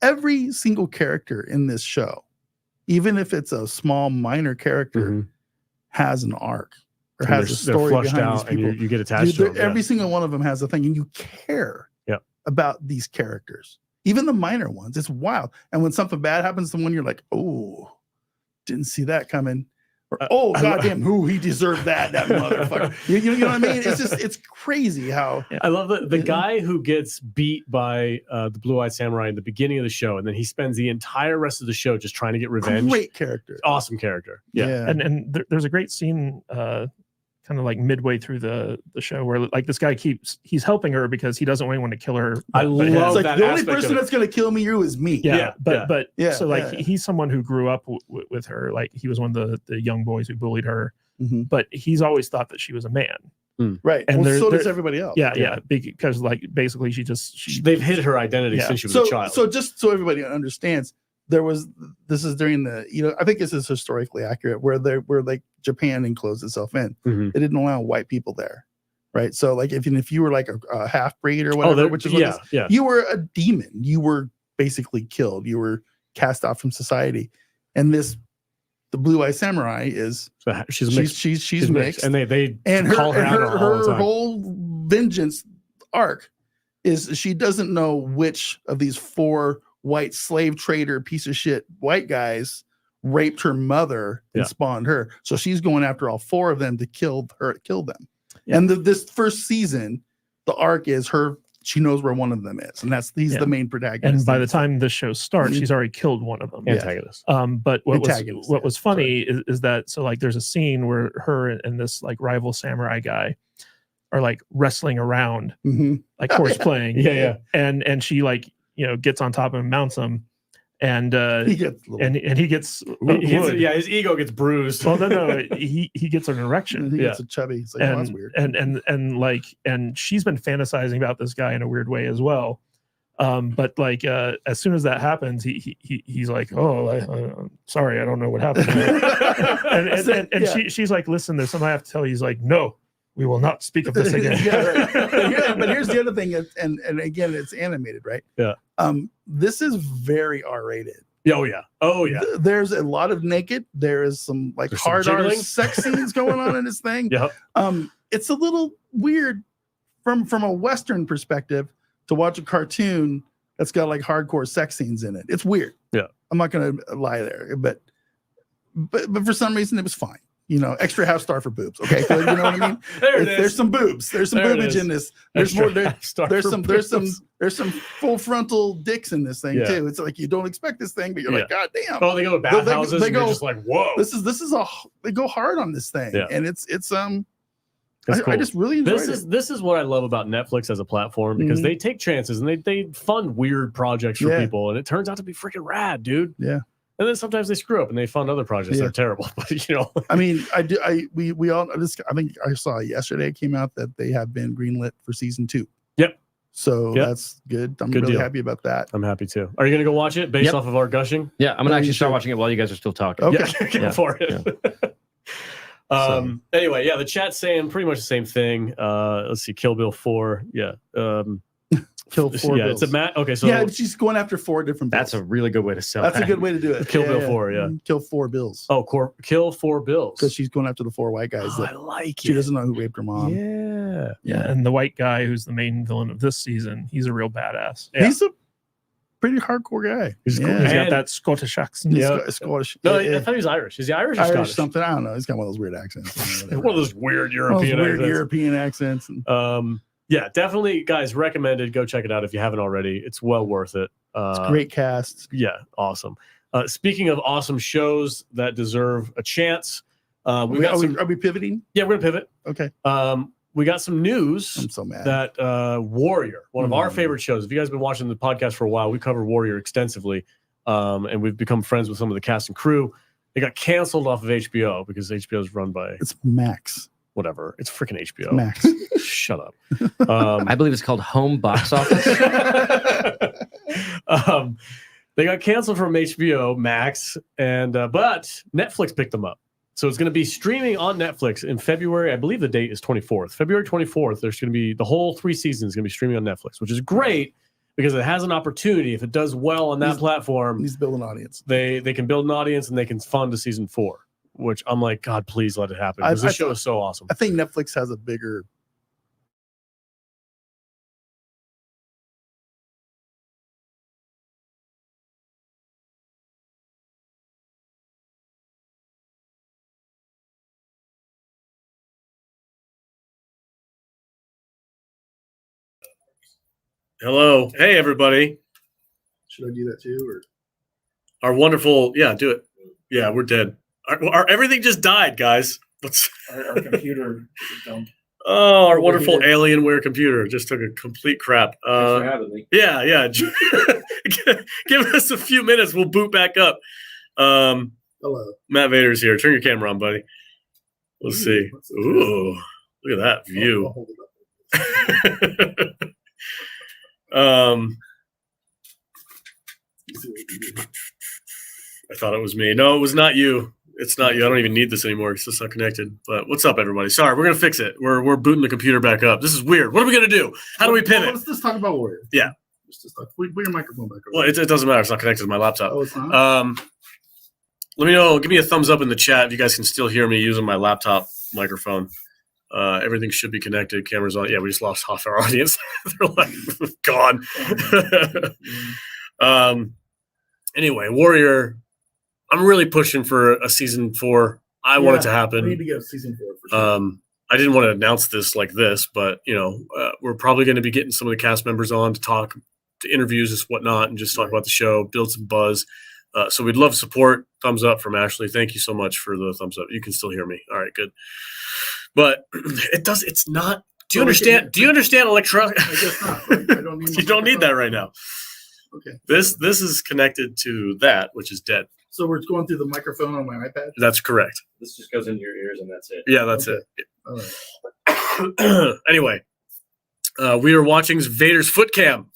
every single character in this show, even if it's a small minor character, has an arc or has a story behind these people. and you get attached to them. Every single one of them has a thing, and you care about these characters, even the minor ones. It's wild. And when something bad happens to one, you're like, oh, didn't see that coming. Or, oh, goddamn, who he deserved that motherfucker. You know what I mean? It's just, it's crazy how. I love the guy who gets beat by the Blue-Eyed Samurai in the beginning of the show, and then he spends the entire rest of the show just trying to get revenge. Great character. Awesome character. Yeah. And there's a great scene kind of like midway through the show where like this guy he's helping her because he doesn't want anyone to kill her. I love like, that. The only person that's going to kill me is me. But so like he's someone who grew up with her. Like he was one of the young boys who bullied her, but he's always thought that she was a man. Right. And so does everybody else. Yeah. Because like basically they've hid her identity since she was a child. So just so everybody understands, this is during the, I think this is historically accurate where like Japan enclosed itself in. Mhm. It didn't allow white people there. Right. So like if you were like a half breed or whatever, which is you were a demon, you were basically killed. You were cast out from society. And the Blue-Eyed Samurai is she's mixed. And they call her out all the time. Her whole vengeance arc is she doesn't know which of these 4 white slave trader piece of shit white guys raped her mother and spawned her. So she's going after all 4 of them to kill them. Yeah. And this first season, the arc is she knows where one of them is, and he's the main protagonist. And by the time the show starts, she's already killed one of them. Antagonist. But what was funny is that so like there's a scene where her and this like rival samurai guy are like wrestling around, like horse playing. And she like gets on top of him, mounts him, and he gets his ego gets bruised. Well, no, he gets an erection. He gets a chubby. It's like, that's weird. And she's been fantasizing about this guy in a weird way as well. But like as soon as that happens, he's like, oh, I'm sorry, I don't know what happened. and she's like, listen, there's something I have to tell you. He's like, no, we will not speak of this again. But here's the other thing, and again, it's animated, right? Yeah. This is very R-rated. Oh yeah. There's a lot of naked. There is some like hard R sex scenes going on in this thing. Yep. It's a little weird from a Western perspective to watch a cartoon that's got like hardcore sex scenes in it. It's weird. Yeah. I'm not gonna lie there, but for some reason it was fine. Extra half star for boobs. Okay, so, you know what I mean. There's some boobs. There's some boobage in this. There's more. There's some full frontal dicks in this thing too. It's like you don't expect this thing, but you're like, God damn. Oh, they go to bathhouses. They go just like, whoa. They go hard on this thing, and it's cool. I just really enjoyed it. This is what I love about Netflix as a platform because they take chances and they fund weird projects for people, and it turns out to be freaking rad, dude. Yeah. And then sometimes they screw up and they fund other projects that are terrible. But I mean, we all I think I saw yesterday it came out that they have been greenlit for season 2. Yep. So that's good. I'm really happy about that. I'm happy too. Are you gonna go watch it based off of our gushing? Yeah, I'm gonna actually start watching it while you guys are still talking. Okay. Go for it. Anyway, the chat's saying pretty much the same thing. Let's see, Kill Bill 4. Yeah. Kill 4 bills. It's a okay, so she's going after 4 different bills. That's a really good way to sell. That's a good way to do it. Kill Bill 4, Kill 4 bills. Oh, Kill 4 bills. Because she's going after the 4 white guys. I like it. She doesn't know who raped her mom. Yeah. And the white guy who's the main villain of this season, he's a real badass. Yeah. He's a pretty hardcore guy. He's got that Scottish accent. Scottish. No, I thought he was Irish. Is he Irish or Scottish? Something. I don't know. He's got one of those weird accents. One of those weird European accents. Yeah, definitely, guys, recommended. Go check it out if you haven't already. It's well worth it. It's a great cast. Yeah, awesome. Speaking of awesome shows that deserve a chance, are we pivoting? Yeah, we're gonna pivot. Okay. We got some news. I'm so mad. That Warrior, one of our favorite shows. If you guys have been watching the podcast for a while, we cover Warrior extensively, and we've become friends with some of the cast and crew. They got canceled off of HBO because HBO is run by Max. Whatever. It's freaking HBO. Max. Shut up. I believe it's called Home Box Office. They got canceled from HBO Max, and but Netflix picked them up. So it's going to be streaming on Netflix in February. I believe the date is 24th. February 24th, there's going to be the whole 3 seasons going to be streaming on Netflix, which is great because it has an opportunity. If it does well on that platform, needs to build an audience. They can build an audience and they can fund a season 4. Which I'm like, God, please let it happen. Because this show is so awesome. I think Netflix has a bigger Hello. Hey, everybody. Should I do that too? Or Our wonderful, do it. Yeah, we're dead. Everything just died, guys. our computer dumped. Oh, our Over wonderful here. Alienware computer just took a complete crap. Thanks for having me. Yeah. Give us a few minutes. We'll boot back up. Hello. Matt Vader's here. Turn your camera on, buddy. Let's Ooh, see. what's this? Ooh, look at that I'll view. hold it up. I thought it was me. No, it was not you. It's not you. I don't even need this anymore because it's not connected. But what's up, everybody? Sorry, we're gonna fix it. We're booting the computer back up. This is weird. What are we gonna do? How do we pivot? Let's just talk about Warrior. Yeah. Let's just talk. Bring your microphone back over. Well, it doesn't matter. It's not connected to my laptop. Oh, it's not? Let me know. Give me a thumbs up in the chat if you guys can still hear me using my laptop microphone. Everything should be connected. Cameras on. Yeah, we just lost half our audience. They're like gone. Anyway, Warrior. I'm really pushing for a season 4. I want it to happen. We need to get a season 4 for sure. I didn't want to announce this like this, but we're probably going to be getting some of the cast members on to talk, to interviews and whatnot, and just talk about the show, build some buzz. So we'd love support. Thumbs up from Ashley. Thank you so much for the thumbs up. You can still hear me. All right, good. But it's not. Do you understand? Do you understand electronic? I guess not. Right? I don't need You don't need that right now. Okay. This is connected to that, which is dead. So we're going through the microphone on my iPad? That's correct. This just goes into your ears and that's it. Yeah, that's Okay. it. All right. Anyway, we are watching Vader's foot cam.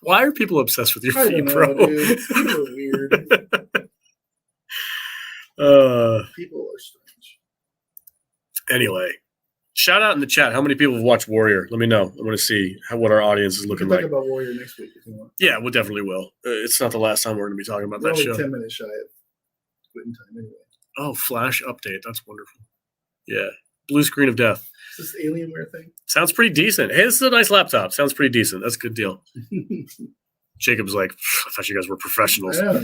Why are people obsessed with your I feet, don't bro? know, dude. People are weird. People are strange. Anyway, shout out in the chat. How many people have watched Warrior? Let me know. I want to see what our audience is We looking can like. talk about Warrior next week if you want. Yeah, we definitely will. It's not the last time we're going to be talking about We're that only show. 10 minutes shy of quitting time anyway. Oh, Flash update. That's wonderful. Yeah. Blue screen of death. Is this Alienware thing? Sounds pretty decent. Hey, this is a nice laptop. Sounds pretty decent. That's a good deal. Jacob's like, I thought you guys were professionals. I know.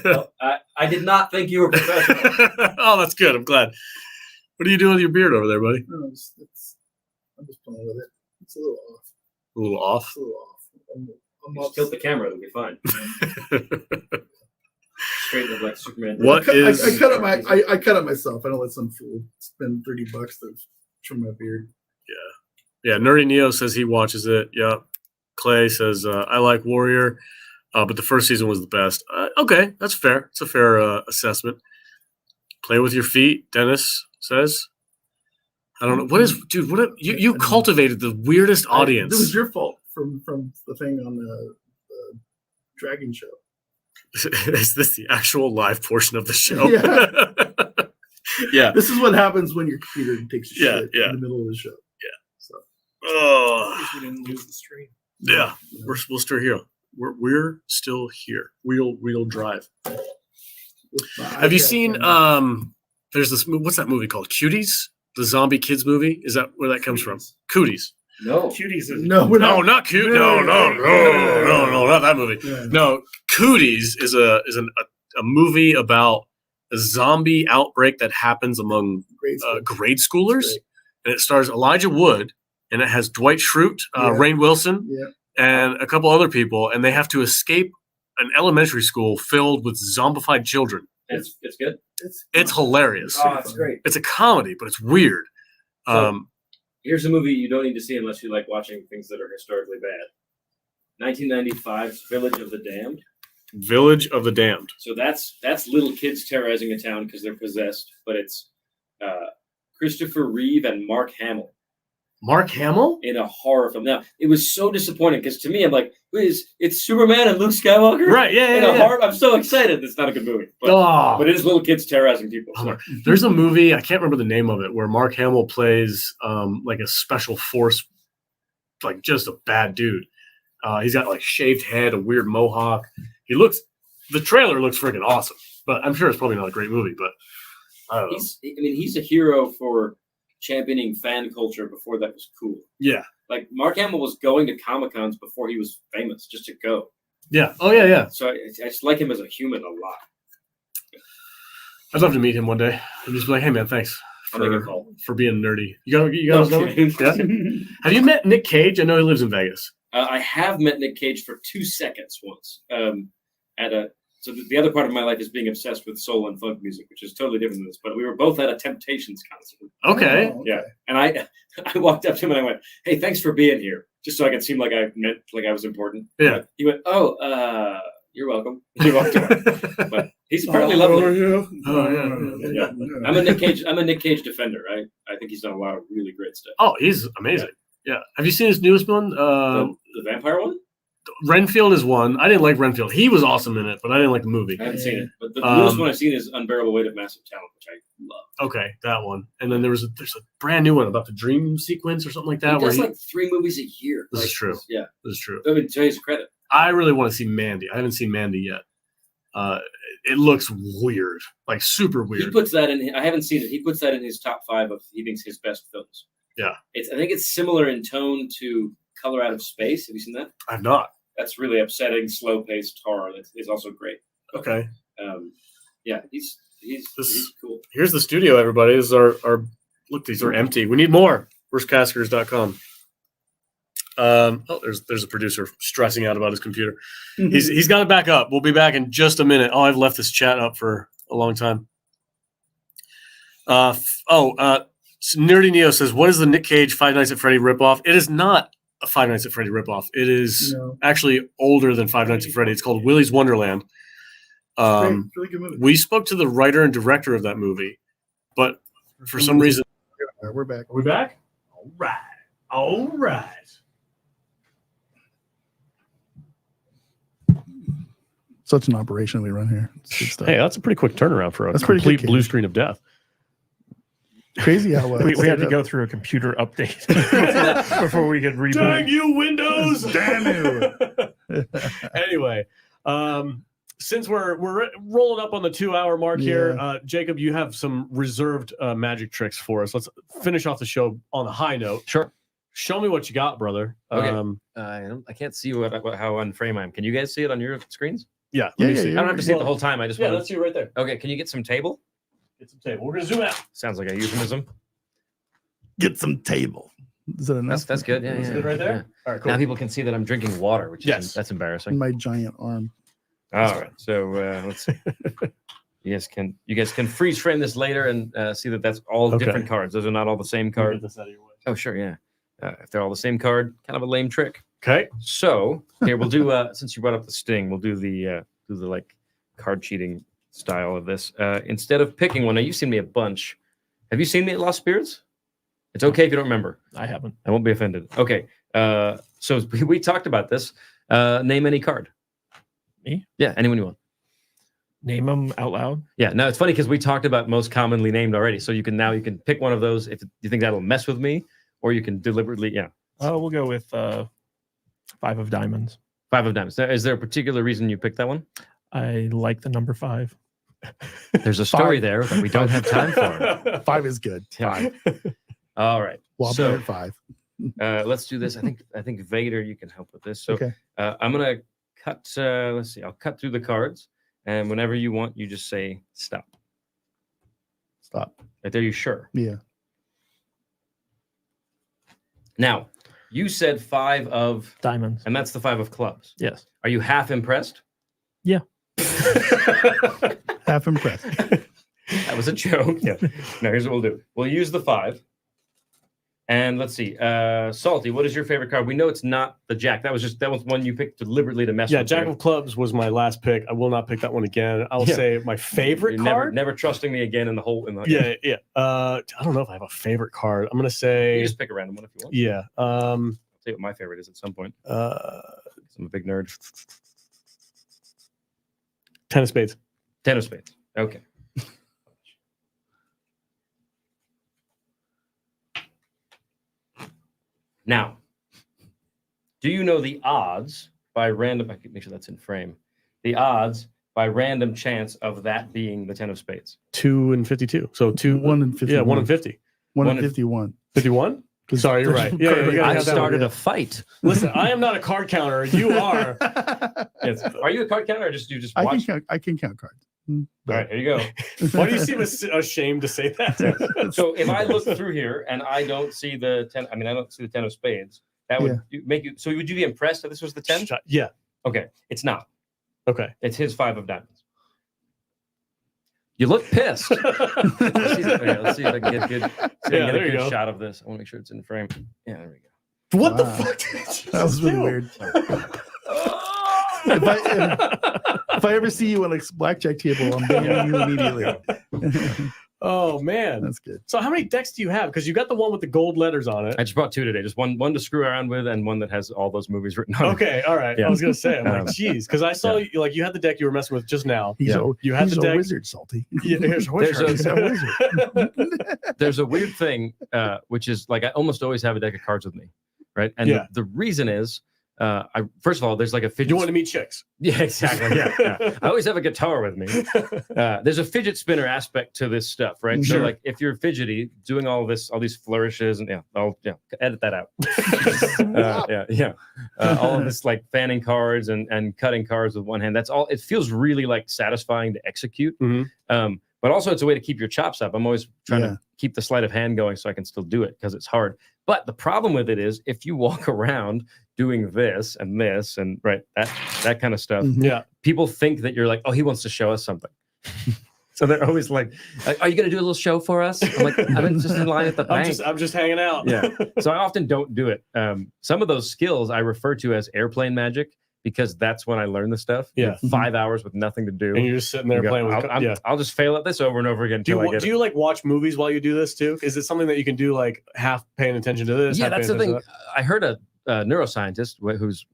Well, I did not think you were professional. Oh, that's good. I'm glad. What are you doing with your beard over there, buddy? No, I'm just playing with it. It's a little off. A little off. It's a little off. I'm Just tilt the camera, it'll be fine. Straighten it like Superman. What is? I cut it I cut it myself. I don't let some fool spend $30 to trim my beard. Yeah, Nerdy Neo says he watches it. Yeah. Clay says, I like Warrior, but the first season was the best. Okay, that's fair. It's a fair assessment. Play with your feet, Dennis says. I don't know. What is, dude, you cultivated the weirdest audience. It was your fault from the thing on the Dragon show. Is this the actual live portion of the show? Yeah. Yeah. This is what happens when your computer takes a Yeah, shit yeah. in the middle of the show. Yeah. So Oh, we didn't lose the stream. yeah. We're still here. We're still here. Wheel drive. Have you seen there's this what's that movie called? Cuties? The zombie kids movie? Is that where that comes from? Cooties. No. Cuties. No, we're No, not. not cute. No, not that movie. Yeah. No, Cooties is a movie about a zombie outbreak that happens among Grade school. grade schoolers, Great. and it stars Elijah Wood, and it has Dwight Schrute, Yeah. Rainn Wilson, Yeah. and a couple other people, and they have to escape an elementary school filled with zombified children. It's good. It's hilarious. Oh, it's great. It's a comedy, but it's weird. So- Here's a movie you don't need to see unless you like watching things that are historically bad. 1995's Village of the Damned. Village of the Damned. So that's little kids terrorizing a town because they're possessed, but it's Christopher Reeve and Mark Hamill Mark Hamill? in a horror film. Now, it was so disappointing because to me, I'm like, it's Superman and Luke Skywalker? Right, yeah, In yeah, a yeah. horror, I'm so excited. It's not a good movie. But, Oh. but it is little kids terrorizing people. So. There's a movie, I can't remember the name of it, where Mark Hamill plays like a special force, like just a bad dude. He's got like shaved head, a weird mohawk. The trailer looks freaking awesome, but I'm sure it's probably not a great movie, but I don't know. He's a hero for championing fan culture before that was cool. Yeah. Like Mark Hamill was going to Comic-Cons before he was famous, just to go. Yeah. Oh, yeah, yeah. So I just like him as a human a lot. I'd love to meet him one day and just be like, hey, man, thanks I'll make a call. for being nerdy. You got his number? Yeah. Have you met Nick Cage? I know he lives in Vegas. I have met Nick Cage for 2 seconds once. So the other part of my life is being obsessed with soul and funk music, which is totally different than this. But we were both at a Temptations concert. Okay. Yeah, and I walked up to him and I went, "Hey, thanks for being here," just so I could seem like I meant like I was important. Yeah. He went, "Oh, you're welcome." He walked away. But he's apparently lovely. Yeah. I'm a Nick Cage defender. I think he's done a lot of really great stuff. Oh, he's amazing. Yeah. Have you seen his newest one? The vampire one? Renfield is one. I didn't like Renfield. He was awesome in it, but I didn't like the movie. I haven't seen it. But the newest one I've seen is Unbearable Weight of Massive Talent, which I love. Okay, that one. And then there's a brand new one about the dream sequence or something like that. He does like 3 movies a year. This is true. Yeah. This is true. I mean, to his credit. I really want to see Mandy. I haven't seen Mandy yet. It looks weird, like super weird. He puts that in. I haven't seen it. He puts that in his top 5 of he thinks his best films. Yeah. I think it's similar in tone to Color Out of Space. Have you seen that? I've not. That's really upsetting, slow-paced horror. That is also great. Okay. Yeah, he's cool. Here's the studio, everybody. This is our look. These are empty. We need more. Worstcasters.com. There's a producer stressing out about his computer. He's got it back up. We'll be back in just a minute. Oh, I've left this chat up for a long time. Nerdy Neo says, "What is the Nick Cage Five Nights at Freddy ripoff?" It is not a Five Nights at Freddy ripoff. It is actually older than Five Nights at Freddy. It's called Willy's Wonderland. Really good movie. We spoke to the writer and director of that movie, but for some reason, We're back. are we back? All right. Such an operation we run here. It's good stuff. Hey, that's a pretty quick turnaround for a That's pretty complete good, blue Cage. screen of death. Crazy how We had to go through a computer update before we could reboot. Dang you, Windows! Damn you! Anyway, since we're rolling up on the 2-hour mark here, Jacob, you have some reserved magic tricks for us. Let's finish off the show on a high note. Sure. Show me what you got, brother. Okay. I can't see how on frame I am. Can you guys see it on your screens? Yeah. Yeah, Let me see. I don't have to see it the whole time. I just want let's see it right there. Okay, can you get some table? Get some table. We're gonna zoom out. Sounds like a euphemism. Get some table. Is that enough? That's good. Yeah, That's yeah. good right there. Yeah. All right, cool. Now people can see that I'm drinking water, which is that's embarrassing. My giant arm. All right, so let's see. You guys can freeze frame this later and see that that's all different cards. Those are not all the same card. Get this out of your way. Oh, sure, yeah. If they're all the same card, kind of a lame trick. Okay. So here we'll do. Since you brought up the sting, we'll do the like card cheating style of this. Instead of picking one, now you've seen me a bunch. Have you seen me at Lost Spirits? It's okay if you don't remember. I haven't. I won't be offended. Okay. So we talked about this. Name any card. Me? Yeah, anyone you want. Name them out loud. Yeah. No, it's funny because we talked about most commonly named already. So you can pick one of those if you think that'll mess with me, or you can deliberately. Yeah. We'll go with 5 of diamonds. 5 of diamonds. Is there a particular reason you picked that one? I like the number 5. There's a story there that we don't have time for. 5 is good. 5. All right. Well, So at 5. let's do this. I think Vader, you can help with this. So Okay. I'm gonna cut. Let's see. I'll cut through the cards, and whenever you want, you just say stop. Stop. Right there. You sure? Yeah. Now, you said 5 of Diamonds. and that's the 5 of clubs. Yes. Are you half impressed? Yeah. Half impressed. That was a joke. Yeah. Now here's what we'll do. We'll use the 5. And let's see. Salty, what is your favorite card? We know it's not the Jack. That was one you picked deliberately to mess with. Yeah, Jack of Clubs was my last pick. I will not pick that one again. I will say my favorite You're card. Never trusting me again in the whole. Yeah. I don't know if I have a favorite card. I'm gonna say. You just pick a random one if you want. Yeah. I'll tell you what my favorite is at some point. I'm a big nerd. 10 of Spades. 10 of Spades. Okay. Now, do you know the odds by random? I can make sure that's in frame. The odds by random chance of that being the 10 of Spades. 2 and 52. So 1 and 50. Yeah, 1 and 50. 1 and 51. 51? Sorry, you're right. Yeah, you gotta I have that started one. a fight. Listen, I am not a card counter. You are. Yes. Are you a card counter or you just I watch? can count cards. All right, here you go. Why do you seem ashamed to say that? So if I look through here and I don't see the 10, I don't see the 10 of spades. That would make you. So would you be impressed that this was the 10? Yeah. Okay, it's not. Okay. It's his 5 of diamonds. You look pissed. Let's see if I can get a good shot of this. I want to make sure it's in frame. Yeah, there we go. What the fuck did you That was really weird. If I ever see you on a blackjack table, I'm banning you immediately. Oh man, That's good. So how many decks do you have? Because you got the one with the gold letters on it. I just brought 2 today. Just one to screw around with, and one that has all those movies written on it. Okay, all right. Yeah. I was gonna say, I'm like, geez, because I saw you had the deck you were messing with just now. He's You had he's the a deck. wizard, Salty. Yeah, here's a wizard. He's a wizard. There's a weird thing, which is like I almost always have a deck of cards with me, right? And the reason is, first of all, there's like a fidget. You want to meet chicks? Yeah, exactly. Yeah. I always have a guitar with me. There's a fidget spinner aspect to this stuff, right? Sure. So like if you're fidgety, doing all these flourishes, and I'll edit that out. All of this like fanning cards and cutting cards with one hand. That's all. It feels really like satisfying to execute. Mm-hmm. But also it's a way to keep your chops up. I'm always trying to keep the sleight of hand going so I can still do it because it's hard. But the problem with it is if you walk around doing this and right, that kind of stuff, people think that you're like, oh, he wants to show us something. So they're always like, are you going to do a little show for us? I'm like, I'm just in line at the bank. I'm just hanging out. Yeah. So I often don't do it. Some of those skills I refer to as airplane magic because that's when I learn the stuff. Yeah. 5 hours with nothing to do. And you're just sitting there playing with I'll just fail at this over and over again. Do you like watch movies while you do this too? Is it something that you can do like half paying attention to this? Yeah, that's the thing. I heard a neuroscientist who's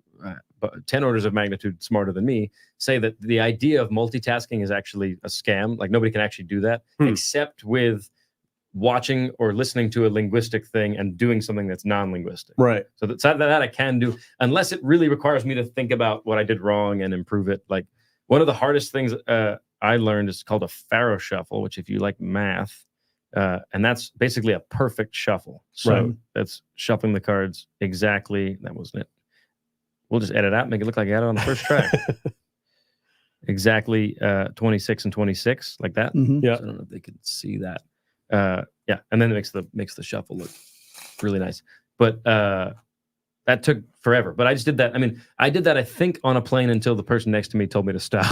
10 orders of magnitude smarter than me say that the idea of multitasking is actually a scam. Like nobody can actually do that except with watching or listening to a linguistic thing and doing something that's non-linguistic. Right. So that I can do unless it really requires me to think about what I did wrong and improve it. Like one of the hardest things I learned is called a Faro shuffle, which if you like math, and that's basically a perfect shuffle. So that's shuffling the cards exactly. That wasn't it. We'll just edit out, make it look like I got it on the first track. Exactly 26 and 26, like that. Mm-hmm. Yeah. So I don't know if they can see that. And then it makes the shuffle look really nice. But that took forever. But I just did that. I mean, I did that, I think, on a plane until the person next to me told me to stop.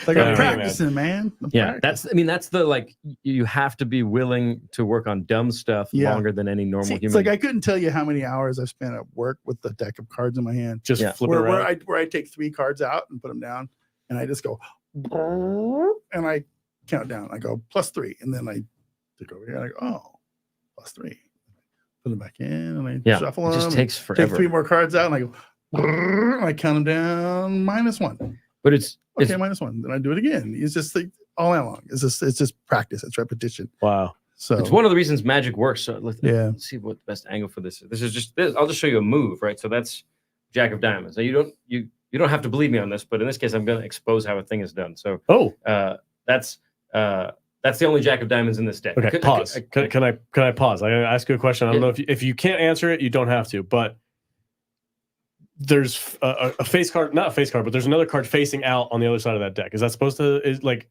Like I'm practicing, man. That's the like you have to be willing to work on dumb stuff longer than any normal human. It's like I couldn't tell you how many hours I've spent at work with the deck of cards in my hand. Just flipping around. Where I take 3 cards out and put them down, and I just go, and I count down. I go +3, and then I take over here. And I go, oh, +3. Put them back in, and I shuffle them. It just takes forever. Take 3 more cards out, and I go, and I count them down -1. But it's -1. Then I do it again. It's just like all night long. It's just practice. It's repetition. Wow. So it's one of the reasons magic works. So let's see what the best angle for this is. This is just this. I'll just show you a move, right? So that's Jack of Diamonds. Now you don't have to believe me on this, but in this case, I'm going to expose how a thing is done. So that's the only Jack of Diamonds in this deck. Okay, pause. Can I pause? I ask you a question. I don't know if you can't answer it, you don't have to. But there's a face card, not a face card, but there's another card facing out on the other side of that deck. Is that supposed to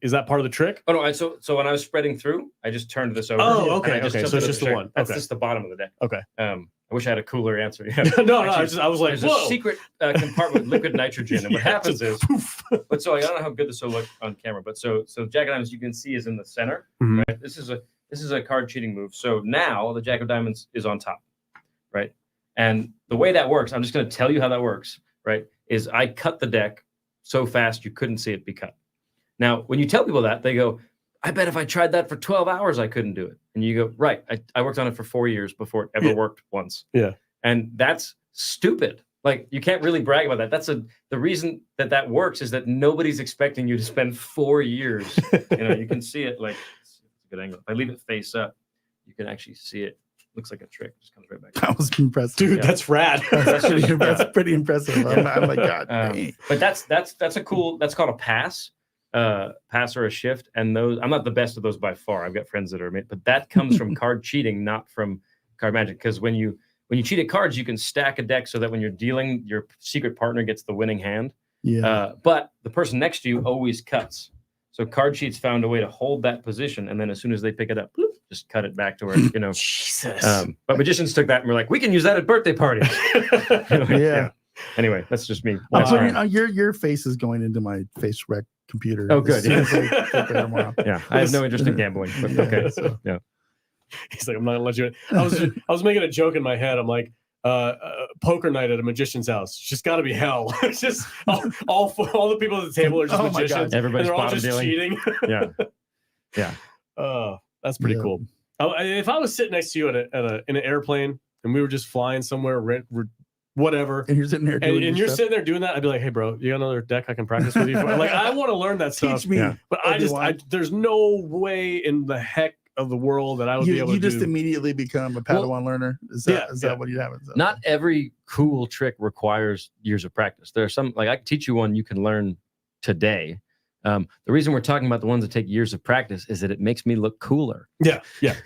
is that part of the trick? Oh no! So when I was spreading through, I just turned this over. Oh, okay. So it's just the one. That's just the bottom of the deck. Okay. I wish I had a cooler answer. Yeah. No. I was like, there's a secret compartment with liquid nitrogen, and what happens is, but so I don't know how good this will look on camera, but so Jack of Diamonds you can see is in the center. Mm-hmm. Right. This is a card cheating move. So now the Jack of Diamonds is on top, right? And the way that works, I'm just going to tell you how that works. Right, is I cut the deck so fast you couldn't see it be cut. Now, when you tell people that, they go, I bet if I tried that for 12 hours, I couldn't do it. And you go, right, I worked on it for 4 years before it ever worked once. Yeah. And that's stupid. Like, you can't really brag about that. That's the reason that works is that nobody's expecting you to spend 4 years. You can see it like, it's a good angle. If I leave it face up, you can actually see it. Looks like a trick. Just comes right back. That was impressive, dude. Yeah. That's rad. That's pretty impressive. I'm like, God. But that's a cool. That's called a pass or a shift. And those, I'm not the best of those by far. I've got friends that are, but that comes from card cheating, not from card magic. Because when you cheat at cards, you can stack a deck so that when you're dealing, your secret partner gets the winning hand. Yeah. But the person next to you always cuts. So Card Sheets found a way to hold that position, and then as soon as they pick it up, bloop, just cut it back to where, you know. Jesus. But magicians took that and were like, we can use that at birthday parties. Yeah. Anyway, that's just me. So your face is going into my face rec computer. Oh, good. as soon as we get there tomorrow. Yeah, I have no interest in gambling. But okay, so. yeah. He's like, I'm not gonna let you in. I was making a joke in my head. I'm like, poker night at a magician's house. It's just got to be hell. It's just all the people at the table are just Oh my magicians. God. Everybody's and they're all bottom just dealing. cheating. Yeah. That's pretty Yeah. cool. If I was sitting next to you in an airplane and we were just flying somewhere, whatever, And you're sitting there doing and your you're stuff. sitting there doing that, I'd be like, hey, bro, you got another deck I can practice with you? Like, I want to learn that stuff. Teach me. Yeah. But Obi-Wan. there's no way in the heck of the world that I would be able You to just do. immediately become a Padawan learner. Is that what you have? Not every cool trick requires years of practice. There are some, like I can teach you one you can learn today. The reason we're talking about the ones that take years of practice is that it makes me look cooler. Yeah,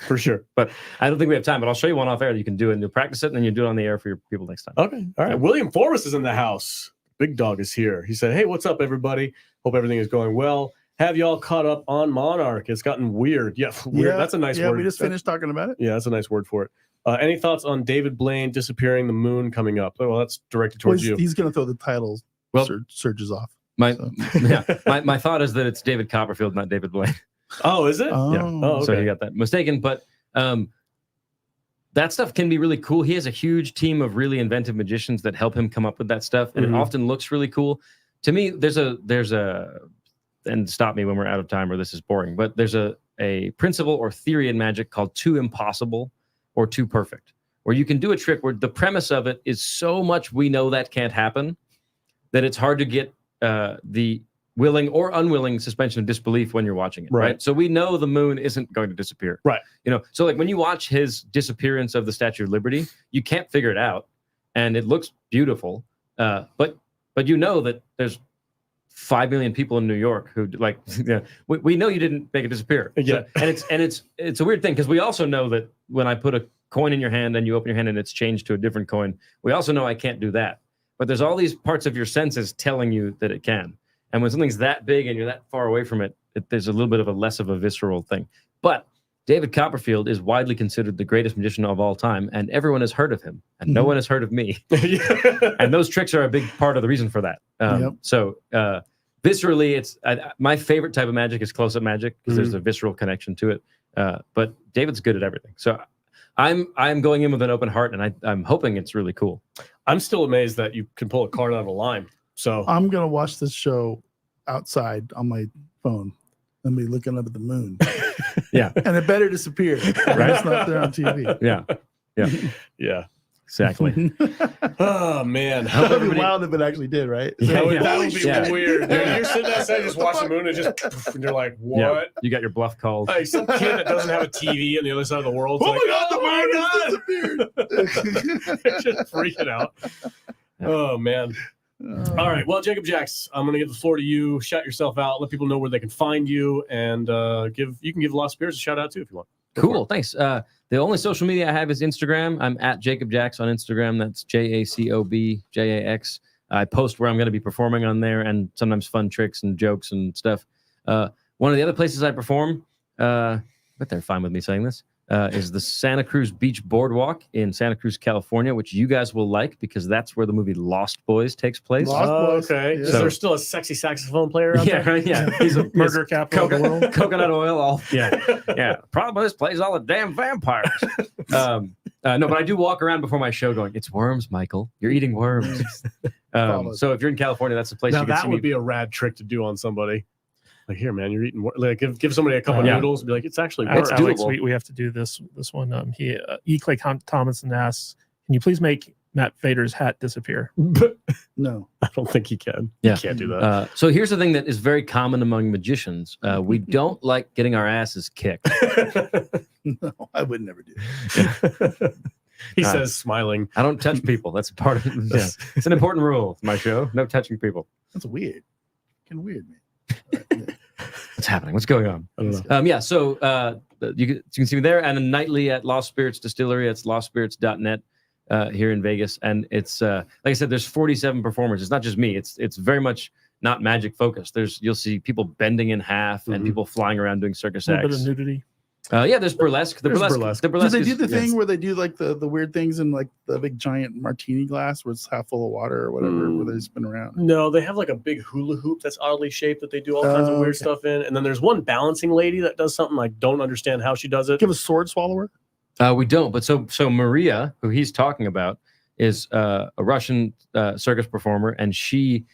for sure. But I don't think we have time, but I'll show you one off air that you can do it and you'll practice it and then you do it on the air for your people next time. Okay. All right. William Forrest is in the house. Big Dog is here. He said, hey, what's up, everybody? Hope everything is going well. Have y'all caught up on Monarch? It's gotten weird. Yeah, weird. That's a nice word. Yeah, we just finished talking about it. Yeah, that's a nice word for it. Any thoughts on David Blaine disappearing the moon coming up? Oh, well, that's directed towards you. He's going to throw the titles surges off. My So. my thought is that it's David Copperfield, not David Blaine. Oh, is it? Oh. Yeah. Oh, okay. So you got that mistaken. But that stuff can be really cool. He has a huge team of really inventive magicians that help him come up with that stuff, and it often looks really cool. To me, there's a and stop me when we're out of time or this is boring, but there's a principle or theory in magic called too impossible or too perfect, where you can do a trick where the premise of it is so much we know that can't happen that it's hard to get the willing or unwilling suspension of disbelief when you're watching it. Right. So we know the moon isn't going to disappear. Right. You know, so like when you watch his disappearance of the Statue of Liberty, you can't figure it out, and it looks beautiful. But you know that there's 5 million people in New York who like, we know you didn't make it disappear. Yeah. So, and it's a weird thing because we also know that when I put a coin in your hand and you open your hand and it's changed to a different coin, we also know I can't do that. But there's all these parts of your senses telling you that it can. And when something's that big and you're that far away from it, there's a little bit of a less of a visceral thing. But David Copperfield is widely considered the greatest magician of all time, and everyone has heard of him, and no one has heard of me. And those tricks are a big part of the reason for that. So viscerally, it's my favorite type of magic is close-up magic because there's a visceral connection to it. But David's good at everything. So I'm going in with an open heart, and I'm hoping it's really cool. I'm still amazed that you can pull a card out of a lime. So I'm going to watch this show outside on my phone and be looking up at the moon. Yeah. And it better disappear. Right? It's not there on TV. Yeah. Exactly. Oh man, That would be wild if it actually did, right? that would be Yeah. weird. Dude, you're sitting outside, just watch the moon, and and you're like, what? Yeah. You got your bluff called. Like some kid that doesn't have a TV on the other side of the world. Oh Like, my God, the moon has disappeared. just freaking out. Oh man. All right. Well, Jacob Jax, I'm going to give the floor to you. Shout yourself out. Let people know where they can find you, and you can give Lost Spirits a shout out too if you want. Cool. Thanks. The only social media I have is Instagram. I'm at Jacob Jax on Instagram. That's JACOBJAX. I post where I'm going to be performing on there and sometimes fun tricks and jokes and stuff. One of the other places I perform, but they're fine with me saying this, is the Santa Cruz Beach Boardwalk in Santa Cruz, California, which you guys will like because that's where the movie Lost Boys takes place. Lost Boys. Okay. Yeah. Is there still a sexy saxophone player out there? Right. Yeah. He's a Murder capital of the world. Coconut oil. All. Yeah. Problem is, plays all the damn vampires. No, but I do walk around before my show going, it's worms, Michael. You're eating worms. So if you're in California, that's the place Now you can that see would me. be a rad trick to do on somebody. Like, here, man, you're eating. Like, give somebody a couple Yeah. noodles and be like, it's actually It's worms. Alex, doable. we have to do this one. E. Clay Thomason asks, can you please make Matt Vader's hat disappear? No. I don't think he can. Yeah. He can't do that. So here's the thing that is very common among magicians. We don't like getting our asses kicked. No, I would never do that. He says, smiling. I don't touch people. That's part of it. Yeah. It's an important rule of my show. No touching people. That's weird. Kind of weird, man. What's happening? What's going on? I don't know. So you can see me there and then nightly at Lost Spirits Distillery. It's lostspirits.net. here in Vegas, and it's like I said, there's 47 performers. It's not just me. It's very much not magic focused. You'll see people bending in half and people flying around doing circus A little acts. bit of nudity. Yeah, there's burlesque. The burlesque. Do they do the thing where they do like the weird things in like the big giant martini glass where it's half full of water or whatever, where they spin around? No, they have like a big hula hoop that's oddly shaped that they do all kinds of weird stuff in. And then there's one balancing lady that does something I don't understand how she does it. Do you have a sword swallower? We don't, but so Maria, who he's talking about, is a Russian circus performer, and she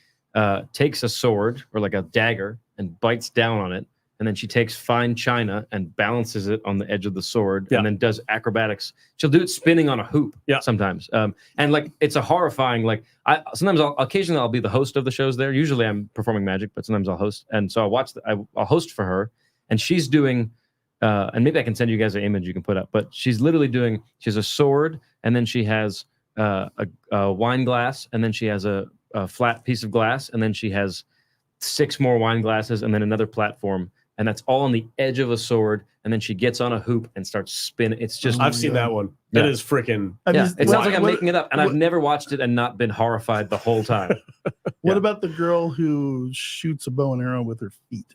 takes a sword or like a dagger and bites down on it. And then she takes fine china and balances it on the edge of the sword, and then does acrobatics. She'll do it spinning on a hoop sometimes. And like it's a horrifying. Like occasionally I'll be the host of the shows there. Usually I'm performing magic, but sometimes I'll host. And so I'll host for her, and she's doing. And maybe I can send you guys an image you can put up. But she's literally doing. She has a sword, and then she has a wine glass, and then she has a flat piece of glass, and then she has 6 more wine glasses, and then another platform. And that's all on the edge of a sword, and then she gets on a hoop and starts spinning. It's just I've seen that one. That is freaking. It sounds like I'm making it up, and I've never watched it and not been horrified the whole time. What about the girl who shoots a bow and arrow with her feet?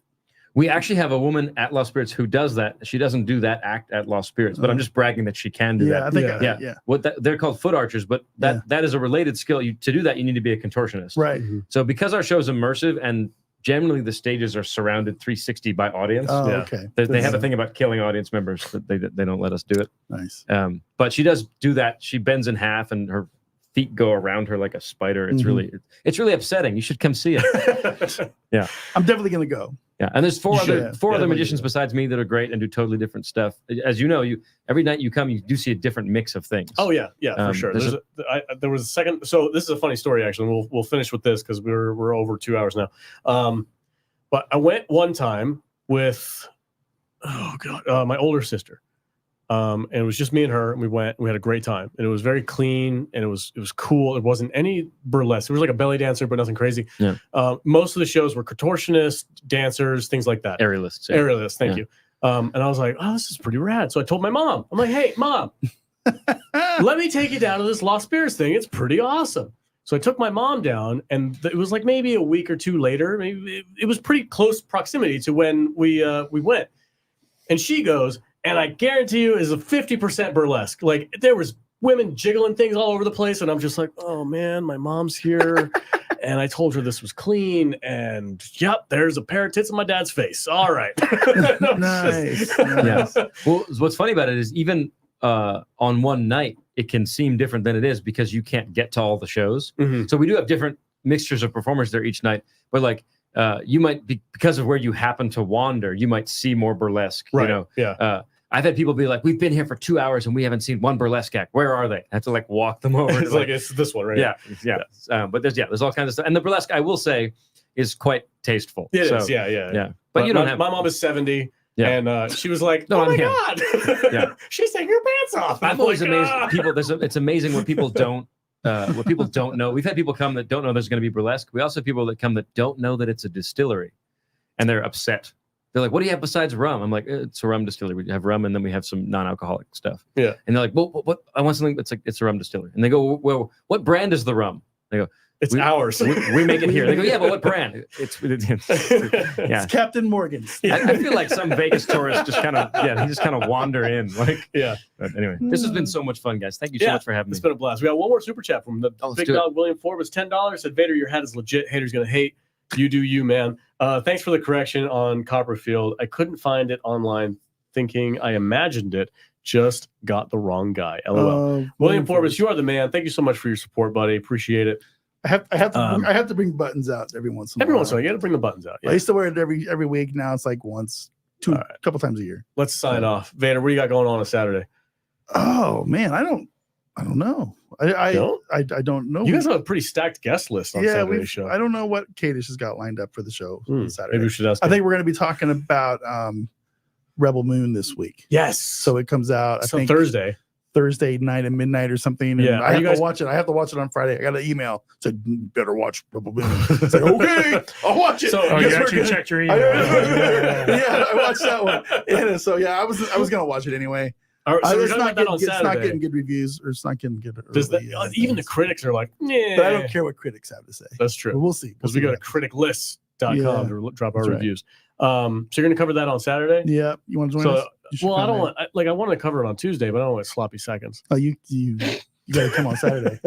We actually have a woman at Lost Spirits who does that. She doesn't do that act at Lost Spirits, but I'm just bragging that she can do that. I think They're called foot archers, but that is a related skill. To do that, you need to be a contortionist. Right. So because our show is immersive and generally the stages are surrounded 360 by audience. Oh, okay. They have a thing about killing audience members, but they don't let us do it. Nice. But she does do that. She bends in half and her feet go around her like a spider. It's really upsetting. You should come see it. Yeah. I'm definitely going to go. Yeah. And there's four other magicians besides me that are great and do totally different stuff. As you know, every night you come, you do see a different mix of things. Oh yeah, for sure. There was a second. So this is a funny story actually. We'll finish with this because we're over 2 hours now. But I went one time with my older sister. And it was just me and her, and we went. And we had a great time, and it was very clean, and it was cool. It wasn't any burlesque. It was like a belly dancer, but nothing crazy. Yeah. Most of the shows were contortionists, dancers, things like that. Aerialists. Yeah. Aerialists. Thank you. And I was like, oh, this is pretty rad. So I told my mom, I'm like, hey, mom, let me take you down to this Lost Spirits thing. It's pretty awesome. So I took my mom down, and it was like maybe a week or two later. Maybe it was pretty close proximity to when we went. And she goes, and I guarantee you is a 50% burlesque. Like there was women jiggling things all over the place. And I'm just like, oh man, my mom's here. And I told her this was clean. And yep, there's a pair of tits in my dad's face. All right. Nice. Yeah. Well, what's funny about it is even on one night, it can seem different than it is because you can't get to all the shows. Mm-hmm. So we do have different mixtures of performers there each night. But like, you might be, because of where you happen to wander, you might see more burlesque. Right. You know? Yeah. I've had people be like, we've been here for 2 hours and we haven't seen one burlesque act. Where are they? I have to like walk them over. It's like it's this one, right? Yeah. But there's all kinds of stuff. And the burlesque, I will say, is quite tasteful. It is. Yeah. But you don't have. My mom is 70. Yeah. And she was like, No, "Oh my yeah. god, Yeah. she's taking her pants off." I'm always amazed. People, it's amazing what people don't know. We've had people come that don't know there's going to be burlesque. We also have people that come that don't know that it's a distillery, and they're upset. They're like, "What do you have besides rum?" I'm like, "It's a rum distillery. We have rum, and then we have some non-alcoholic stuff." Yeah. And they're like, "Well, what? I want something that's like it's a rum distillery." And they go, "Well, what brand is the rum?" They go, "It's ours. We make it here." They go, "Yeah, but what brand?" It's Captain Morgan's. I feel like some Vegas tourist just kind of wander in. Like, yeah. But anyway, this has been so much fun, guys. Thank you so much for having me. It's been a blast. We got one more super chat from the big dog William Forbes, $10. Said, Vader, your hat is legit. Haters gonna hate. You do you, man. Thanks for the correction on Copperfield. I couldn't find it online. Thinking I imagined it. Just got the wrong guy. LOL. William Forbes, you are the man. Thank you so much for your support, buddy. Appreciate it. I have to bring buttons out every once in a while. Every once in a while, you got to bring the buttons out. Yeah. I used to wear it every week. Now it's like once, a couple times a year. Let's sign off. Vader, what do you got going on Saturday? Oh man, I don't know. I don't know. You guys have a pretty stacked guest list on Saturday's show. I don't know what Kadish has got lined up for the show on Saturday. Maybe we should ask I think we're going to be talking about Rebel Moon this week. Yes. So it comes out, I think Thursday night at midnight or something. And yeah. I have to watch it. I have to watch it on Friday. I got an email said better watch Rebel Moon. It's like, okay, I'll watch it. So you actually checked your email. Yeah, I watched that one. And so yeah, I was gonna watch it anyway. All right, so we're it's, talking not about that on getting, it's not Saturday. getting good reviews, or it's not getting good. Does Early, even the things. critics are like, yeah. But I don't care what critics have to say. That's But true. we'll see. Because we go to criticstlist.com Yeah, to drop our that's right. reviews. So you're going to cover that on Saturday? Yeah, you want to join So, us? You should well, I come don't in. want, I wanted to cover it on Tuesday, but I don't want sloppy seconds. Oh, you got to come on Saturday.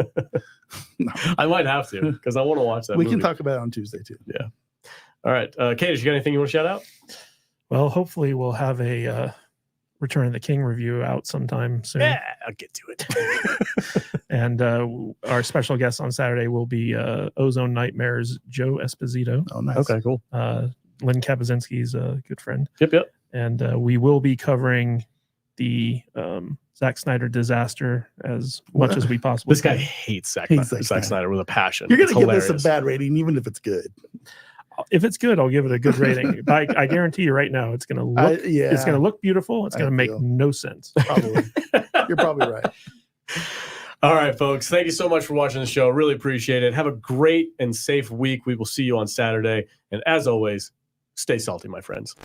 No. I might have to because I want to watch that. We movie. can talk about it on Tuesday too. Yeah. All right. Kate, you got anything you want to shout out? Well, hopefully we'll have a Return of the King review out sometime soon. Yeah, I'll get to it. And our special guest on Saturday will be Ozone Nightmares Joe Esposito. Oh, nice. Okay, cool. Lynn Kapazinski's a good friend. Yep. And we will be covering the Zack Snyder disaster as much as we possibly This guy can. hates Zack Hates Snyder, Zack Snyder with a passion. You're It's gonna give hilarious. this a bad rating, even if it's good. If it's good, I'll give it a good rating. I guarantee you right now, it's going to look. It's going to look beautiful. It's going to make no sense. Probably. You're probably right. All right, folks. Thank you so much for watching the show. Really appreciate it. Have a great and safe week. We will see you on Saturday. And as always, stay salty, my friends.